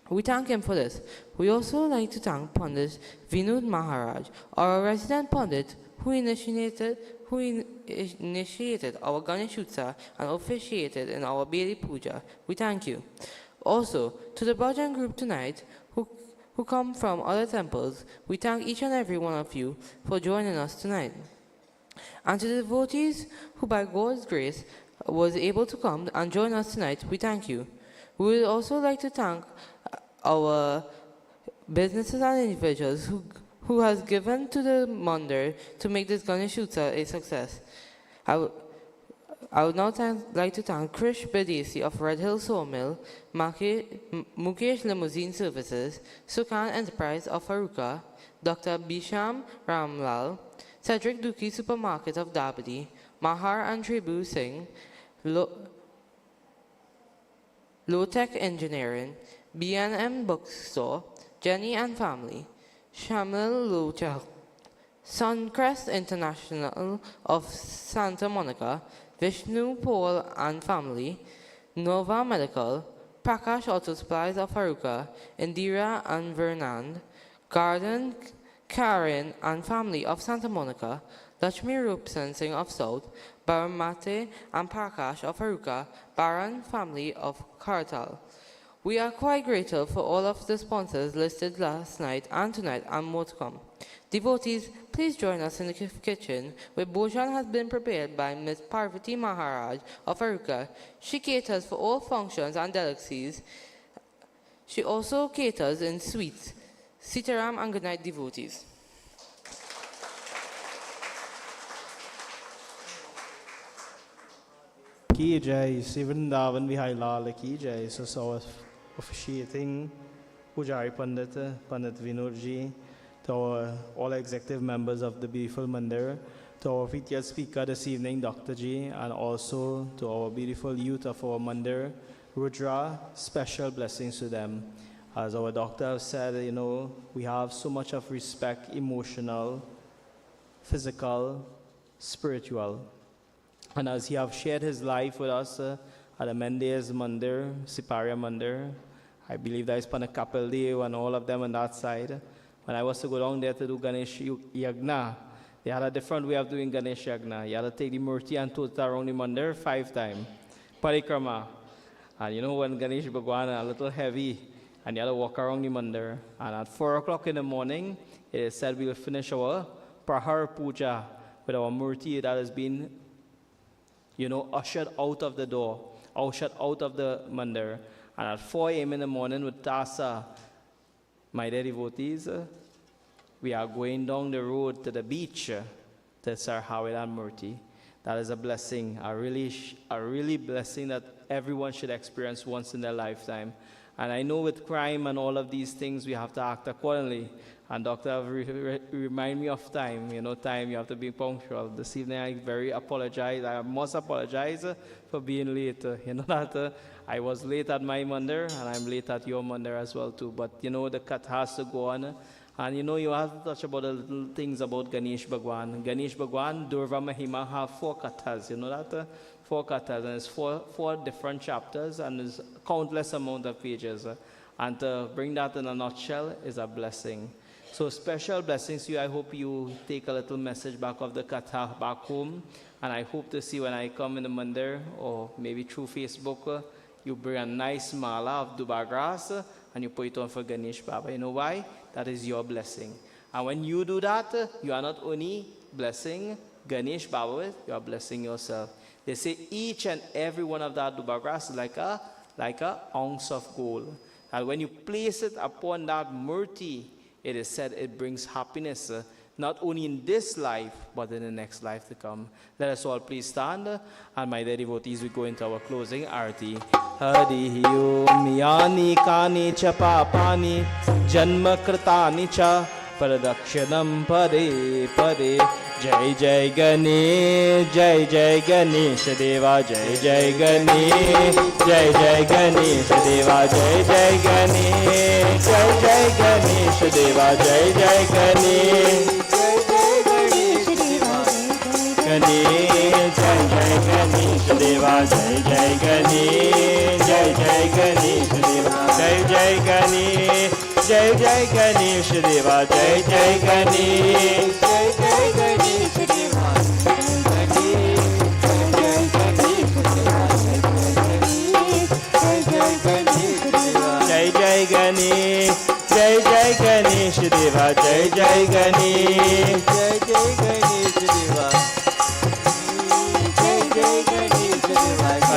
We thank him for this. We also like to thank Pandit Vinod Maharaj, our resident Pandit, who initiated our Ganesh Utsav and officiated in our Beli Puja. We thank you. Also, to the Bhajan group tonight, who come from other temples, we thank each and every one of you for joining us tonight. And to the devotees who by God's grace was able to come and join us tonight, we thank you. We would also like to thank our businesses and individuals who has given to the Mandir to make this Ganesh Utsav a success. I would now like to thank Krish Bedesi of Red Hill Sawmill, Mukesh Limousine Services, Sukan Enterprise of Faruka, Dr. Bisham Ramlal, Cedric Duki Supermarket of Dabadi, Mahar and Tribu Singh, Low-Tech Engineering, B&M Bookstore, Jenny and Family, Shamil Lochal, Suncrest International of Santa Monica, Vishnu Paul and Family, Nova Medical, Prakash Auto Supplies of Faruka, Indira and Vernand, Garden Karen and Family of Santa Monica, Lakshmi Rupsan Singh of South, Baran Mate and Prakash of Faruka, Baran Family of Kartal. We are quite grateful for all of the sponsors listed last night and tonight and more to come. Devotees, please join us in the kitchen where Bhojan has been prepared by Ms. Parvati Maharaj of Faruka. She caters for all functions and delicacies. She also caters in sweets. Sitaram and good night, devotees. Ki Jai, Sri Vrindavan Vihai Lal Ki Jai. So officiating Pujari Pandit Vinodji, to all executive members of the beautiful Mandir, to our featured speaker this evening, Dr. Ji, and also to our beautiful youth of our Mandir, Rudra, special blessings to them. As our doctor has said, we have so much of respect, emotional, physical, spiritual. And as he have shared his life with us at the Mendes Mandir, Siparia Mandir, I believe that is Panakapel Dev and all of them on that side. When I was to go down there to do Ganesh Yagna, they had a different way of doing Ganesh Yagna. You had to take the Murti and tote it around the Mandir 5 times. Parikrama. And when Ganesh Bhagwan a little heavy, and you have to walk around the mandir. And at 4 o'clock in the morning, it is said we will finish our Prahar Puja with our Murti that has been, ushered out of the door, ushered out of the mandir. And at 4 a.m. in the morning with Tasa, my dear devotees, we are going down the road to the beach to Sir Hawilan Murti. That is a blessing, a really blessing that everyone should experience once in their lifetime. And I know with crime and all of these things, we have to act accordingly. And Doctor, remind me of time. Time, you have to be punctual. This evening, I must apologize for being late. That I was late at my mandir, and I'm late at your mandir as well, too. But, the cut has to go on. And you have to touch about the little things about Ganesh Bhagwan. Ganesh Bhagwan, Durva Mahima, have 4 kathas. You know that? 4 kathas, and it's four different chapters, and there's countless amount of pages. And to bring that in a nutshell is a blessing. So special blessings to you. I hope you take a little message back of the katha back home. And I hope to see when I come in the mandir, or maybe through Facebook, you bring a nice mala of duba grass and you put it on for Ganesh Baba. You know why? That is your blessing. And when you do that, you are not only blessing Ganesh Baba, you are blessing yourself. They say each and every one of that duba grass is like a ounce of gold. And when you place it upon that murti, it is said it brings happiness, not only in this life, but in the next life to come. Let us all please stand, and my dear devotees, we go into our closing arati. Hari Om Yani Kani Cha Papani Janma Kritani Cha Pradakshanam Pare Pare. Jai Jai Ganesh, Jai Jai Ganesh Deva, Jai Jai Ganesh, Jai Jai Ganesh Deva, Jai Jai Ganesh, Jai Jai Ganesh Deva, Jai Jai Ganesh, Jai Jai Ganesh Deva, Jai Jai Ganesh, Jai Jai Ganesh Deva, Jai Jai Ganesh, Jai Jai Ganesh Deva, Jai Jai Ganesh, Jai Jai Ganesh Deva, Jai Jai Ganesh, Jai Jai Ganesh Deva, Jai Jai Ganesh Deva.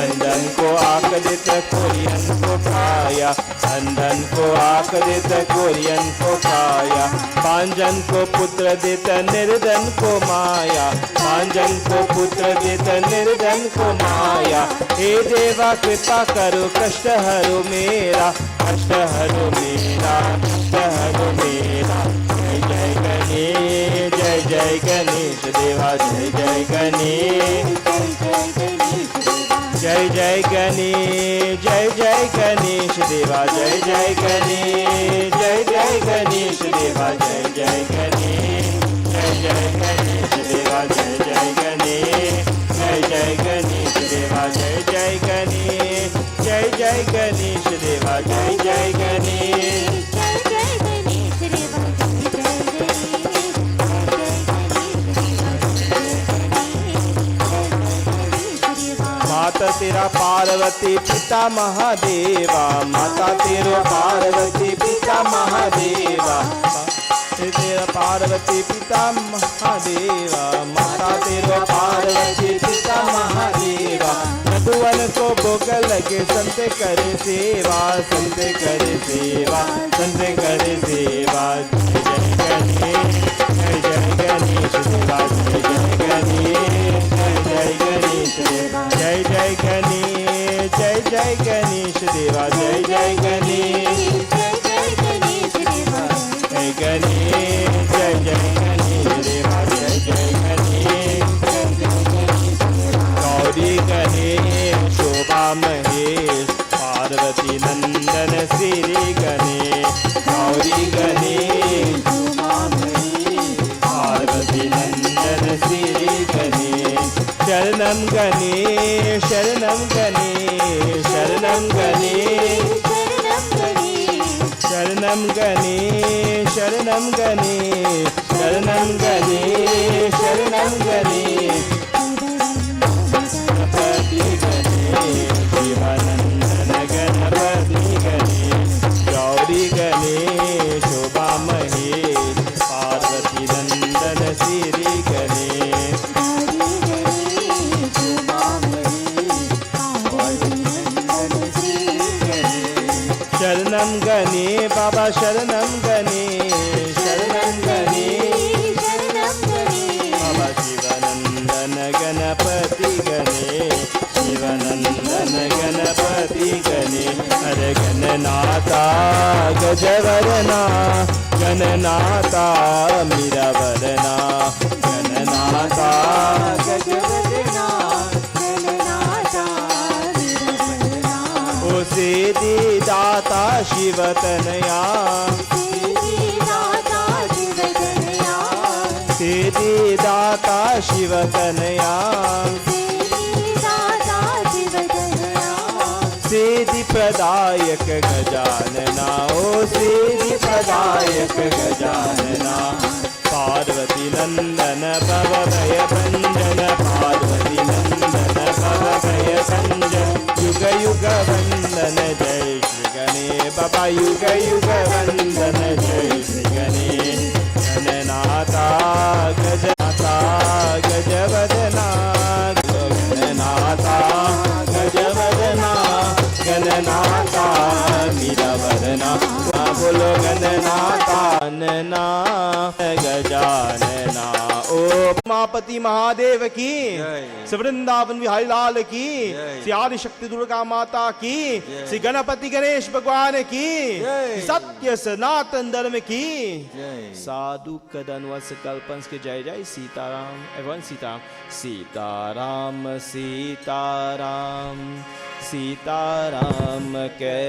अंधन को आँख देता Korean को खाया, अंधन को आँख देता Korean को खाया, पांजन को पुत्र देता निर्धन को माया, पांजन को पुत्र देता निर्धन को माया। हे देवा कृपा करो कष्ट हरो मेरा, कष्ट हरो मेरा, कष्ट हरो मेरा। जय जय गणेश देवा, जय जय गणेश, जय जय गणेश, जय जय गणेश देवा, जय जय गणेश, जय जय गणेश देवा, जय जय गणेश, जय जय गणेश देवा, जय जय गणेश, जय जय गणेश देवा, जय जय गणेश, जय जय गणेश देवा, जय जय गणेश। माता तेरा पार्वती पिता महादेवा, माता तेरो पार्वती पिता महादेवा, तेरा पार्वती पिता महादेवा, माता तेरो पार्वती पिता महादेवा। मधुवन को भोग लगे संत करे सेवा, संत करे सेवा, संत करे सेवा। जय जय गणेश, जय जय गणेश देवा, जय जय गणेश, जय जय गणेश देवा, जय जय गणेश, जय जय गणेश देवा, जय जय गणेश, जय जय गणेश देवा, जय गणेश, जय जय गणेश देवा, जय जय गणेश, जय जय गणेश देवा। गौरी गणेश शोभा महेश, पार्वती नंदन श्री गणेश, गौरी गणेश शोभा महेश, पार्वती नंदन श्री गणेश। शरणं गणेश, शरणं गणेश, शरणं गणेश, शरणं गणेश, शरणं गणेश, शरणं गणेश, शरणं गणेश। गणपति गणेश, शिवानंदन गणपति गणेश, गौरी शरणं गणे बाबा शरणं गणे शरणं गणे बाबा शिवानंदन गणपति गणे शिवानंदन गणपति गणे अरे गणनाथा गजवरना गणनाथा मीरावरना गणनाथा गजवरना ओ सिद्धि दाता शिवतनया सिद्धि दाता शिवतनया सिद्धि प्रदायक गजानना ओ सिद्धि प्रदायक गजानना पार्वती नंदन भव भय भंजन पार्वती नंदन भव भय भंजन युग युग वंदन जय श्री गणे बाबा युग युग वंदन जय श्री गणे गणनाथा गजनाथा गजवदना गणनाथा गजवदना गणनाथा मीरावदना बोलो गणनाथा नना गजानना ओ उमापति महादेव की श्री वृंदावन बिहारी लाल की श्री आदि शक्ति दुर्गा माता की श्री गणपति गणेश भगवान की सत्य सनातन धर्म की साधु कदन वंश कल्पंस के जय जय सीताराम एवं सीताराम सीताराम सीताराम सीताराम के